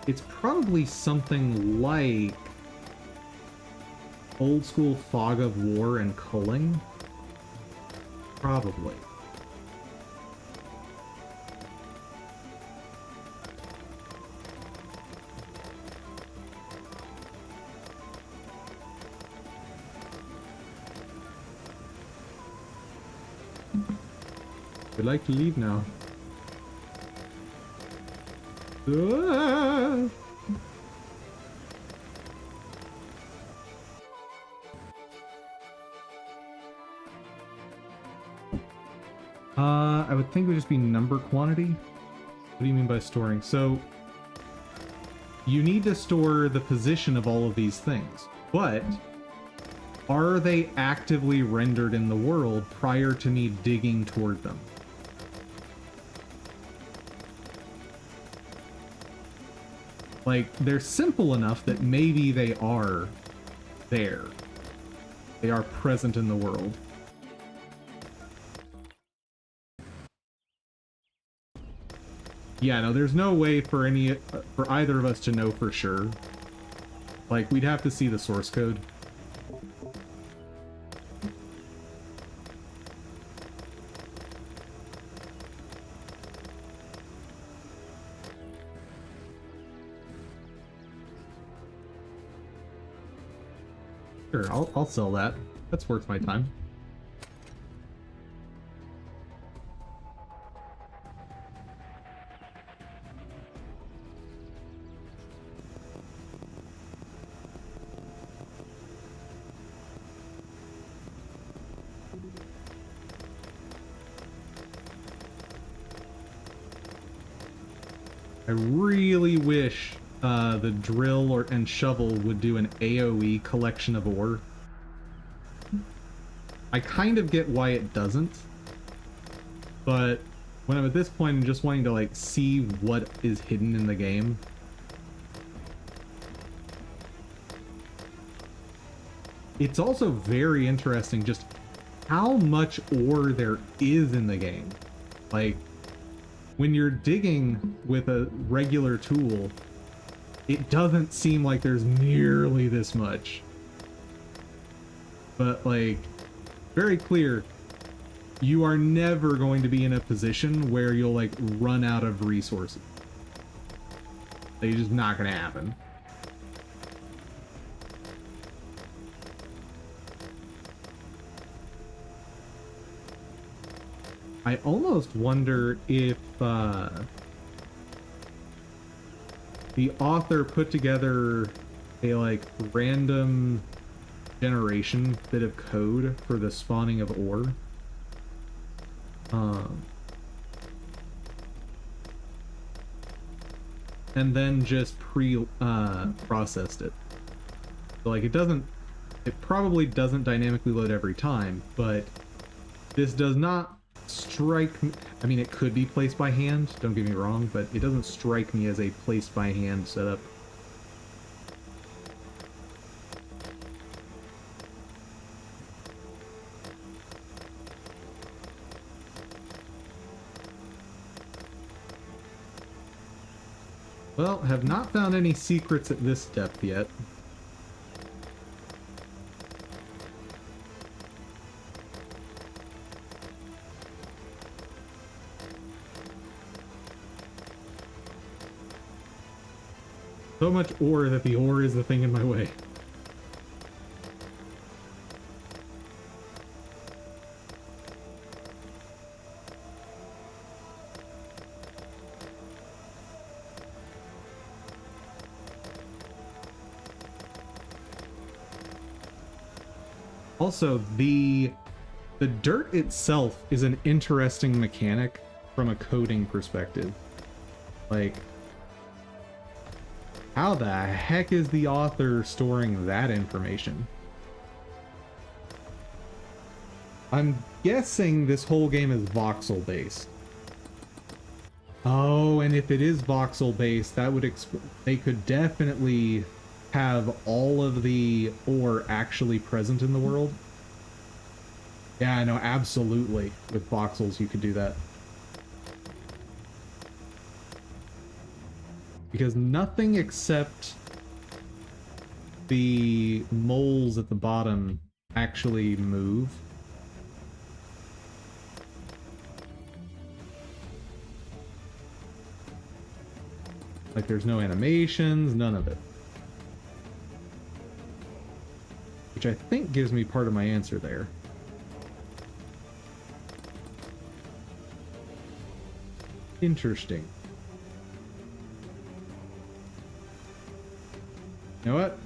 It's probably something like old school Fog of War and culling. Probably. We'd like to leave now. Ah! I would think it would just be number quantity. What do you mean by storing? So, you need to store the position of all of these things, but are they actively rendered in the world prior to me digging toward them? Like, they're simple enough that maybe they are there. They are present in the world. Yeah, no, there's no way for either of us to know for sure. Like, we'd have to see the source code. Sure, I'll sell that. That's worth my time. I really wish the drill and shovel would do an AoE collection of ore. I kind of get why it doesn't, but when I'm at this point and just wanting to like see what is hidden in the game, it's also very interesting just how much ore there is in the game. Like, when you're digging with a regular tool, it doesn't seem like there's nearly this much. But, like, very clear, you are never going to be in a position where you'll, like, run out of resources. It's just not gonna happen. I almost wonder if the author put together a like random generation bit of code for the spawning of ore. And then just processed it. So like it probably doesn't dynamically load every time, but this does not strike me. I mean, it could be placed by hand, don't get me wrong, but it doesn't strike me as a placed by hand setup. Well, have not found any secrets at this depth yet. So much ore that the ore is the thing in my way. Also, the dirt itself is an interesting mechanic from a coding perspective. Like, how the heck is the author storing that information? I'm guessing this whole game is voxel based. Oh, and if it is voxel based, that would they could definitely have all of the ore actually present in the world. Yeah, no, absolutely. With voxels, you could do that. Because nothing except the moles at the bottom actually move. Like, there's no animations, none of it. Which I think gives me part of my answer there. Interesting. You know what?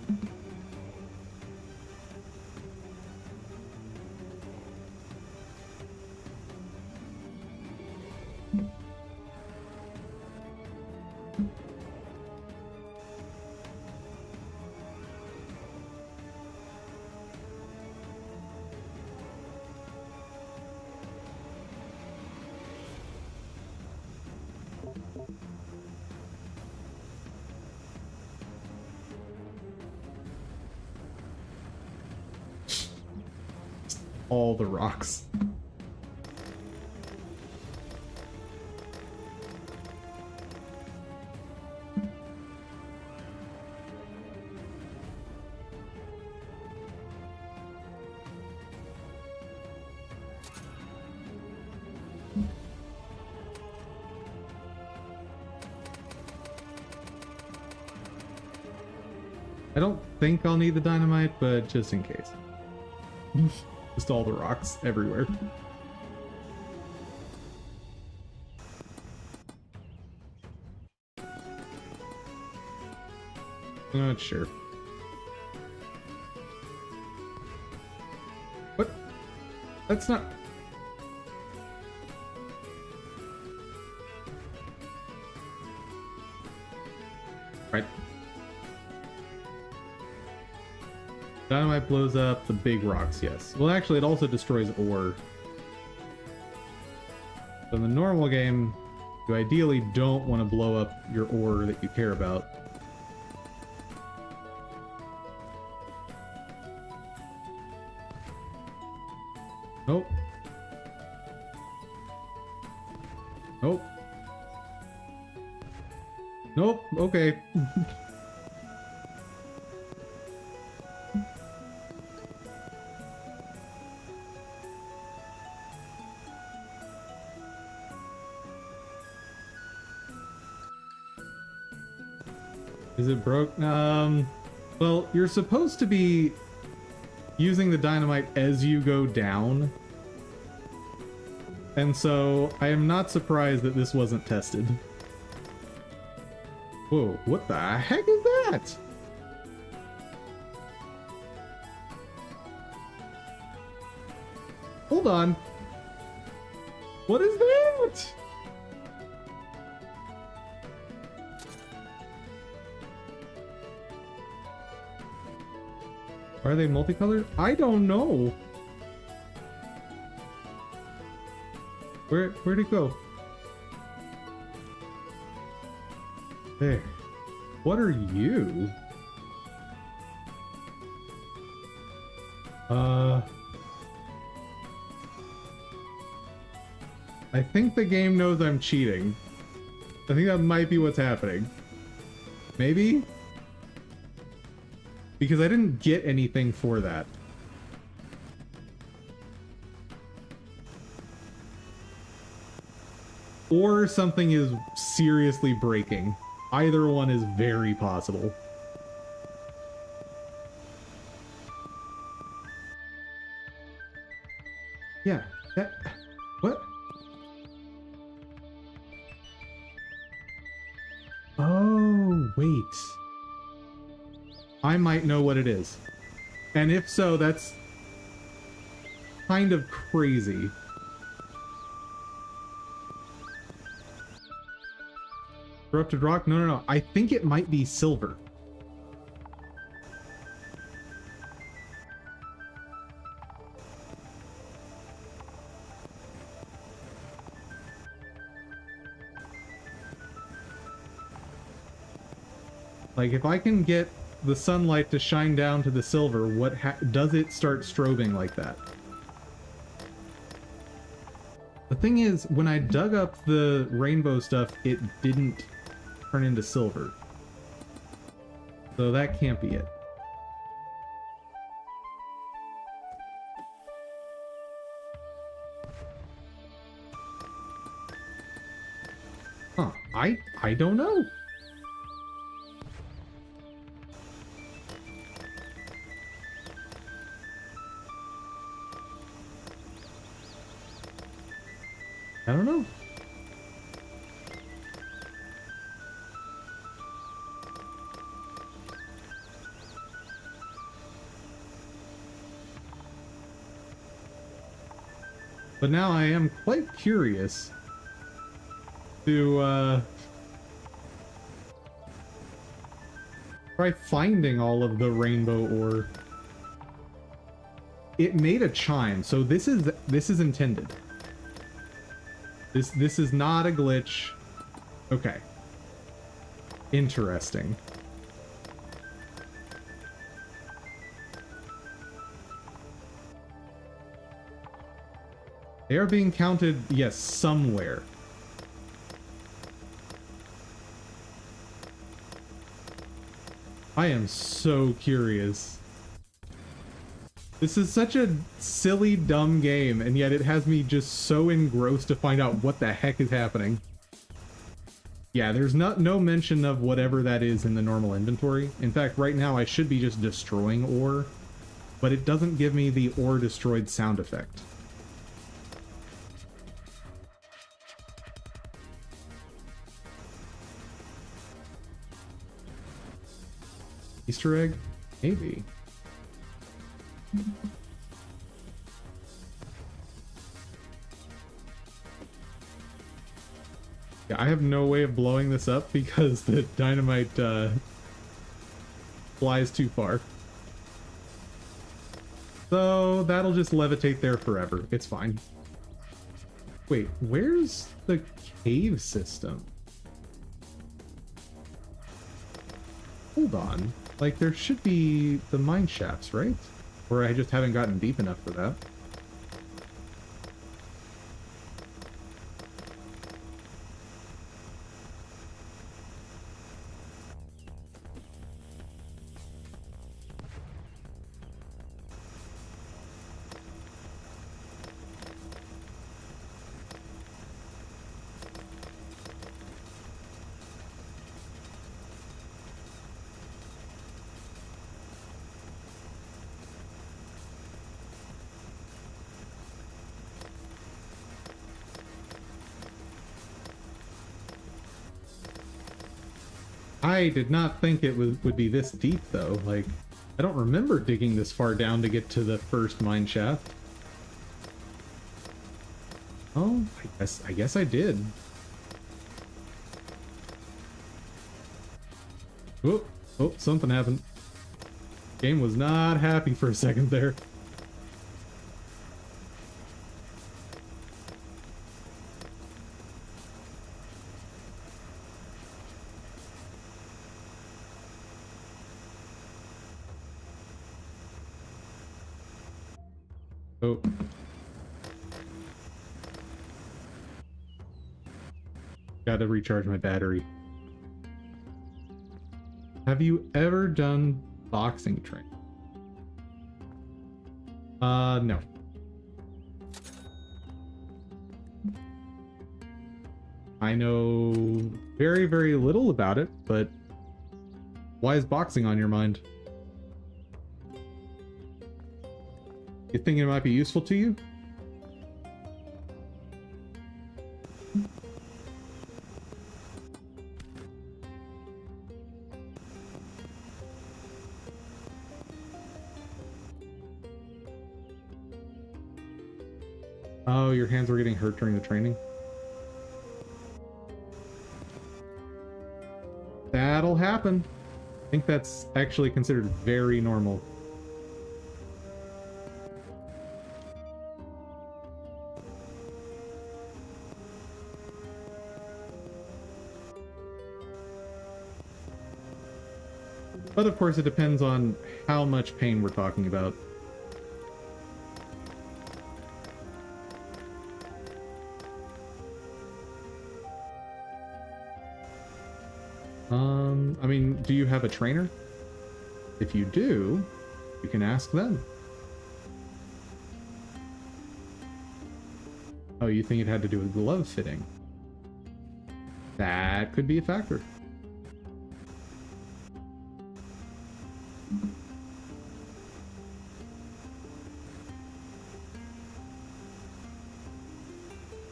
All the rocks. I don't think I'll need the dynamite, but just in case. Just all the rocks everywhere. I'm not sure. What? That's not... Right. Dynamite blows up the big rocks, yes. Well, actually, it also destroys ore. So in the normal game, you ideally don't want to blow up your ore that you care about. Nope. Nope. Nope, okay. Is it broke? Well, you're supposed to be using the dynamite as you go down. And so I am not surprised that this wasn't tested. Whoa, what the heck is that? Hold on. What is that? Are they multicolored? I don't know. Where'd it go? There. What are you? I think the game knows I'm cheating. I think that might be what's happening. Maybe? Because I didn't get anything for that. Or something is seriously breaking. Either one is very possible. Yeah, that... What? Oh, wait. I might know what it is. And if so, that's kind of crazy. Corrupted rock? No. I think it might be silver. Like, if I can get the sunlight to shine down to the silver, what does it start strobing like that? The thing is, when I dug up the rainbow stuff, it didn't turn into silver. So that can't be it. Huh, I don't know. I don't know. But now I am quite curious to try finding all of the rainbow ore. It made a chime, so this is intended. This is not a glitch. Okay. Interesting. They are being counted, yes, somewhere. I am so curious. This is such a silly, dumb game, and yet it has me just so engrossed to find out what the heck is happening. Yeah, there's no mention of whatever that is in the normal inventory. In fact, right now I should be just destroying ore, but it doesn't give me the ore destroyed sound effect. Easter egg? Maybe. Yeah, I have no way of blowing this up because the dynamite flies too far. So that'll just levitate there forever. It's fine. Wait, where's the cave system? Hold on. Like, there should be the mine shafts, right? Or I just haven't gotten deep enough for that. I did not think it would be this deep though. Like, I don't remember digging this far down to get to the first mine shaft. Oh, I guess I did. Oh, oh, something happened. Game was not happy for a second there. Oh. Gotta recharge my battery. Have you ever done boxing training? No. I know very, very little about it, but why is boxing on your mind? You think it might be useful to you? Oh, your hands were getting hurt during the training? That'll happen. I think that's actually considered very normal. But of course it depends on how much pain we're talking about. I mean, do you have a trainer? If you do, you can ask them. Oh, you think it had to do with glove fitting? That could be a factor.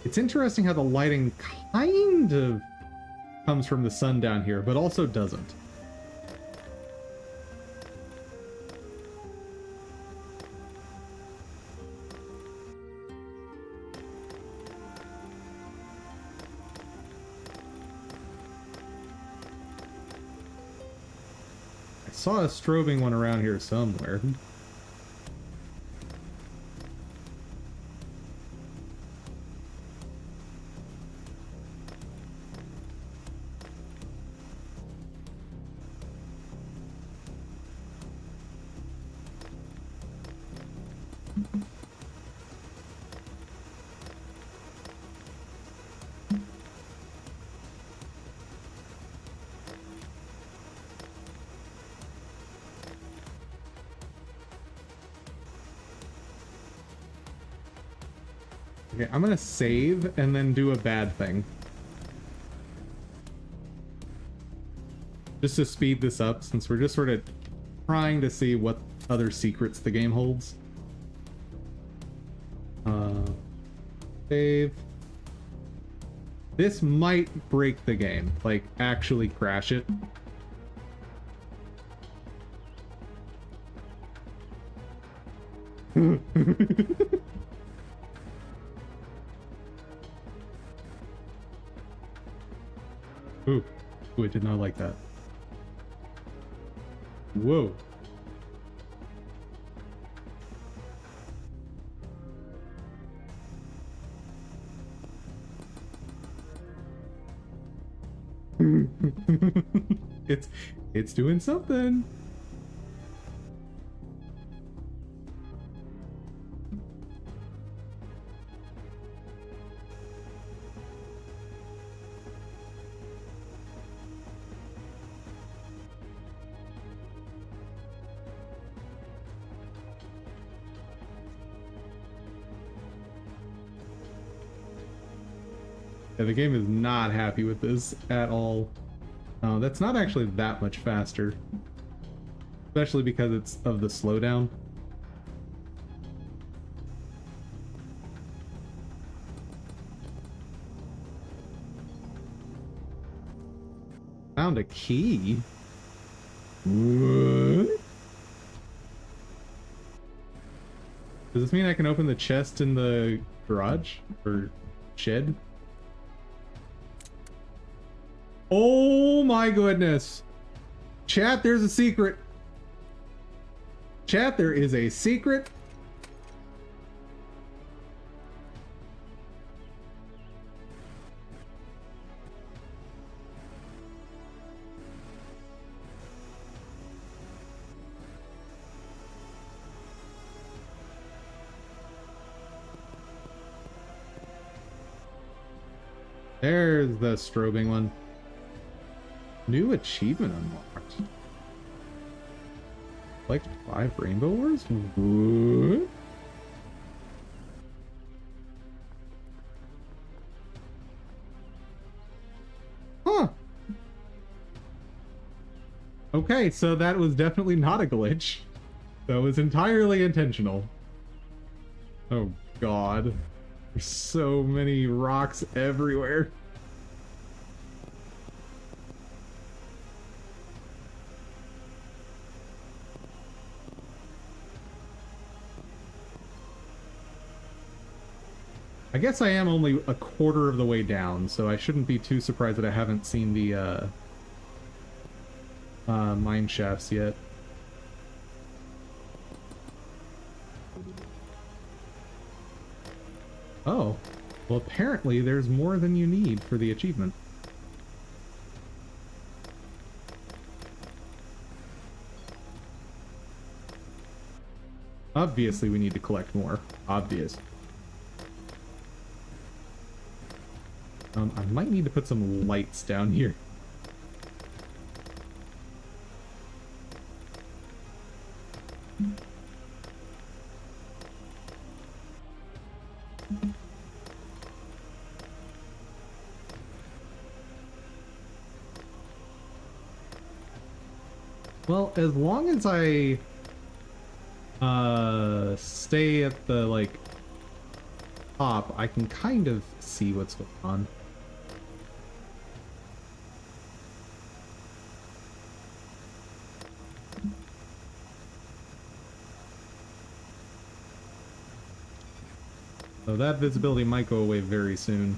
It's interesting how the lighting kind of comes from the sun down here, but also doesn't. I saw a strobing one around here somewhere. Okay, I'm gonna save and then do a bad thing. Just to speed this up, since we're just sort of trying to see what other secrets the game holds. Save. This might break the game, like actually crash it. Ooh, I did not like that. Whoa. it's doing something. Yeah, the game is not happy with this at all. That's not actually that much faster. Especially because it's of the slowdown. found a key. What? Does this mean I can open the chest in the garage? Or shed? Oh my goodness! Chat, there's a secret! Chat, there is a secret! There's the strobing one. New achievement unlocked. Collect 5 rainbow ores? What? Huh. Okay, so that was definitely not a glitch. That was entirely intentional. Oh god. There's so many rocks everywhere. I guess I am only a quarter of the way down, so I shouldn't be too surprised that I haven't seen the mine shafts yet. Oh, well apparently there's more than you need for the achievement. Obviously we need to collect more. Obvious. I might need to put some lights down here. Well, as long as I stay at the like top, I can kind of see what's going on. So that visibility might go away very soon.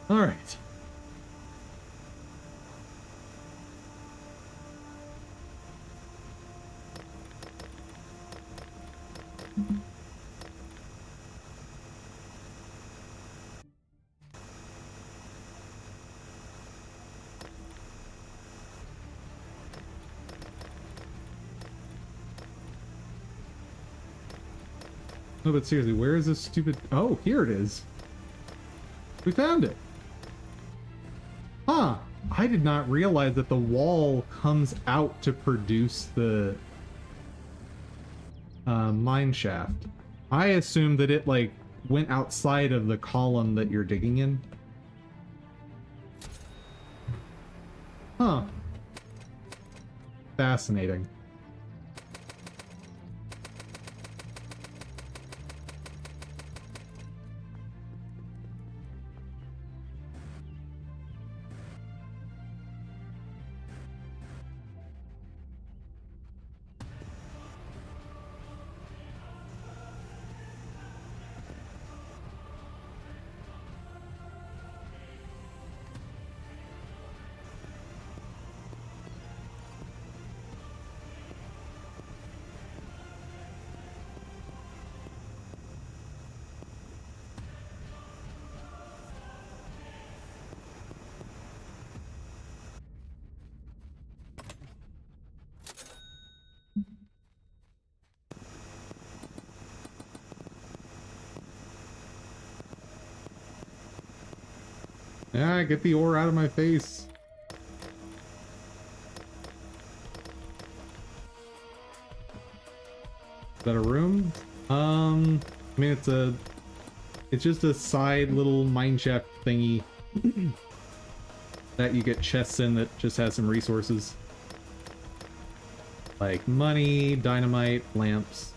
All right. No, but seriously, where is this stupid... Oh, here it is. We found it. Huh. I did not realize that the wall comes out to produce the mine shaft. I assumed that it, like, went outside of the column that you're digging in. Huh. Fascinating. Yeah, get the ore out of my face. Is that a room? I mean, it's just a side little mine shaft thingy. that you get chests in that just has some resources. Like money, dynamite, lamps.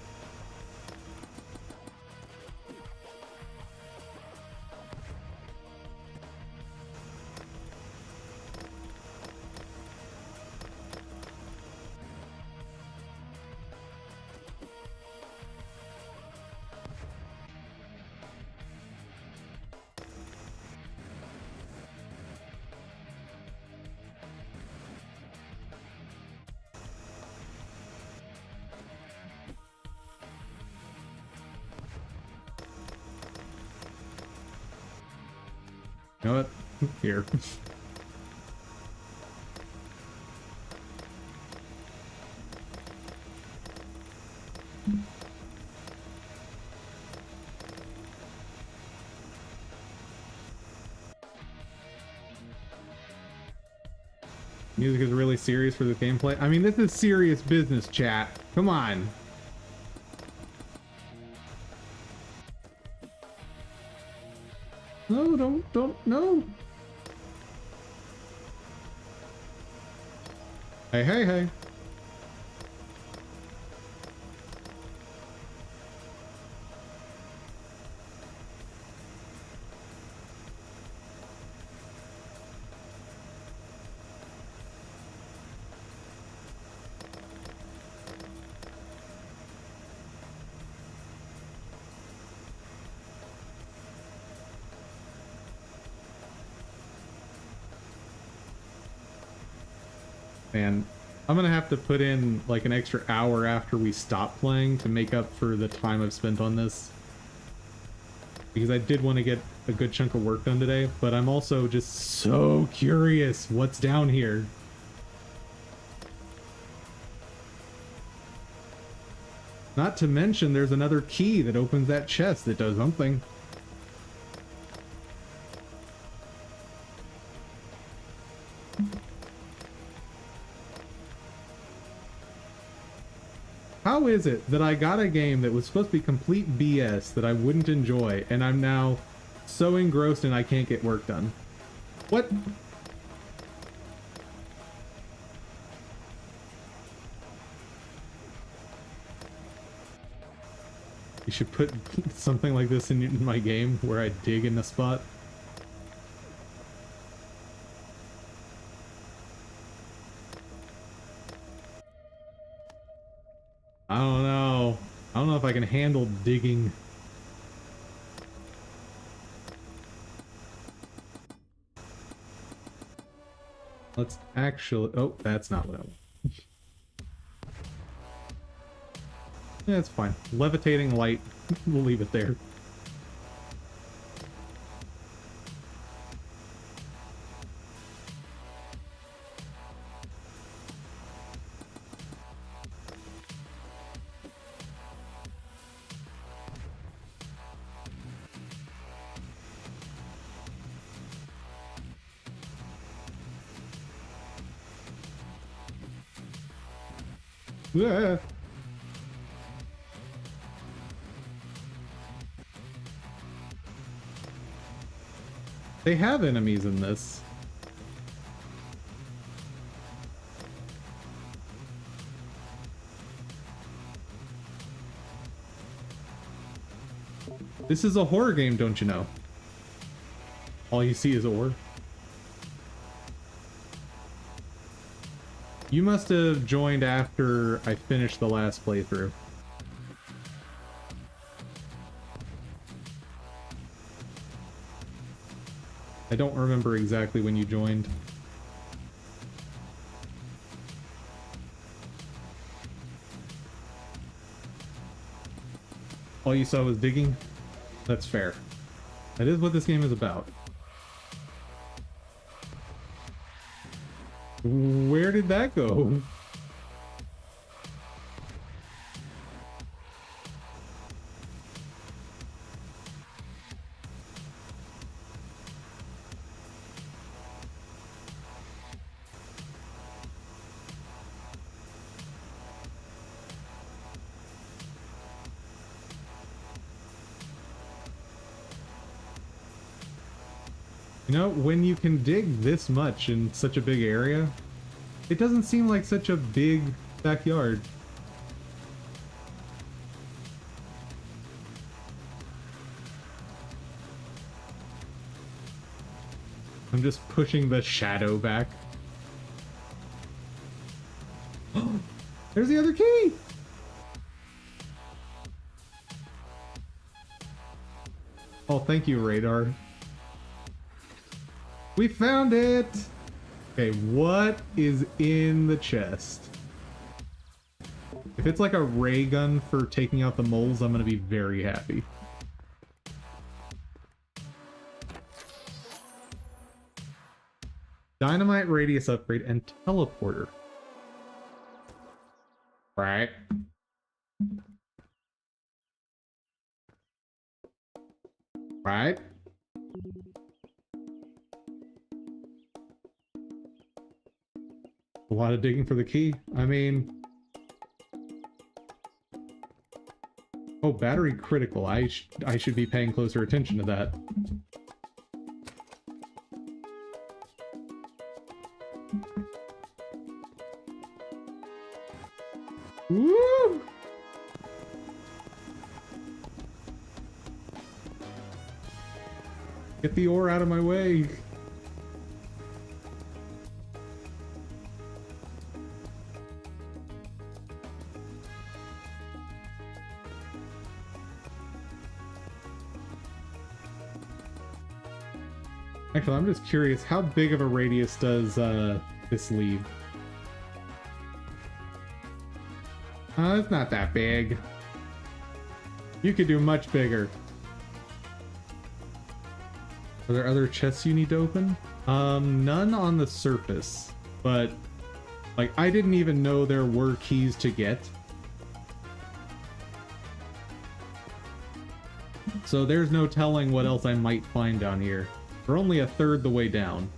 You know what? Here. Music is really serious for the gameplay. I mean, this is serious business, chat. Come on. No, don't, no. Hey, hey, hey. Man, I'm gonna have to put in like an extra hour after we stop playing to make up for the time I've spent on this. Because I did want to get a good chunk of work done today, but I'm also just so curious what's down here. Not to mention there's another key that opens that chest that does something. How is it that I got a game that was supposed to be complete BS that I wouldn't enjoy, and I'm now so engrossed and I can't get work done? What? You should put something like this in my game where I dig in the spot. I don't know. I don't know if I can handle digging. Let's actually... Oh, that's not what I want. Yeah, it's fine. Levitating light. We'll leave it there. Yeah. They have enemies in this. This is a horror game, don't you know? All you see is ore. You must have joined after I finished the last playthrough. I don't remember exactly when you joined. All you saw was digging? That's fair. That is what this game is about. Where did that go? You know, when you can dig this much in such a big area, it doesn't seem like such a big backyard. I'm just pushing the shadow back. There's the other key! Oh, thank you, radar. We found it! Okay, what is in the chest? If it's like a ray gun for taking out the moles, I'm gonna be very happy. Dynamite radius upgrade and teleporter. Right. Right. A lot of digging for the key. I mean... Oh, battery critical. I should be paying closer attention to that. Woo! Get the ore out of my way. Actually, I'm just curious, how big of a radius does this leave? It's not that big. You could do much bigger. Are there other chests you need to open? None on the surface, but like I didn't even know there were keys to get. So there's no telling what else I might find down here. We're only a third the way down.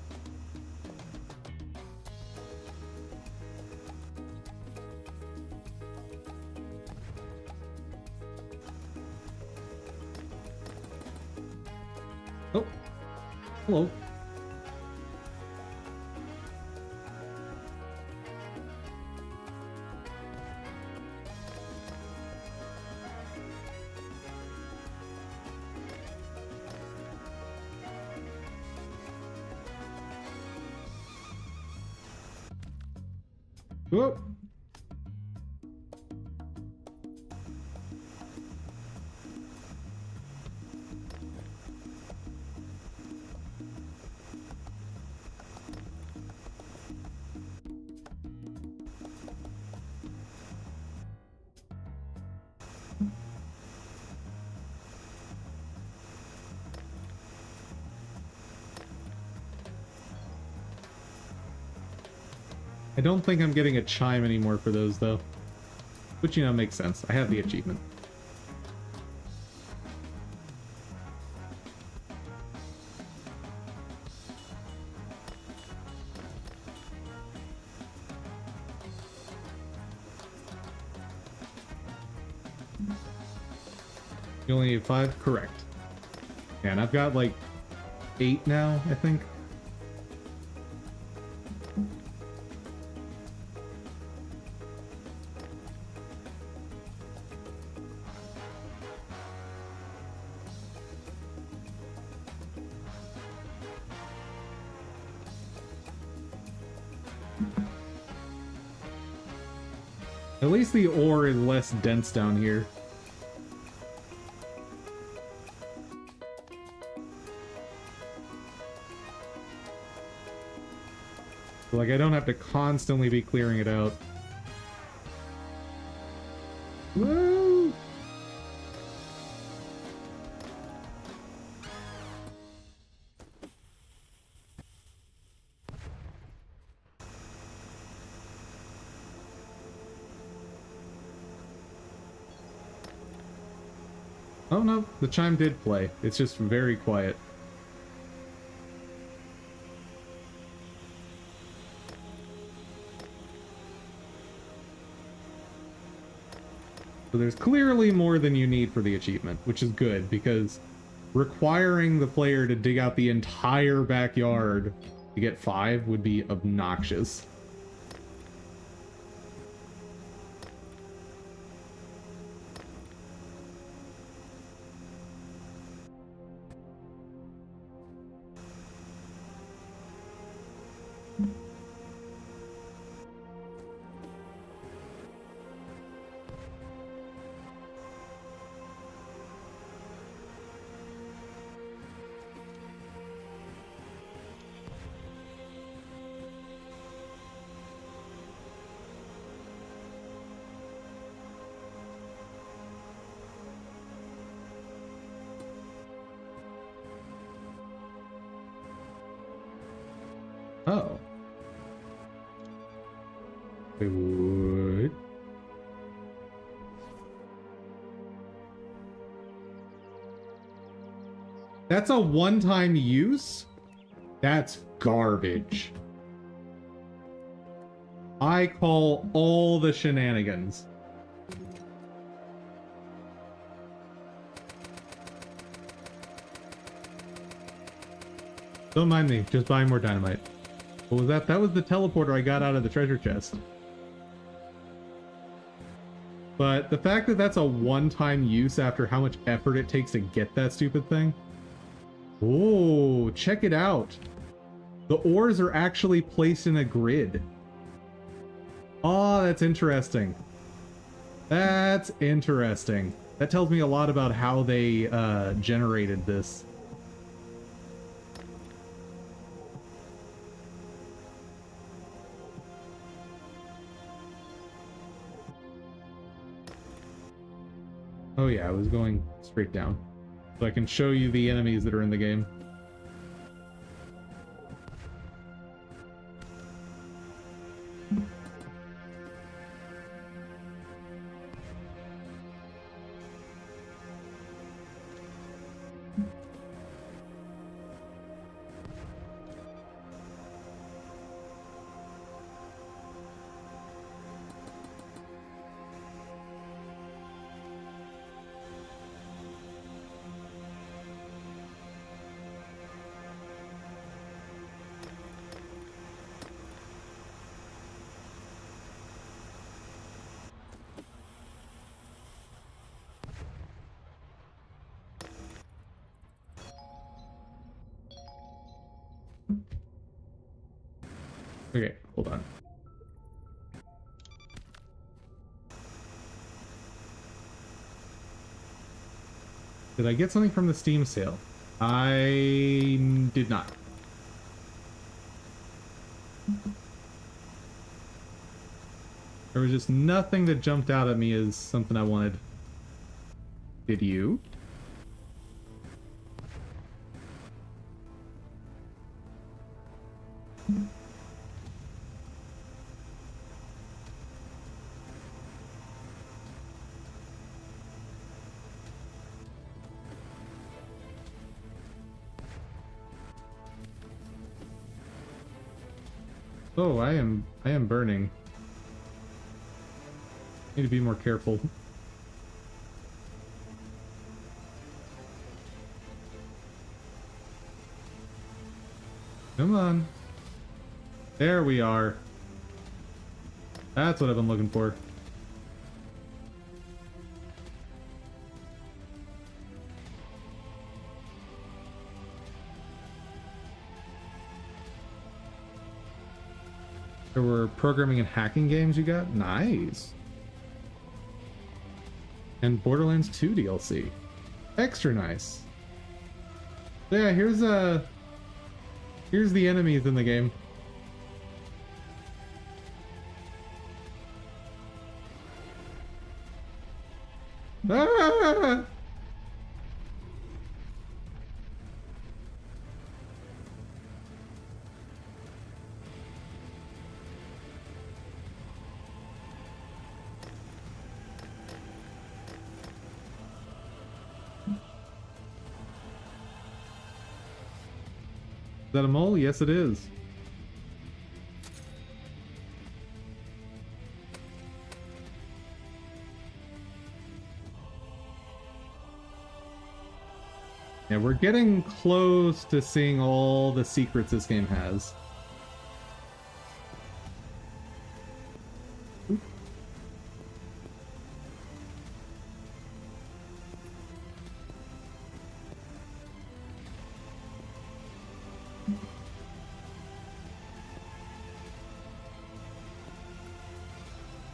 Oh, hello. Whoop. I don't think I'm getting a chime anymore for those, though. Which, you know, makes sense. I have the achievement. You only need 5? Correct. Yeah, and I've got, like, 8 now, I think. At least the ore is less dense down here. Like, I don't have to constantly be clearing it out. Woo! Oh no, the chime did play. It's just very quiet. So there's clearly more than you need for the achievement, which is good, because requiring the player to dig out the entire backyard to get 5 would be obnoxious. Oh. Wait, what? That's a one-time use? That's garbage. I call all the shenanigans. Don't mind me, just buying more dynamite. What was that? That was the teleporter I got out of the treasure chest. But the fact that that's a one-time use after how much effort it takes to get that stupid thing. Oh, check it out. The ores are actually placed in a grid. Oh, that's interesting. That's interesting. That tells me a lot about how they generated this. Oh yeah, I was going straight down. So I can show you the enemies that are in the game. Okay, hold on. Did I get something from the Steam sale? I did not. There was just nothing that jumped out at me as something I wanted. Did you? Oh, I am burning. Need to be more careful. Come on. There we are. That's what I've been looking for. There were programming and hacking games you got? Nice. And Borderlands 2 DLC. Extra nice. Yeah, here's the enemies in the game. Ah! Is that a mole? Yes, it is. Yeah, we're getting close to seeing all the secrets this game has.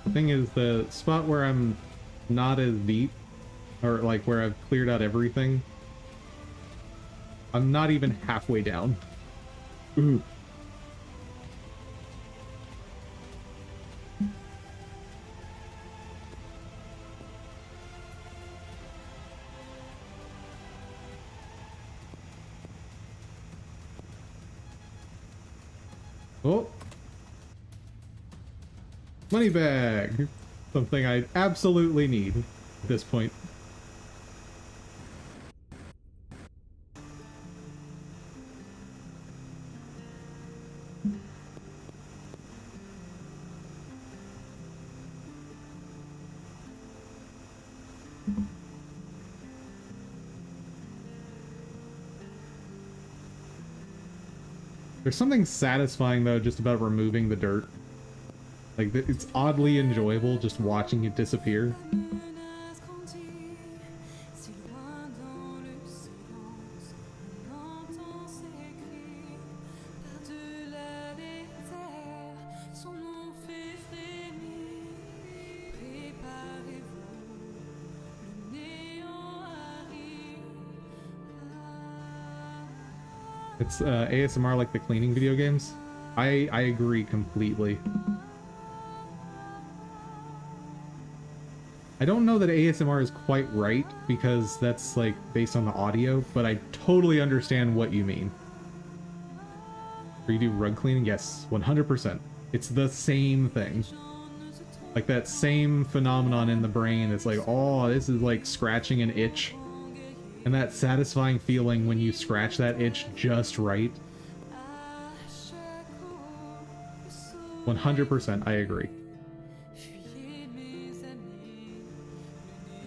The thing is, the spot where I'm not as deep, or like where I've cleared out everything, I'm not even halfway down. Ooh. Oh. Money bag. Something I absolutely need at this point. There's something satisfying, though, just about removing the dirt. Like, it's oddly enjoyable just watching it disappear. It's ASMR like the cleaning video games. I agree completely. I don't know that ASMR is quite right because that's like based on the audio, but I totally understand what you mean. Where you do rug cleaning? Yes, 100%. It's the same thing. Like that same phenomenon in the brain. It's like, oh, this is like scratching an itch. And that satisfying feeling when you scratch that itch just right. 100%, I agree.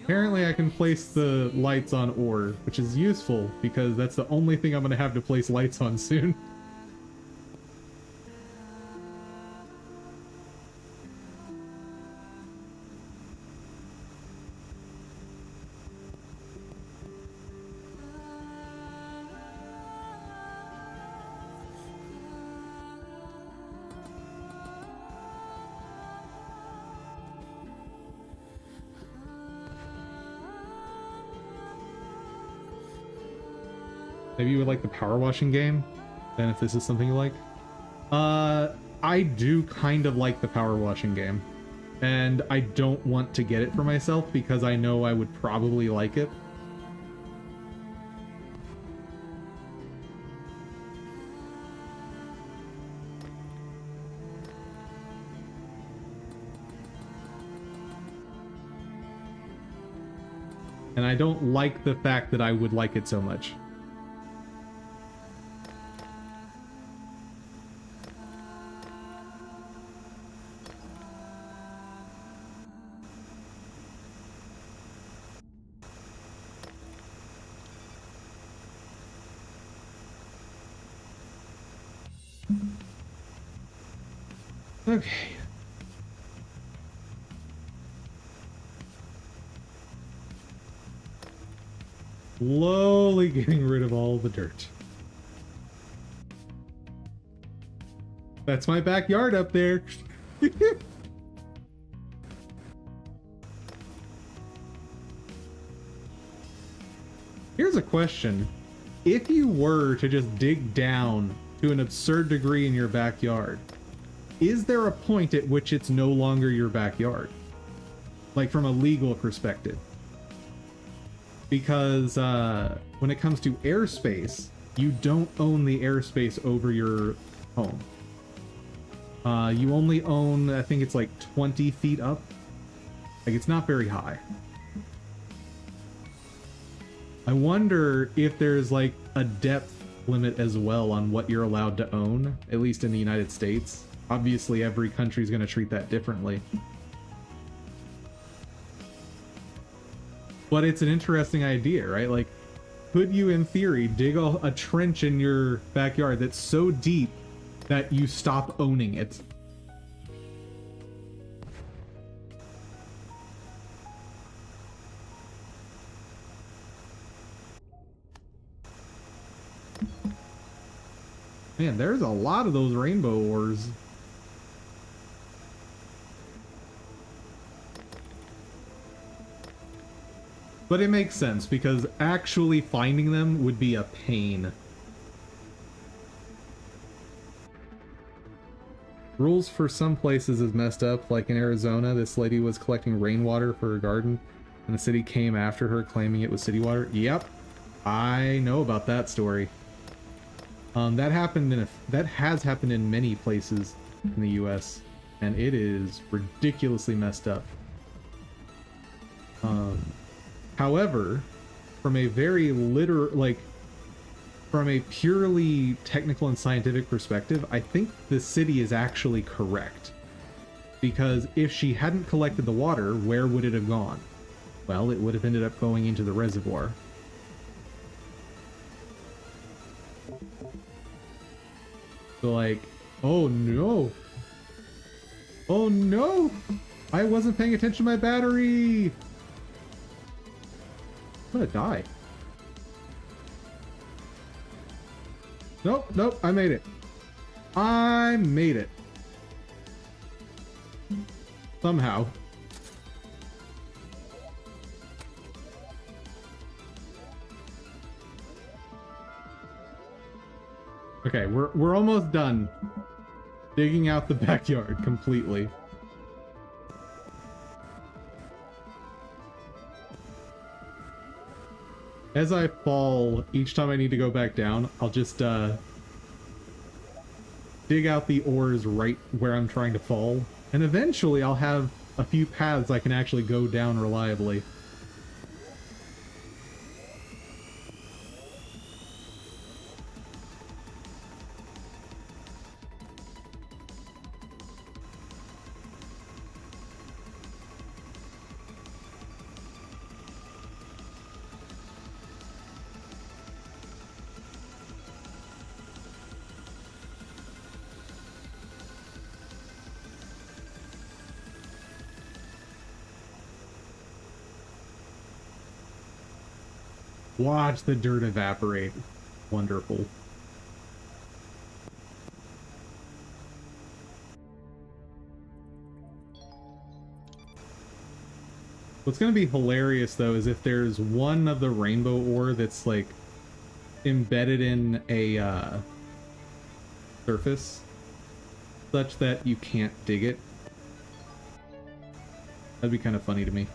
Apparently I can place the lights on ore, which is useful because that's the only thing I'm going to have to place lights on soon. Maybe you would like the power washing game, then if this is something you like. I do kind of like the power washing game, and I don't want to get it for myself because I know I would probably like it. And I don't like the fact that I would like it so much. Okay. Slowly getting rid of all the dirt. That's my backyard up there. Here's a question. If you were to just dig down to an absurd degree in your backyard, is there a point at which it's no longer your backyard? Like from a legal perspective? Because when it comes to airspace, you don't own the airspace over your home. You only own, I think it's like 20 feet up. Like, it's not very high. I wonder if there's like a depth limit as well on what you're allowed to own, at least in the United States. Obviously, every country is going to treat that differently. But it's an interesting idea, right? Like, could you, in theory, dig a trench in your backyard that's so deep that you stop owning it? Man, there's a lot of those rainbow ores. But it makes sense, because actually finding them would be a pain. Rules for some places is messed up, like in Arizona, this lady was collecting rainwater for her garden, and the city came after her claiming it was city water. Yep, I know about that story. That has happened in many places in the US, and it is ridiculously messed up. However, from a very from a purely technical and scientific perspective, I think the city is actually correct. Because if she hadn't collected the water, where would it have gone? Well, it would have ended up going into the reservoir. So like, oh no! Oh no! I wasn't paying attention to my battery! I'm gonna die. Nope, nope, I made it. I made it. Somehow. Okay, we're almost done digging out the backyard completely. As I fall, each time I need to go back down, I'll just dig out the ores right where I'm trying to fall, and eventually I'll have a few paths I can actually go down reliably. Watch the dirt evaporate. Wonderful. What's going to be hilarious, though, is if there's one of the rainbow ore that's, like, embedded in a surface such that you can't dig it. That'd be kind of funny to me.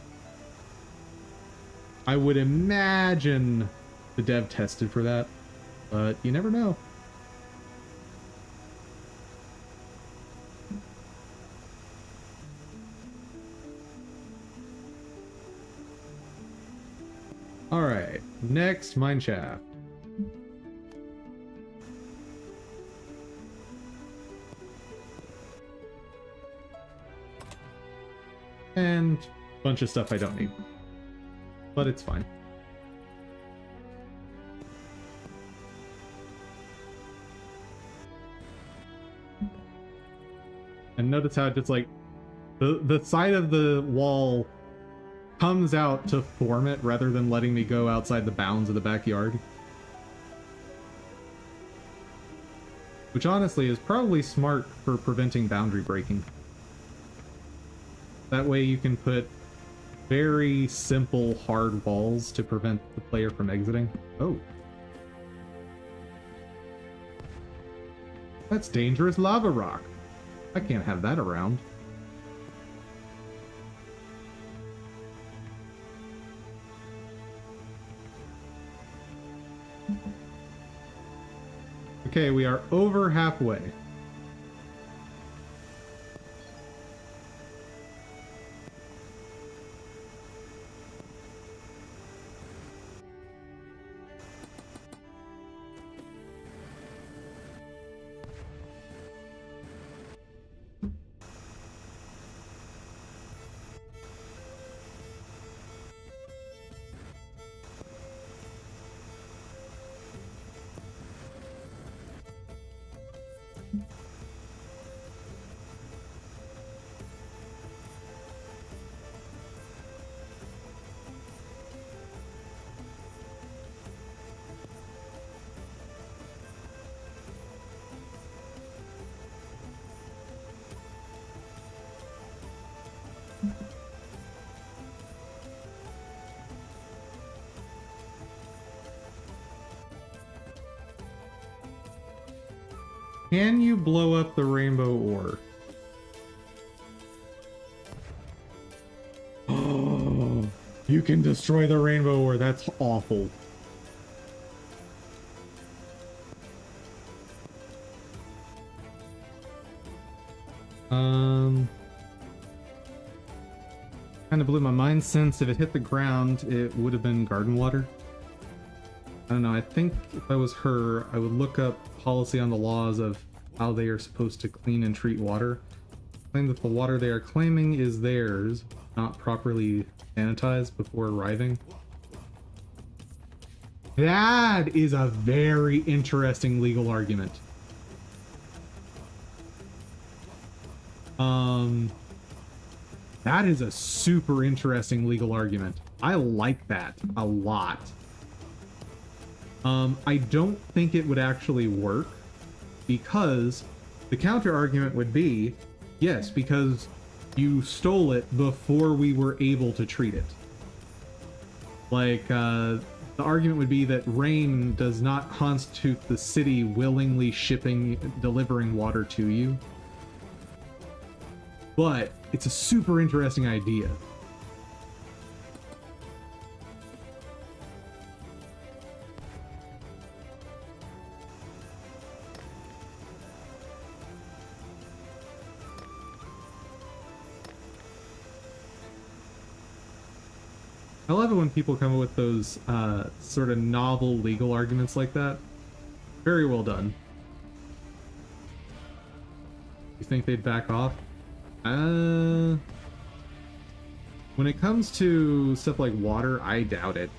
I would imagine the dev tested for that, but you never know. Alright, next mine shaft. And a bunch of stuff I don't need. But it's fine. And notice how it just like the side of the wall comes out to form it rather than letting me go outside the bounds of the backyard. Which honestly is probably smart for preventing boundary breaking. That way you can put very simple hard walls to prevent the player from exiting. Oh. That's dangerous lava rock. I can't have that around. Okay, we are over halfway. Can you blow up the rainbow ore? Oh, you can destroy the rainbow ore. That's awful. Kind of blew my mind since if it hit the ground, it would have been garden water. I don't know, I think if I was her, I would look up policy on the laws of how they are supposed to clean and treat water. Claim that the water they are claiming is theirs, not properly sanitized before arriving. That is a very interesting legal argument. That is a super interesting legal argument. I like that a lot. I don't think it would actually work because the counter argument would be, yes, because you stole it before we were able to treat it. Like, the argument would be that rain does not constitute the city willingly delivering water to you. But it's a super interesting idea. I love it when people come up with those sort of novel legal arguments like that. Very well done. You think they'd back off? When it comes to stuff like water, I doubt it.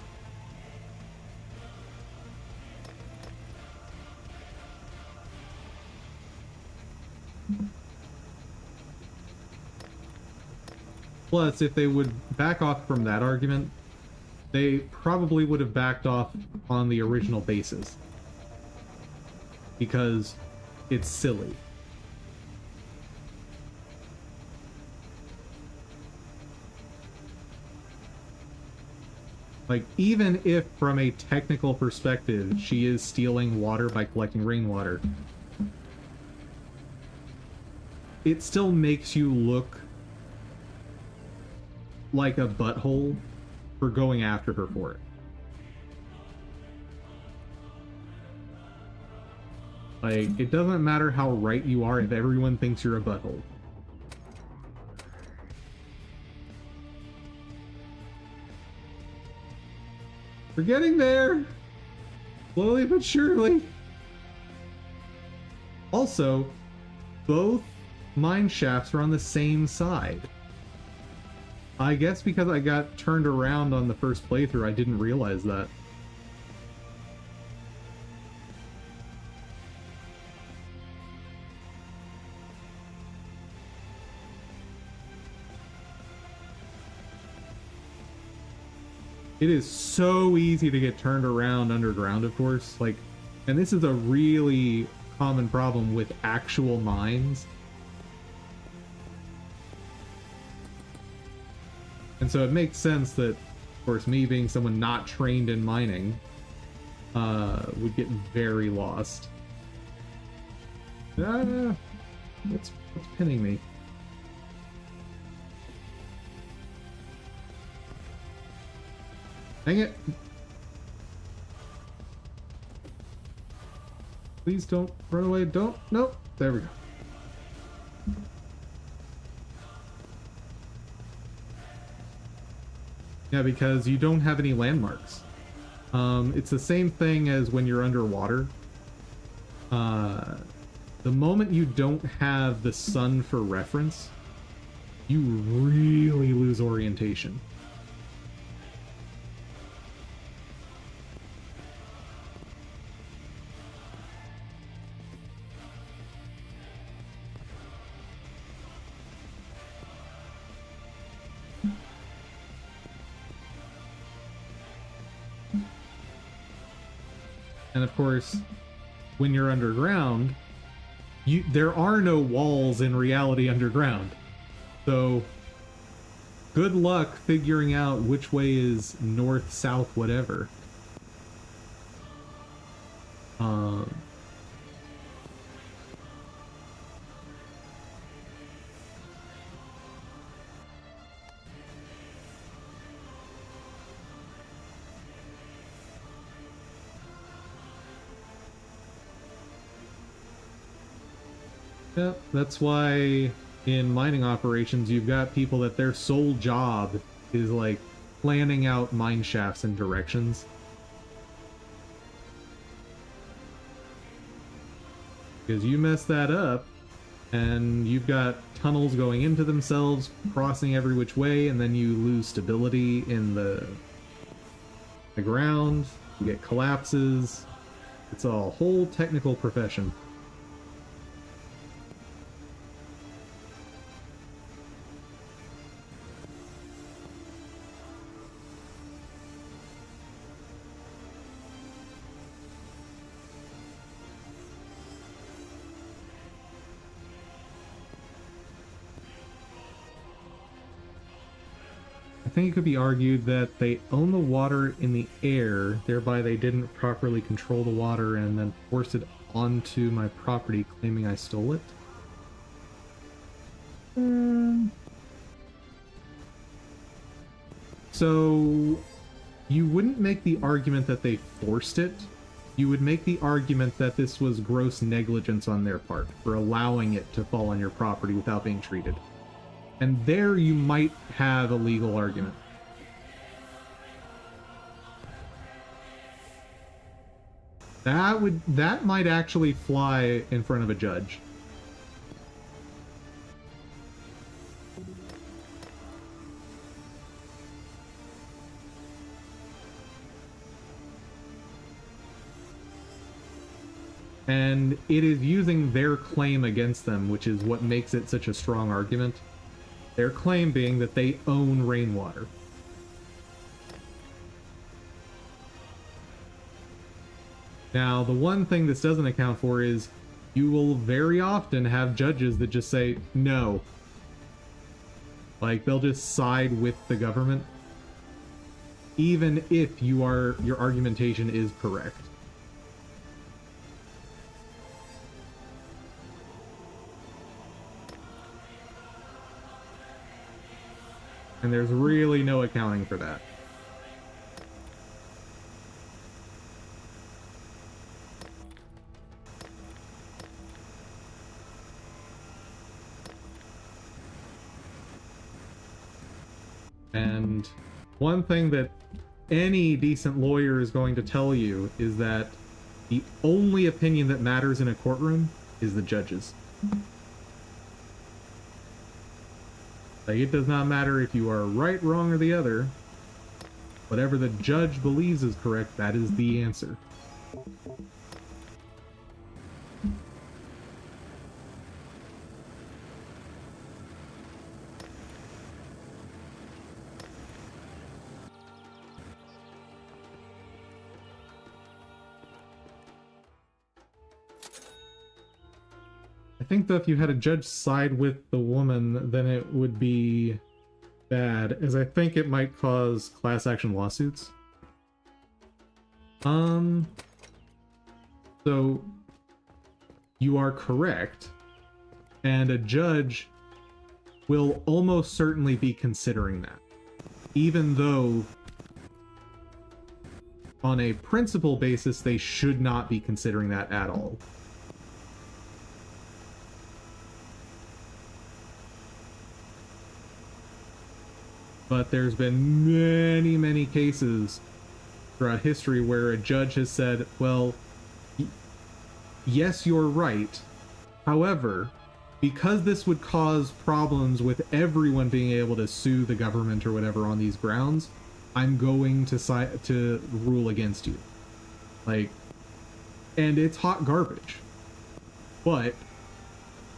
Plus, if they would back off from that argument, they probably would have backed off on the original basis. Because it's silly. Like, even if from a technical perspective, she is stealing water by collecting rainwater, it still makes you look like a butthole for going after her for it. Like, it doesn't matter how right you are if everyone thinks you're a butthole. We're getting there! Slowly but surely. Also, both mine shafts are on the same side. I guess because I got turned around on the first playthrough, I didn't realize that. It is so easy to get turned around underground, of course. Like, and this is a really common problem with actual mines. And so it makes sense that, of course, me being someone not trained in mining, would get very lost. What's pinning me? Dang it! Please don't run away, don't, nope, there we go. Yeah, because you don't have any landmarks. It's the same thing as when you're underwater. The moment you don't have the sun for reference, you really lose orientation. And of course, when you're underground, there are no walls in reality underground. So, good luck figuring out which way is north, south, whatever. Yeah, that's why in mining operations you've got people that their sole job is like planning out mine shafts and directions. Because you mess that up, and you've got tunnels going into themselves, crossing every which way, and then you lose stability in the ground, you get collapses. It's a whole technical profession. I think it could be argued that they own the water in the air, thereby they didn't properly control the water and then forced it onto my property, claiming I stole it. So, you wouldn't make the argument that they forced it. You would make the argument that this was gross negligence on their part for allowing it to fall on your property without being treated. And there you might have a legal argument. That might actually fly in front of a judge. And it is using their claim against them, which is what makes it such a strong argument. Their claim being that they own rainwater. Now, the one thing this doesn't account for is you will very often have judges that just say no. Like, they'll just side with the government, even if your argumentation is correct. And there's really no accounting for that. And one thing that any decent lawyer is going to tell you is that the only opinion that matters in a courtroom is the judge's. Like, it does not matter if you are right, wrong, or the other. Whatever the judge believes is correct, that is the answer. I think that if you had a judge side with the woman, then it would be bad, as I think it might cause class action lawsuits. So you are correct, and a judge will almost certainly be considering that, even though on a principle basis they should not be considering that at all. But there's been many, many cases throughout history where a judge has said, well, yes, you're right. However, because this would cause problems with everyone being able to sue the government or whatever on these grounds, I'm going to rule against you. Like, and it's hot garbage. But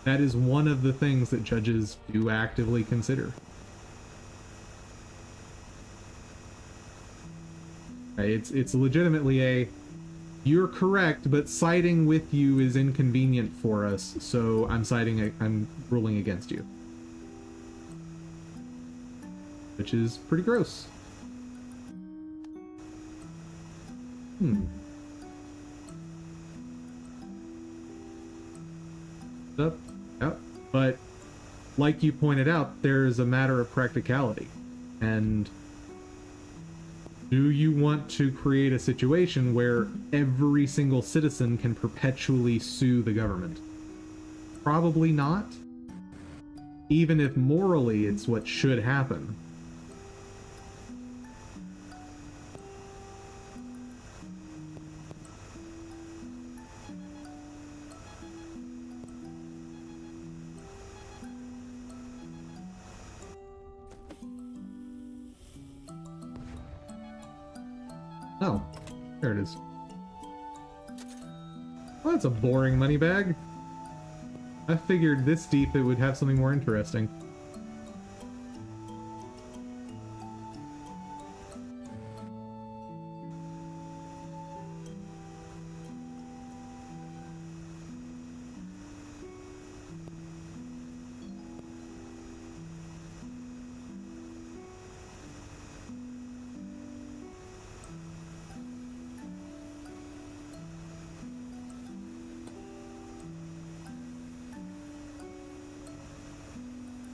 that is one of the things that judges do actively consider. It's legitimately a, you're correct, but siding with you is inconvenient for us, so I'm ruling against you. Which is pretty gross. Yep. But like you pointed out, there's a matter of practicality. And do you want to create a situation where every single citizen can perpetually sue the government? probably not. Even if morally it's what should happen. Oh, there it is. Well, that's a boring money bag. I figured this deep it would have something more interesting.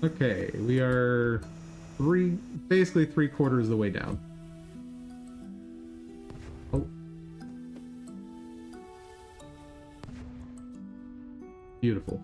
Okay, we are basically 3/4 of the way down. Oh. Beautiful.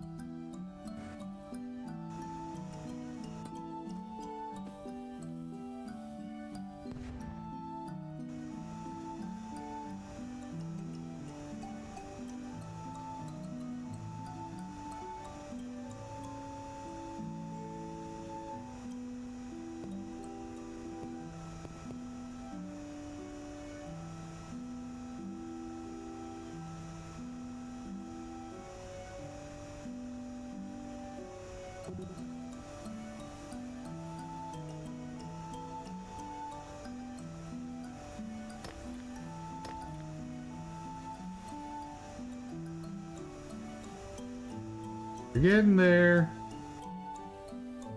You're getting there.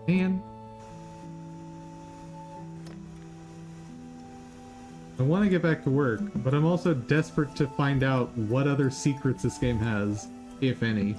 Man. I want to get back to work, but I'm also desperate to find out what other secrets this game has, if any.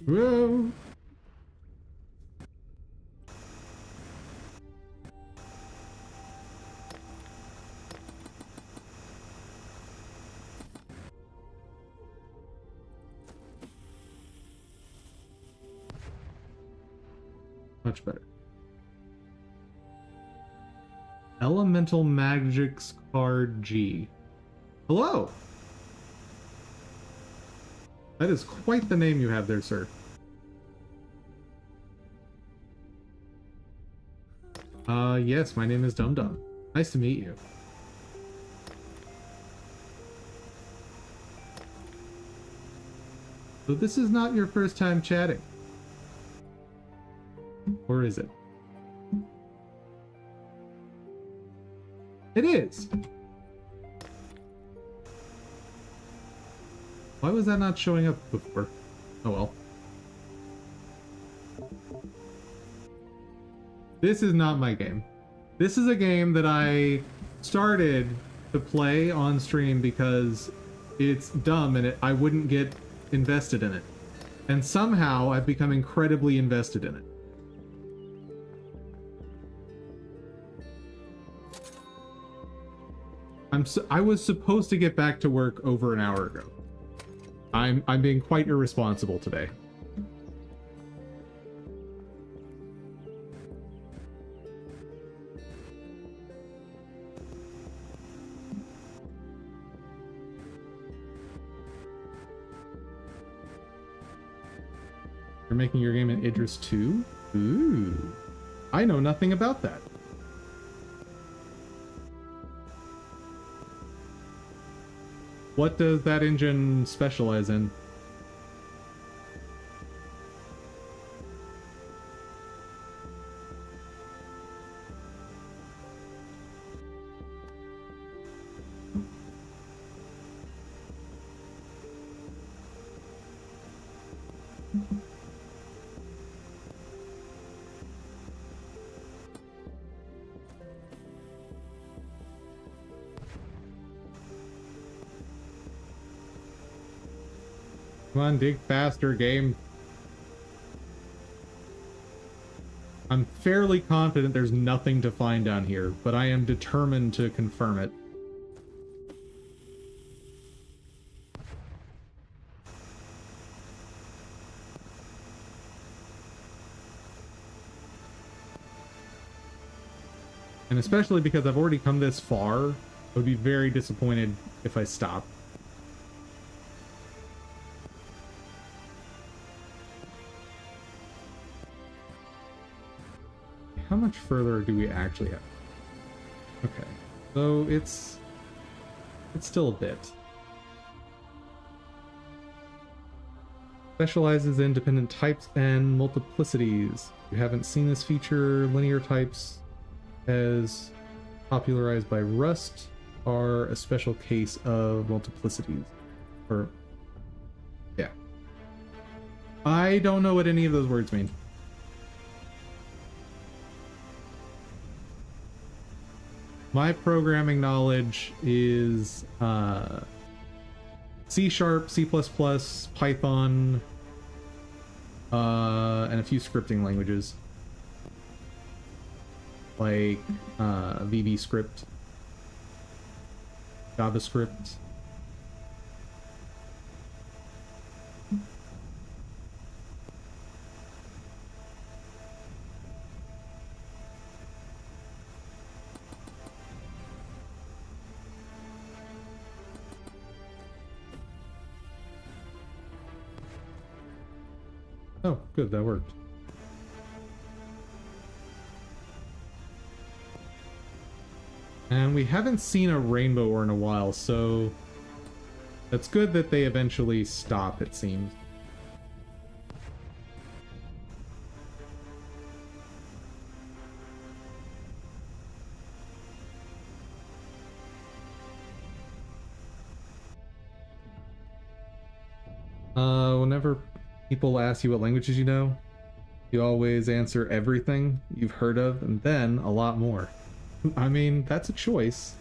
Whoa! Much better. Elemental Magics Card G. Hello! That is quite the name you have there, sir. Yes, my name is Dum Dum. Nice to meet you. So this is not your first time chatting. Or is it? It is! Why was that not showing up before? Oh well. This is not my game. This is a game that I started to play on stream because it's dumb and I wouldn't get invested in it. And somehow I've become incredibly invested in it. I was supposed to get back to work over an hour ago. I'm being quite irresponsible today. You're making your game in Idris 2? Ooh. I know nothing about that. What does that engine specialize in? Come on, dig faster, game. I'm fairly confident there's nothing to find down here, but I am determined to confirm it. And especially because I've already come this far, I would be very disappointed if I stop. How much further do we actually have? Okay, so it's still a bit. Specializes in dependent types and multiplicities. You haven't seen this feature. Linear types, as popularized by Rust, are a special case of multiplicities. Or, yeah. I don't know what any of those words mean. My programming knowledge is C#, C++, Python, and a few scripting languages. Like VBScript, JavaScript. Oh, good, that worked. And we haven't seen a rainbow ore in a while, so that's good that they eventually stop, it seems. Whenever people ask you what languages you know, you always answer everything you've heard of and then a lot more. I mean, that's a choice.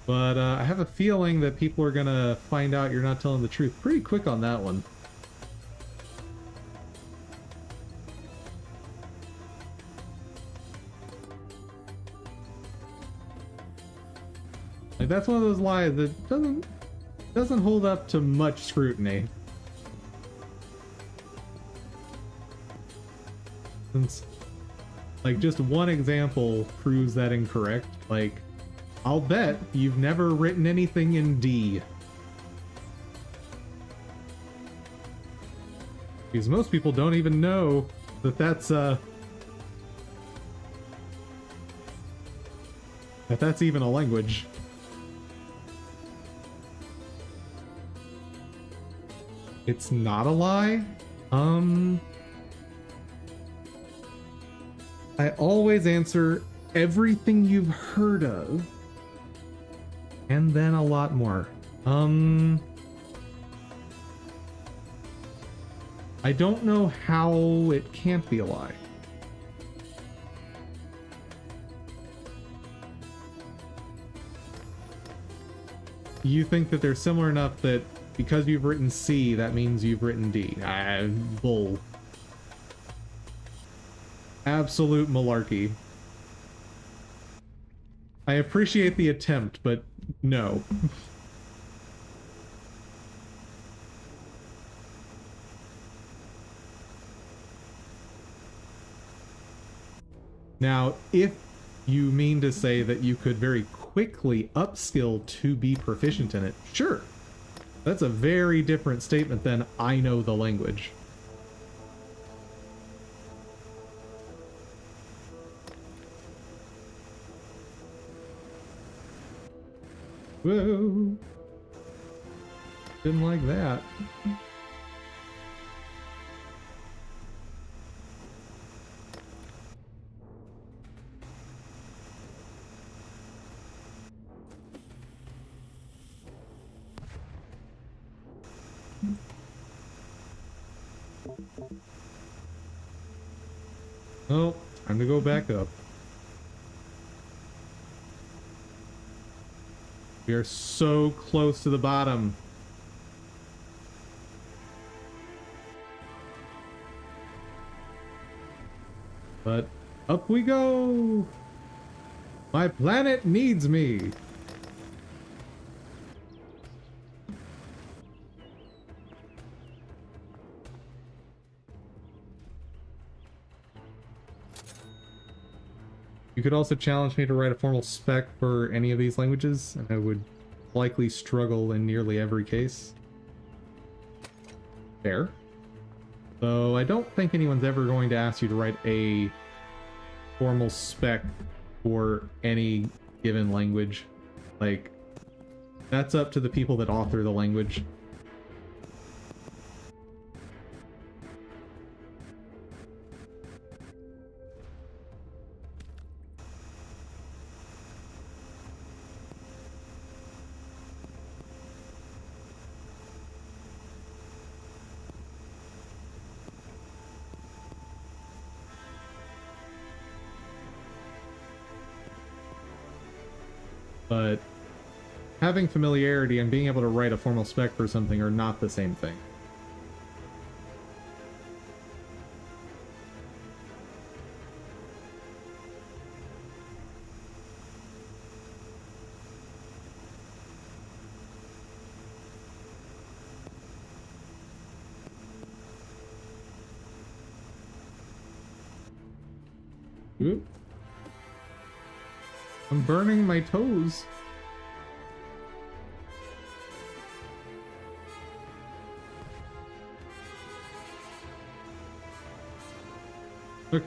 But I have a feeling that people are gonna find out you're not telling the truth pretty quick on that one. Like, that's one of those lies that doesn't hold up to much scrutiny. Since, like, just one example proves that incorrect. Like, I'll bet you've never written anything in D. Because most people don't even know that that's even a language. It's not a lie? I always answer everything you've heard of. And then a lot more. I don't know how it can't be a lie. You think that they're similar enough that because you've written C, that means you've written D. Bull. Absolute malarkey. I appreciate the attempt, but no. Now, if you mean to say that you could very quickly upskill to be proficient in it, sure. That's a very different statement than I know the language. Whoa. Didn't like that. Oh, time to go back up. We are so close to the bottom. But up we go! My planet needs me! You could also challenge me to write a formal spec for any of these languages, and I would likely struggle in nearly every case. Fair. Though I don't think anyone's ever going to ask you to write a formal spec for any given language. Like, that's up to the people that author the language. But having familiarity and being able to write a formal spec for something are not the same thing. Oop. I'm burning my toes. Okay.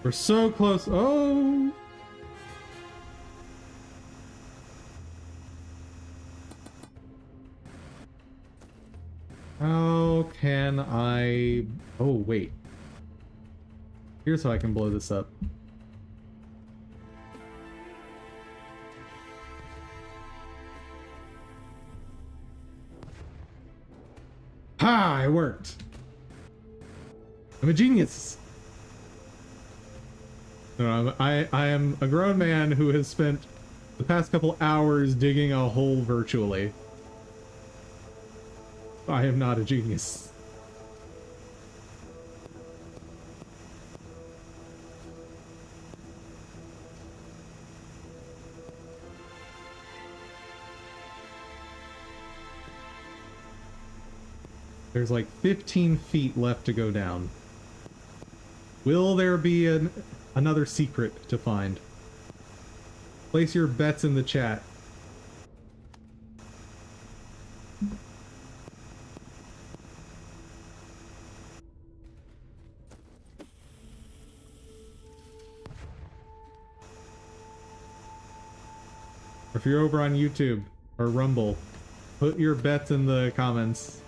We're so close. Oh! How can I... Oh, wait. Here's how I can blow this up. Ha! It worked! I'm a genius! No, I am a grown man who has spent the past couple hours digging a hole virtually. I am not a genius. There's like 15 feet left to go down. Will there be another secret to find? Place your bets in the chat. Or if you're over on YouTube or Rumble, put your bets in the comments.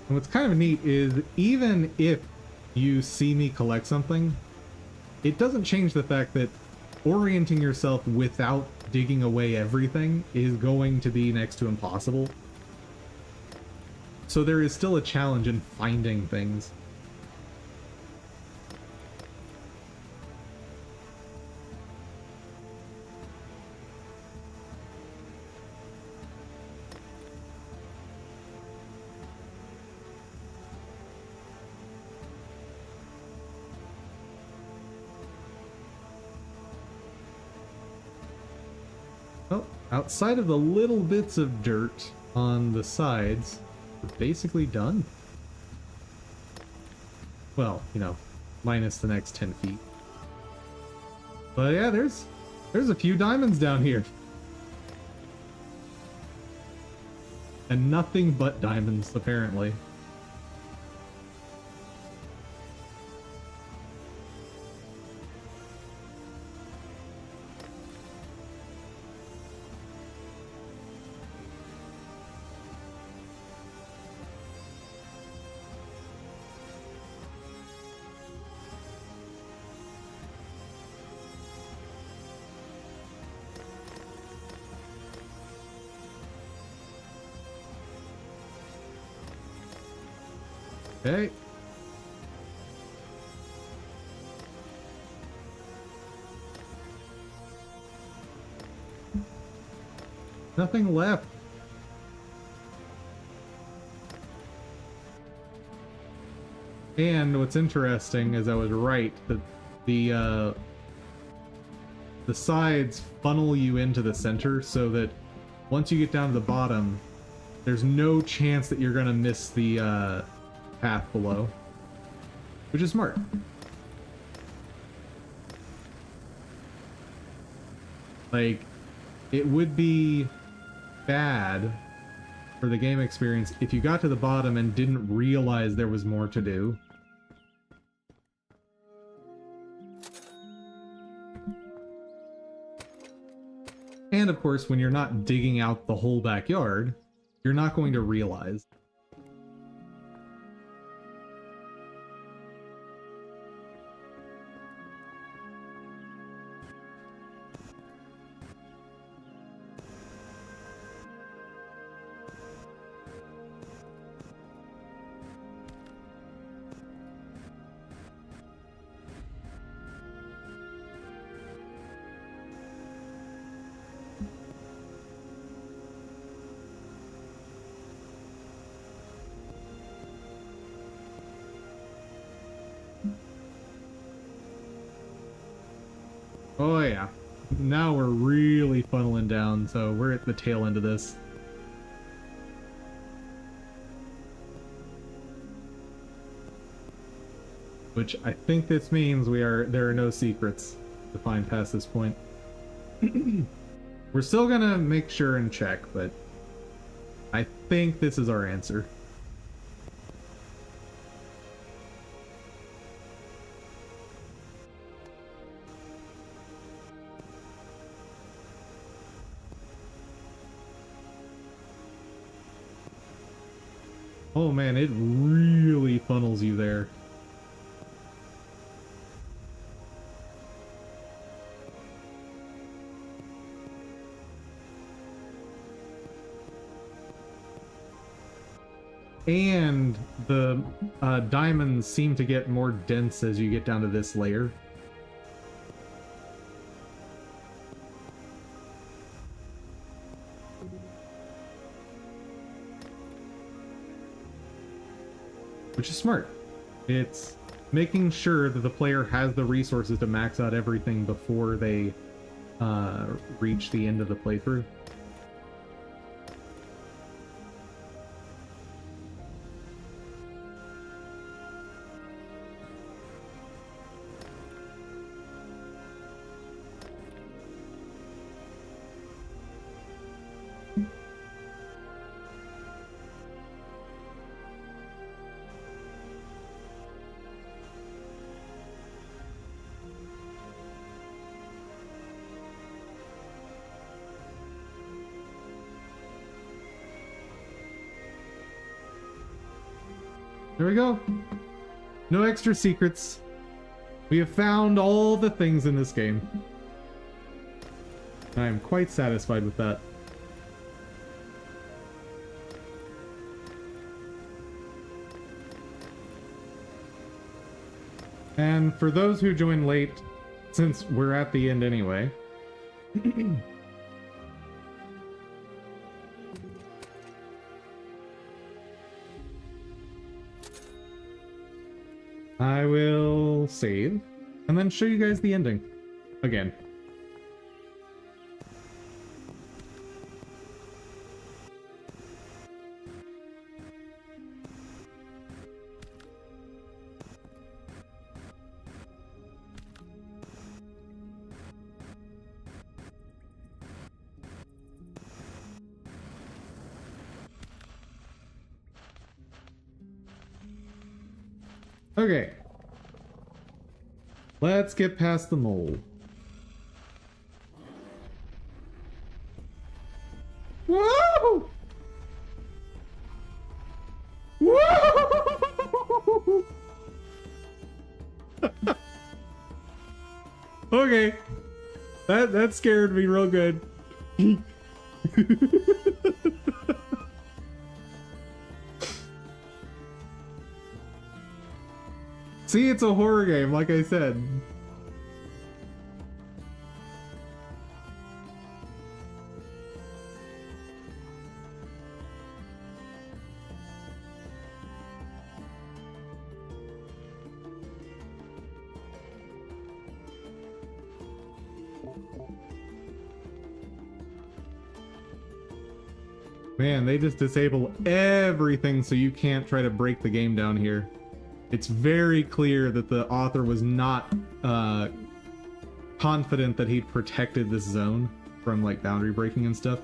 And what's kind of neat is even if you see me collect something, it doesn't change the fact that orienting yourself without digging away everything is going to be next to impossible. So there is still a challenge in finding things. Well, outside of the little bits of dirt on the sides, we're basically done. Well, you know, minus the next 10 feet. But yeah, there's a few diamonds down here. And nothing but diamonds, apparently. Okay. Nothing left. And what's interesting is I was right that the sides funnel you into the center so that once you get down to the bottom, there's no chance that you're gonna miss the path below, which is smart. Like, it would be bad for the game experience if you got to the bottom and didn't realize there was more to do. And of course, when you're not digging out the whole backyard, you're not going to realize. Oh yeah. Now we're really funneling down, so we're at the tail end of this. Which I think this means there are no secrets to find past this point. We're still gonna make sure and check, but I think this is our answer. Oh man, it really funnels you there. And the diamonds seem to get more dense as you get down to this layer. Which is smart. It's making sure that the player has the resources to max out everything before they reach the end of the playthrough. There we go. No extra secrets. We have found all the things in this game. I am quite satisfied with that. And for those who joined late, since we're at the end anyway, I will save and then show you guys the ending again. Okay. Let's get past the mole. Whoa! Whoa! Okay. That scared me real good. See, it's a horror game, like I said. Man, they just disable everything so you can't try to break the game down here. It's very clear that the author was not confident that he'd protected this zone from like boundary breaking and stuff.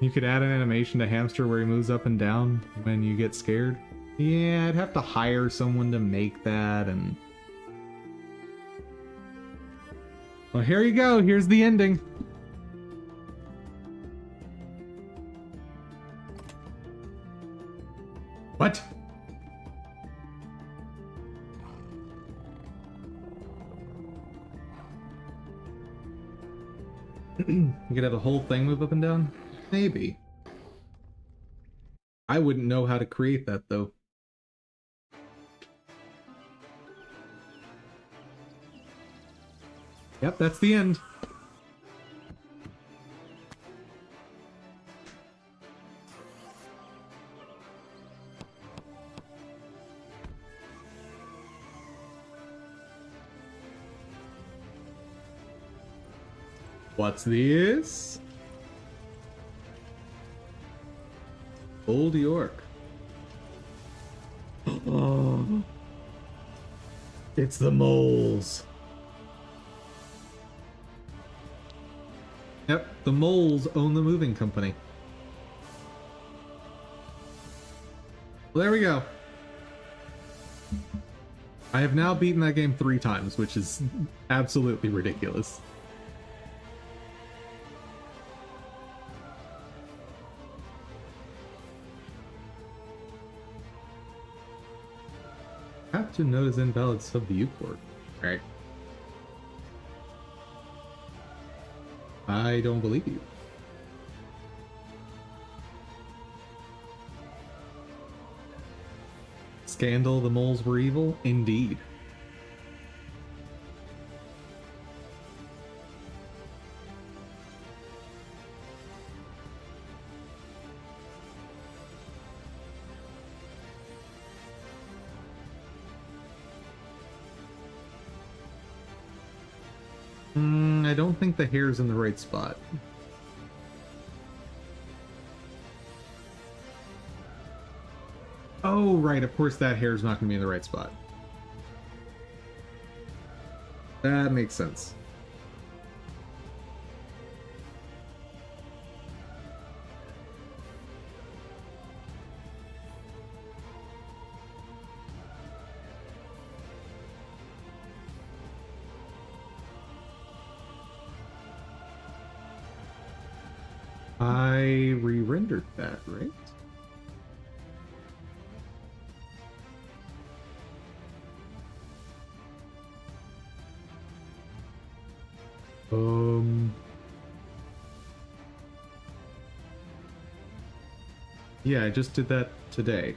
You could add an animation to Hamster where he moves up and down when you get scared. Yeah, I'd have to hire someone to make that and... Well, here you go. Here's the ending. What? You could have the whole thing move up and down? Maybe. I wouldn't know how to create that, though. Yep, that's the end. What's this? Old York. Oh. It's the moles. Yep, the moles own the moving company. Well, there we go. I have now beaten that game 3 times, which is absolutely ridiculous. Captain notice invalid sub viewport. Alright. I don't believe you. Scandal, the moles were evil? Indeed. I don't think the hair's in the right spot. Oh, right, of course that hair's not going to be in the right spot. That makes sense. I re-rendered that, right? Yeah, I just did that today.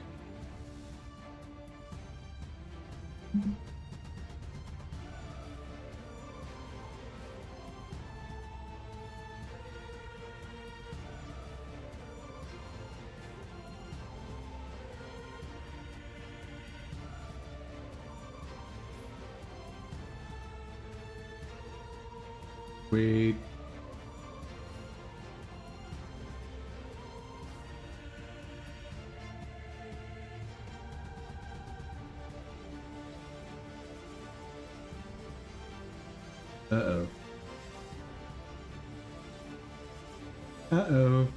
Wait. Uh-oh. Uh-oh.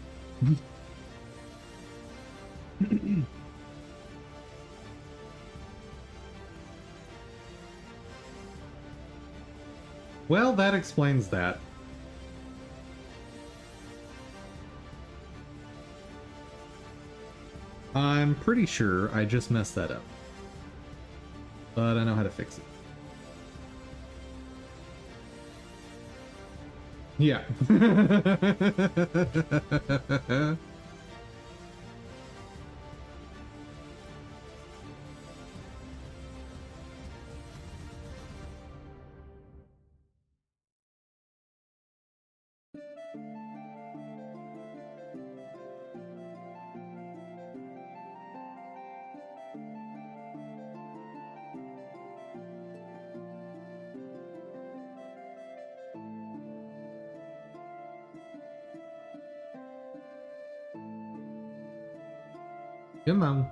Well, that explains that. I'm pretty sure I just messed that up. But I know how to fix it. Yeah. Come on.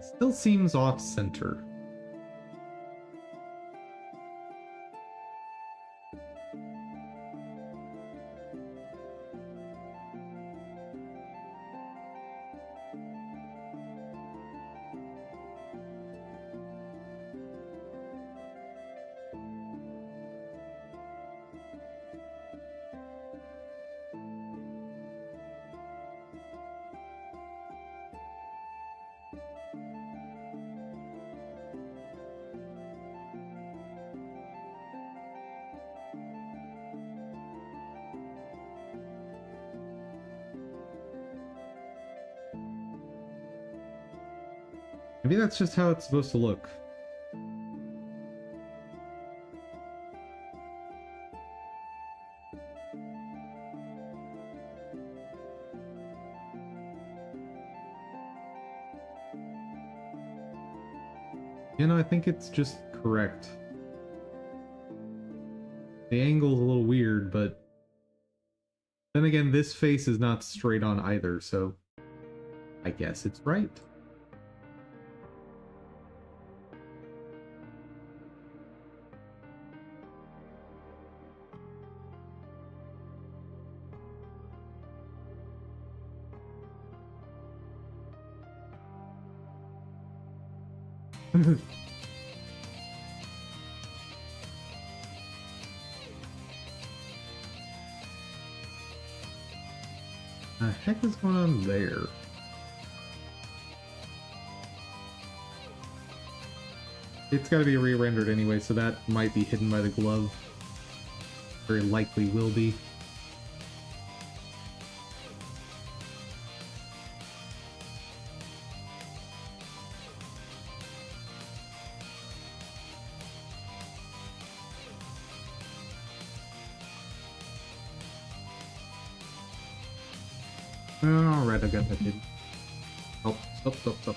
Still seems off center. Maybe that's just how it's supposed to look. You know, I think it's just correct. The angle's a little weird, but then again, this face is not straight on either, so I guess it's right. The heck is going on there? It's got to be re-rendered anyway, so that might be hidden by the glove. Very likely will be. Alright, I got that hidden. Oh, stop.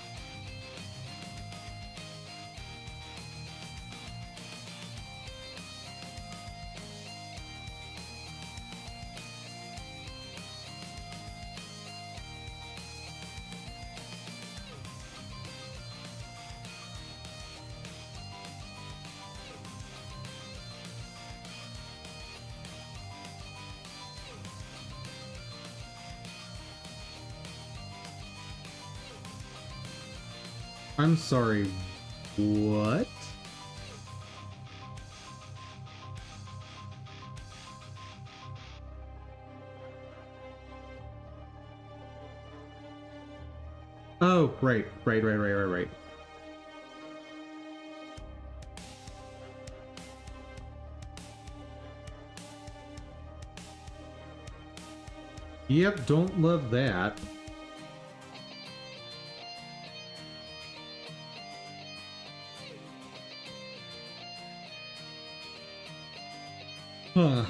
I'm sorry, what? Oh, right. Yep, don't love that. Huh.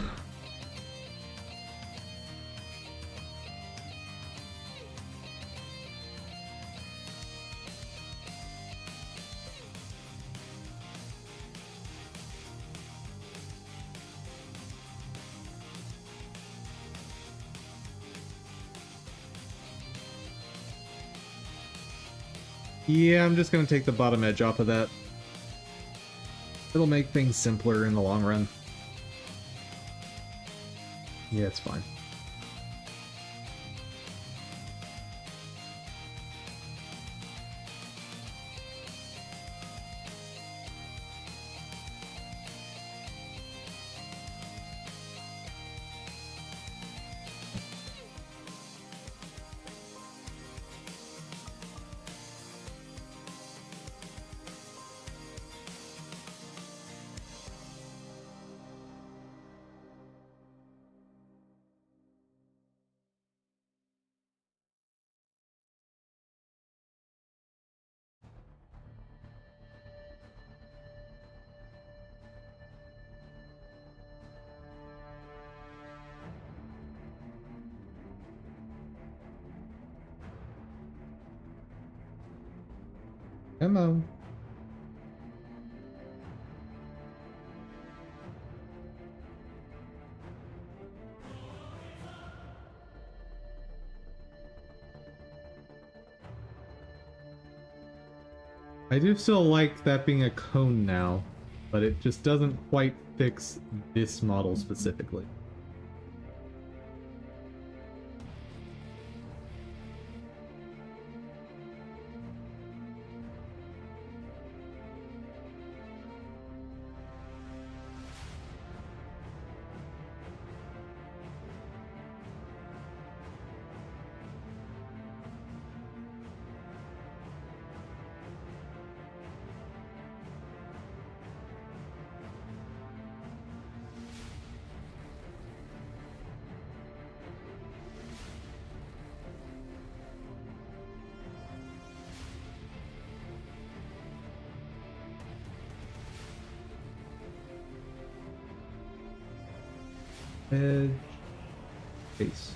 Yeah, I'm just gonna take the bottom edge off of that. It'll make things simpler in the long run. Yeah, it's fine. Hello. I do still like that being a cone now, but it just doesn't quite fix this model specifically. Edge, face.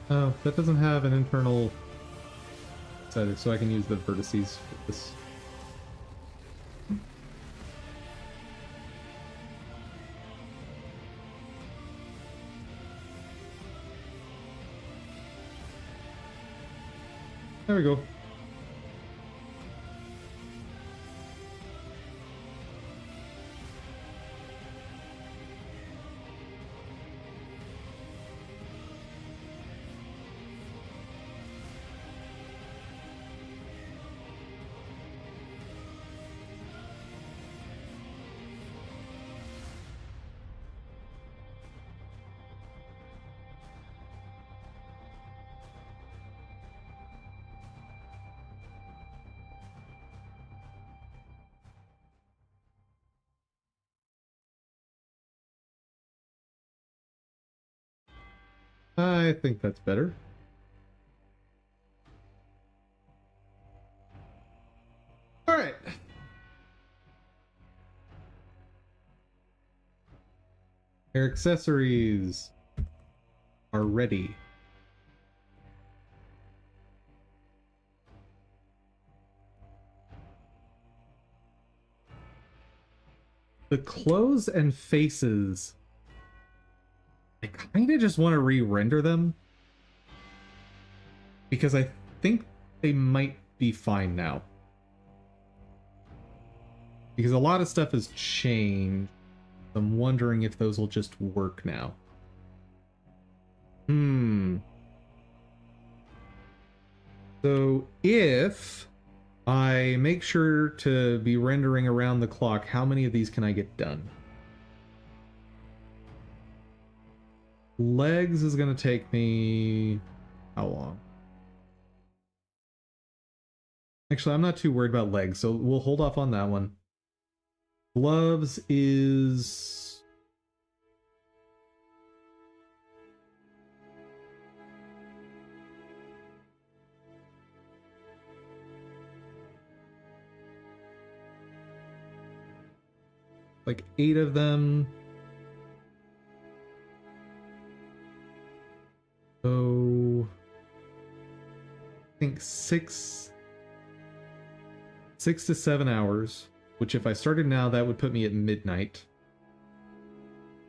Oh, that doesn't have an internal setting, so I can use the vertices for this. There we go. I think that's better. All right. Our accessories are ready. The clothes and faces, I kind of just want to re-render them because I think they might be fine now. Because a lot of stuff has changed. I'm wondering if those will just work now. So if I make sure to be rendering around the clock, how many of these can I get done? Legs is going to take me... how long? Actually, I'm not too worried about legs, so we'll hold off on that one. Gloves is... like 8 of them. So I think 6 to 7 hours, which if I started now, that would put me at midnight.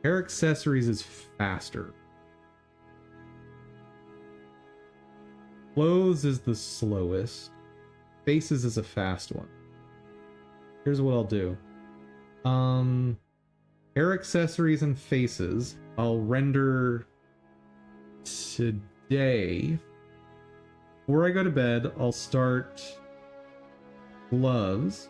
Hair accessories is faster. Clothes is the slowest. Faces is a fast one. Here's what I'll do. Hair accessories and faces, I'll render today. Before I go to bed, I'll start gloves.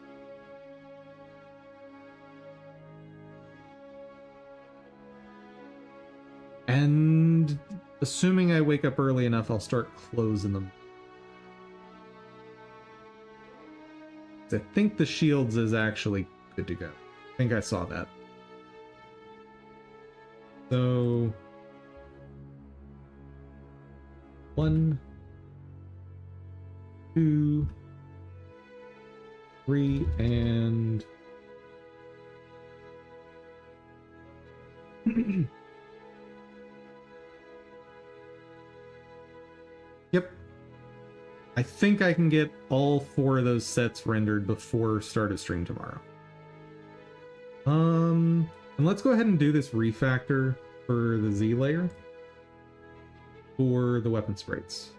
And assuming I wake up early enough, I'll start closing them. I think the shields is actually good to go. I think I saw that. So 1, 2, 3 and yep. I think I can get all 4 of those sets rendered before start of stream tomorrow. And let's go ahead and do this refactor for the Z layer for the weapon sprites.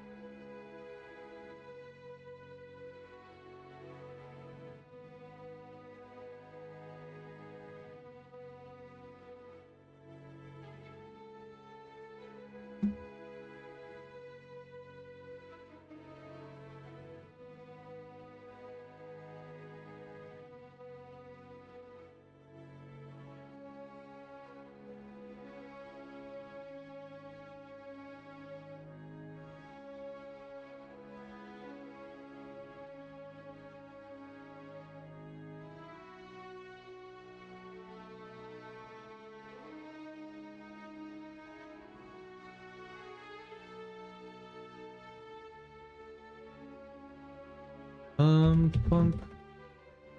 Funk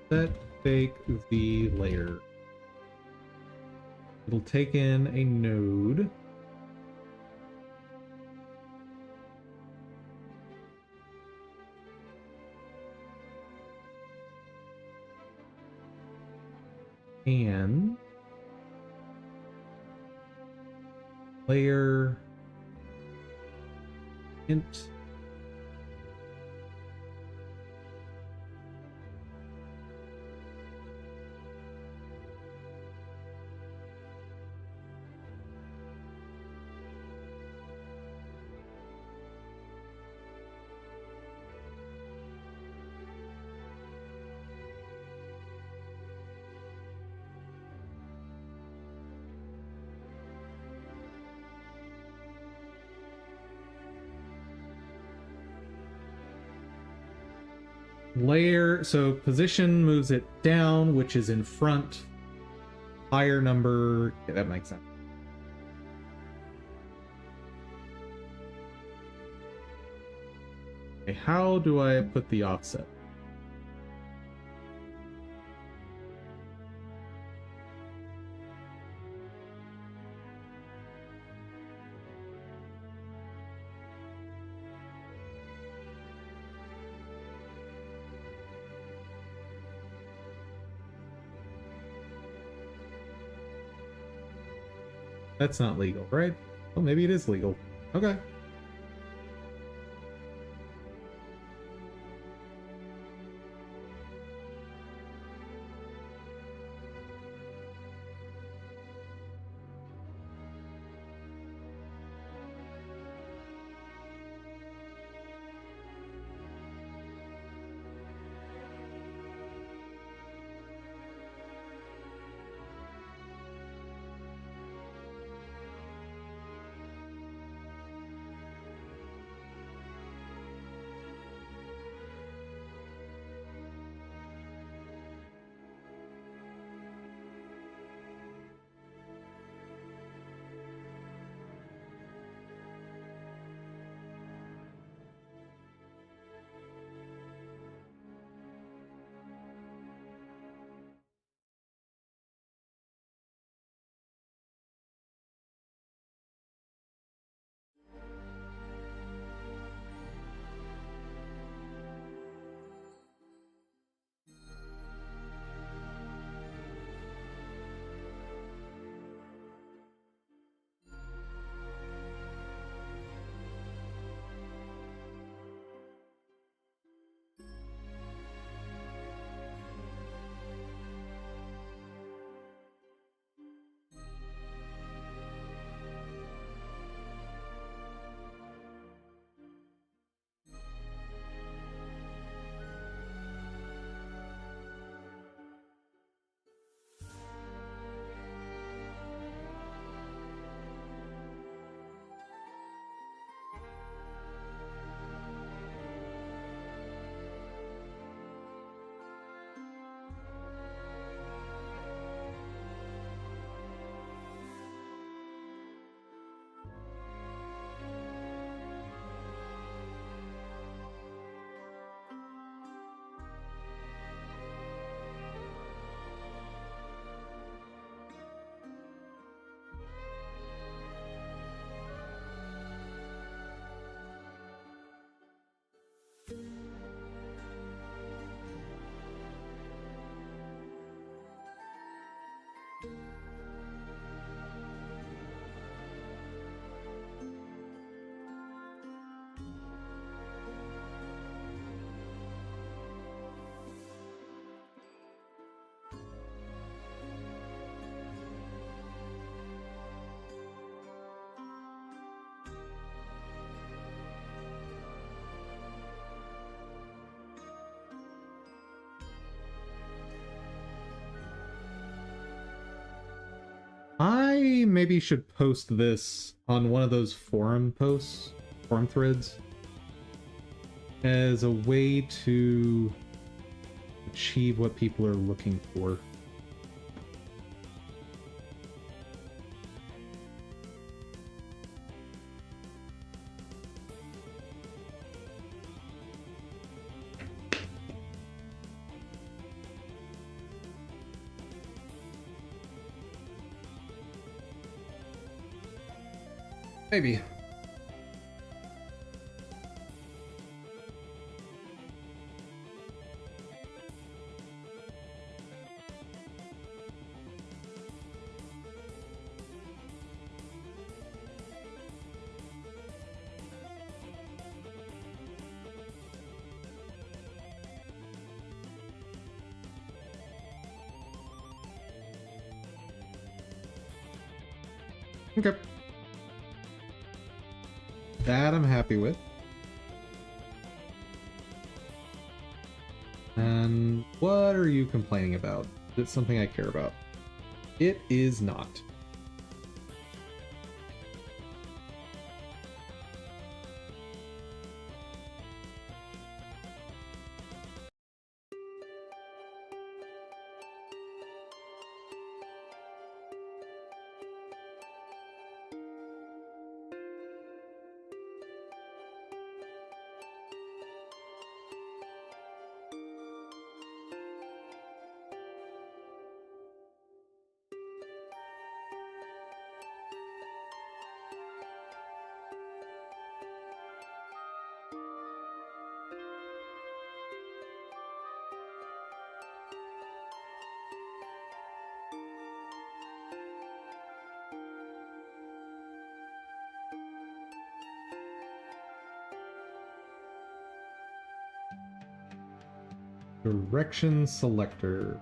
set fake the layer. It'll take in a node. And layer int layer, so position moves it down, which is in front. Higher number, yeah, that makes sense. Okay, how do I put the offset? That's not legal, right? Oh, maybe it is legal. Okay. I maybe should post this on one of those forum threads, as a way to achieve what people are looking for. Maybe. Okay. That I'm happy with. And what are you complaining about? Is it something I care about? It is not. Direction selector.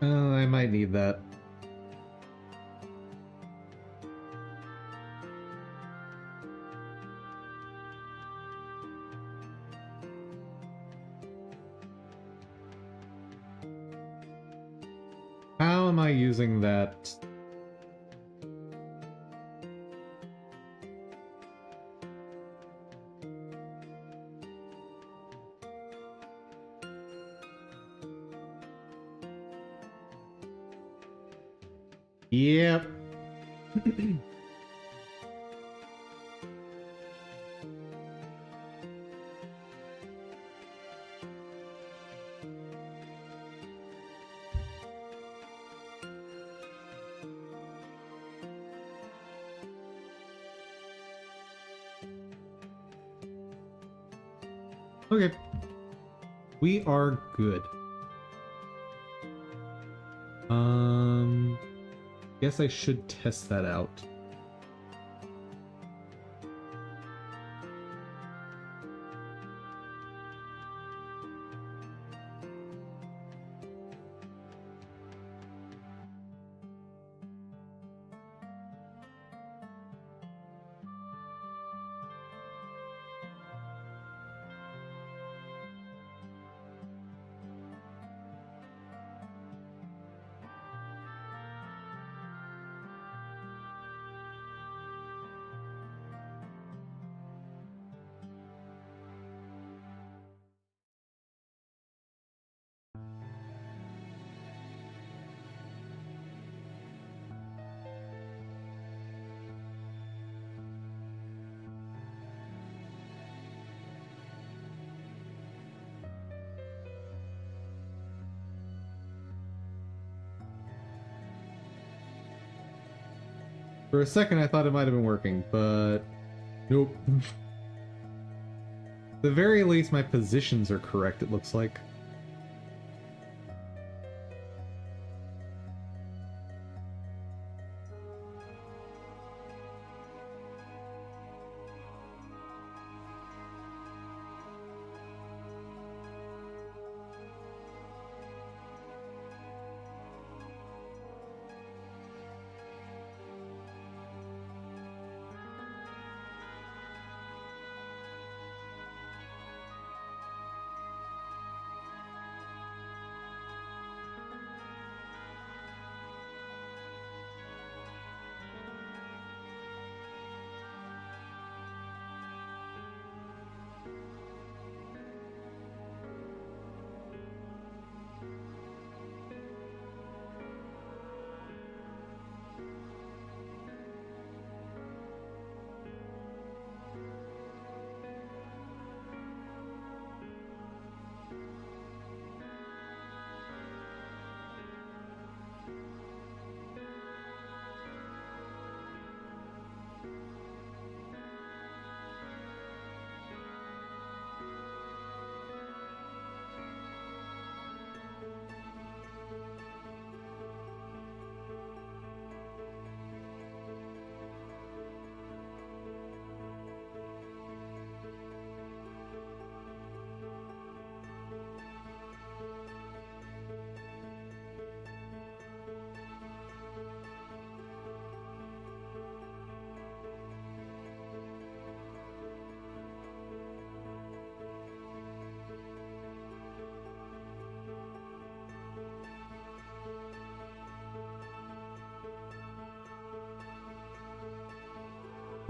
I might need that. How am I using that? Yep. Okay. We are good. Guess I should test that out. For a second, I thought it might have been working, but nope. At the very least, my positions are correct, it looks like.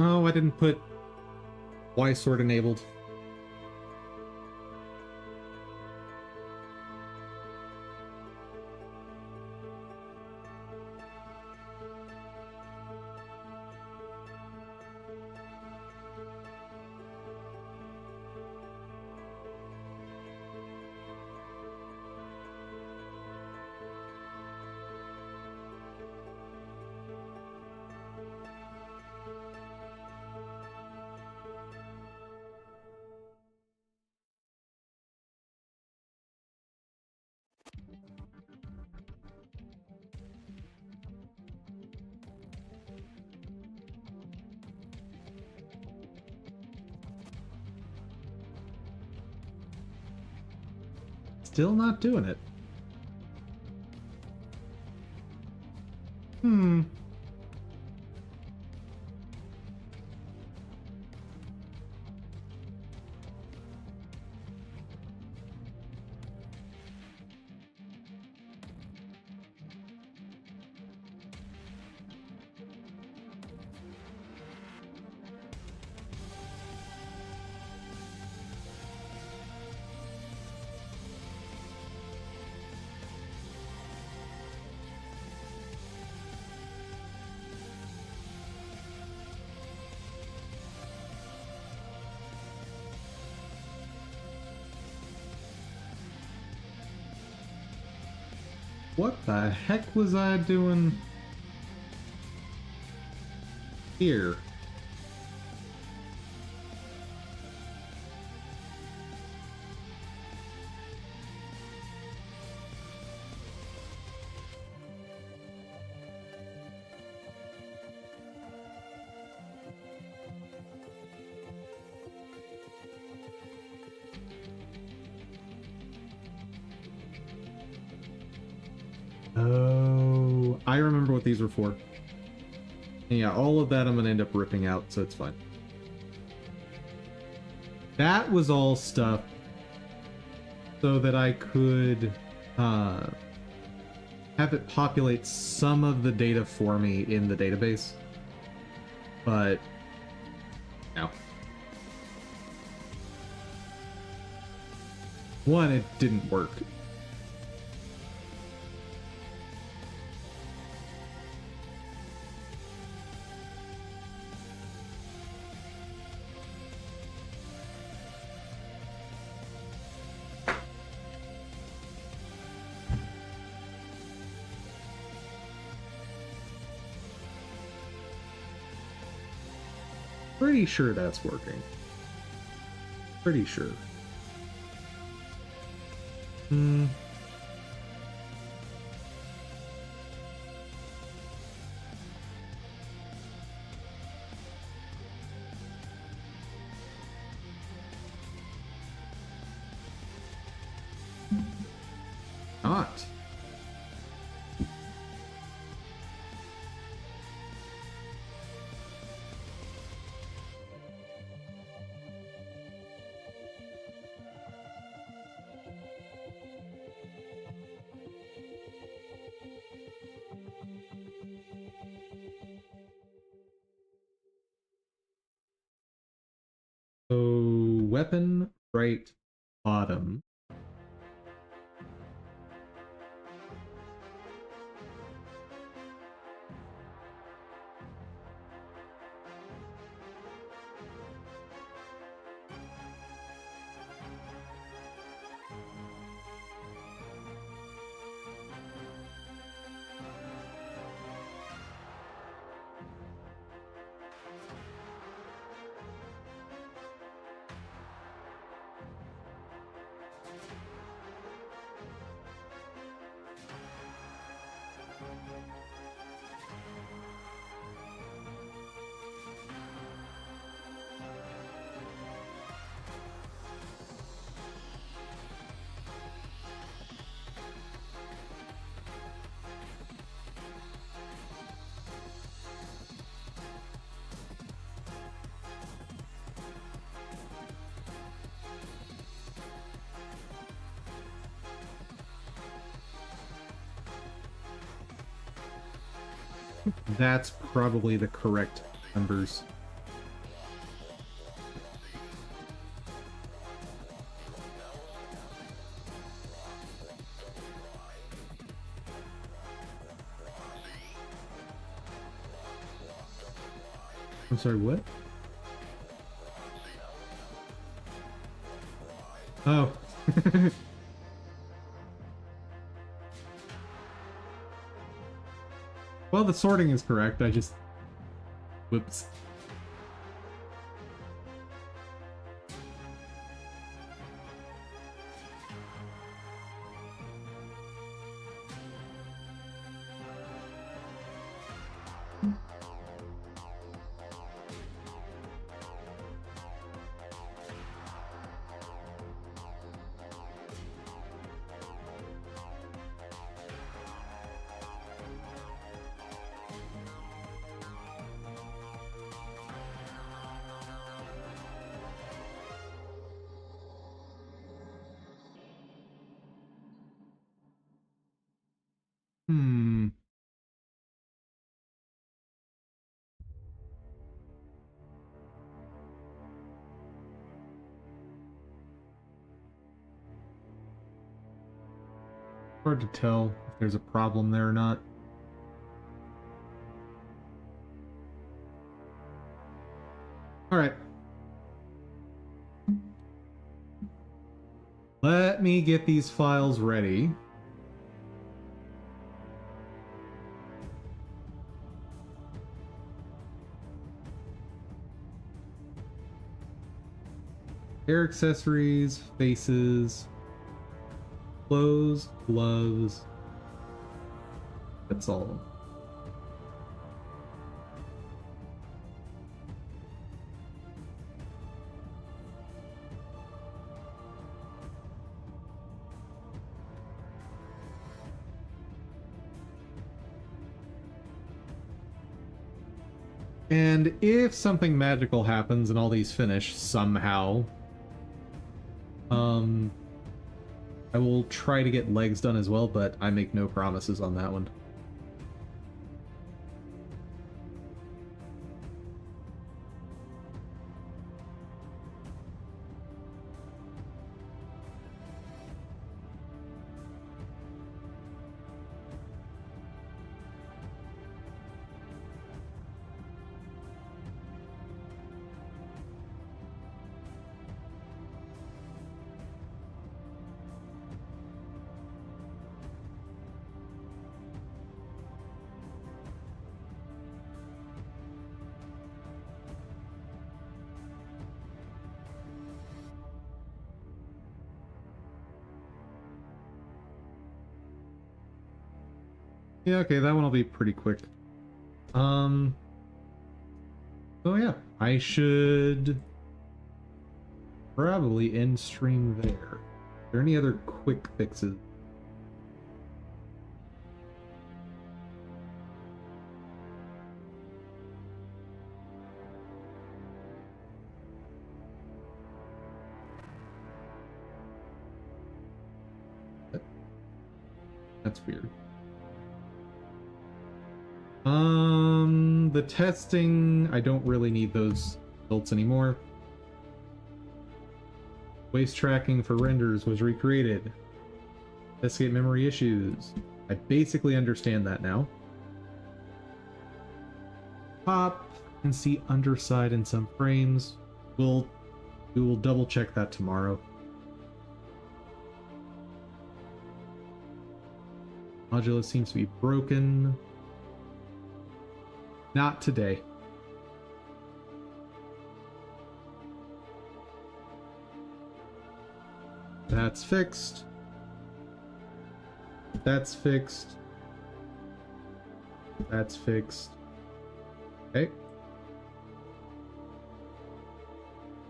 Oh, I didn't put Y sword enabled. Still not doing it. Hmm. What the heck was I doing here? Oh, I remember what these were for. And yeah, all of that I'm gonna end up ripping out, so it's fine. That was all stuff so that I could have it populate some of the data for me in the database. But no. One, it didn't work. Pretty sure that's working. Pretty sure. Hmm. Not. So, weapon, right, bottom. That's probably the correct numbers. I'm sorry, what? Oh. Well, the sorting is correct. I just... Whoops. Hmm. Hard to tell if there's a problem there or not. Alright. Let me get these files ready. Hair accessories, faces, clothes, gloves. That's all of them. And if something magical happens and all these finish somehow, I will try to get legs done as well, but I make no promises on that one. Yeah, okay, that one will be pretty quick. So yeah, I should probably end stream there. Are there any other quick fixes? That's weird. The testing, I don't really need those results anymore. Waste tracking for renders was recreated. Investigate memory issues. I basically understand that now. Pop and see underside in some frames. We will double check that tomorrow. Modulus seems to be broken. Not today. That's fixed. That's fixed. That's fixed. Okay.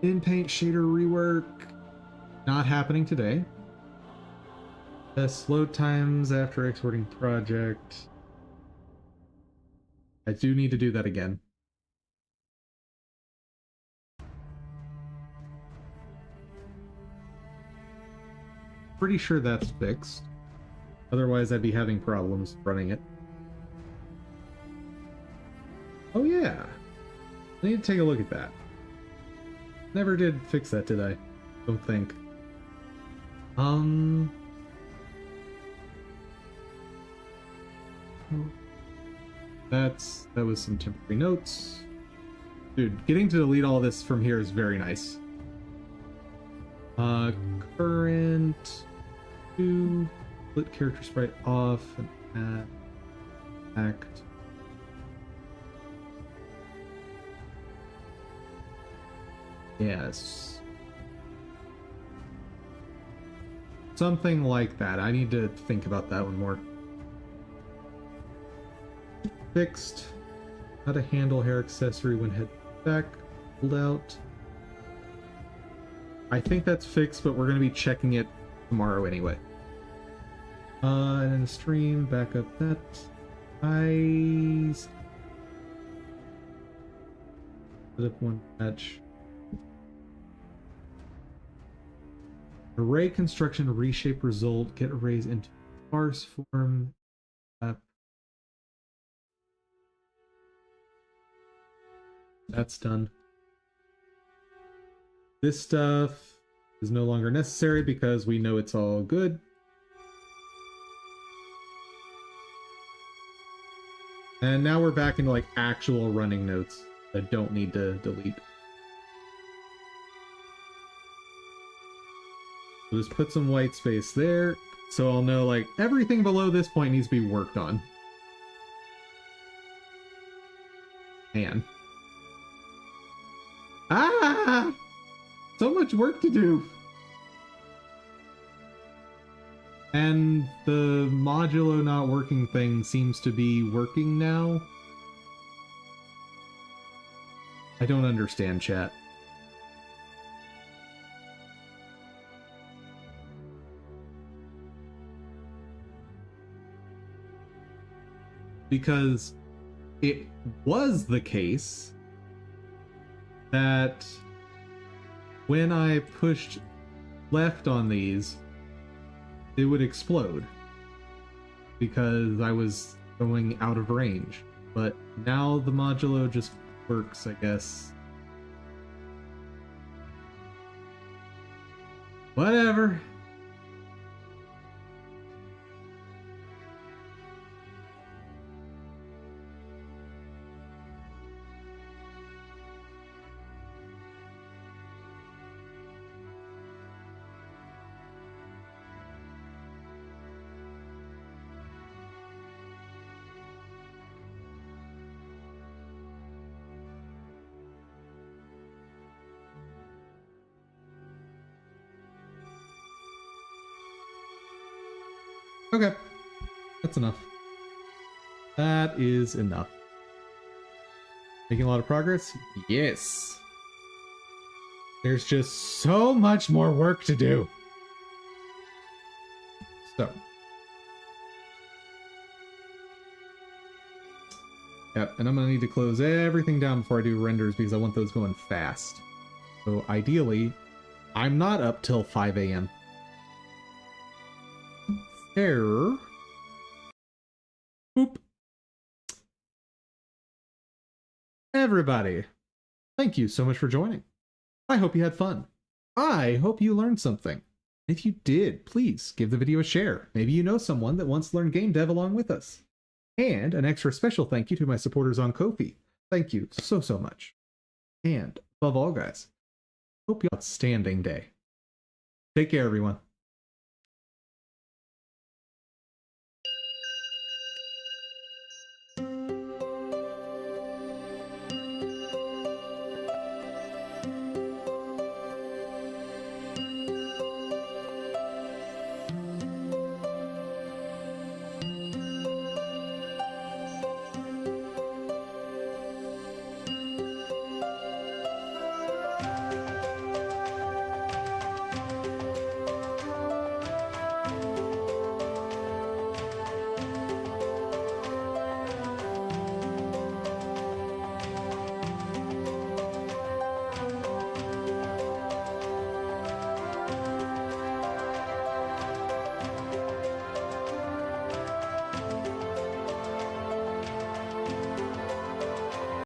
In-paint shader rework. Not happening today. Slow times after exporting project. I do need to do that again. Pretty sure that's fixed. Otherwise, I'd be having problems running it. Oh yeah. I need to take a look at that. Never did fix that, did I? Don't think. That was some temporary notes. Dude, getting to delete all this from here is very nice. Current 2, split character sprite off, and act. Yes. Something like that. I need to think about that one more. Fixed. How to handle hair accessory when head back, pulled out. I think that's fixed, but we're going to be checking it tomorrow anyway. And then stream, back up that. Eyes. Put up one patch. Array construction, reshape result, get arrays into sparse form. That's done. This stuff is no longer necessary because we know it's all good. And now we're back into like actual running notes that don't need to delete. So just put some white space there so I'll know like everything below this point needs to be worked on. Man. Ah! So much work to do. And the modulo not working thing seems to be working now. I don't understand, chat. Because it was the case that when I pushed left on these, it would explode because I was going out of range. But now the modulo just works, I guess. Whatever. Okay, that's enough. That is enough. Making a lot of progress? Yes. There's just so much more work to do. So. Yep, and I'm gonna need to close everything down before I do renders because I want those going fast. So ideally, I'm not up till 5 a.m. Error. Boop. Everybody, thank you so much for joining. I hope you had fun. I hope you learned something. If you did, please give the video a share. Maybe you know someone that wants to learn game dev along with us. And an extra special thank you to my supporters on Ko-fi. Thank you so much. And above all, guys, hope you have an outstanding day. Take care, everyone.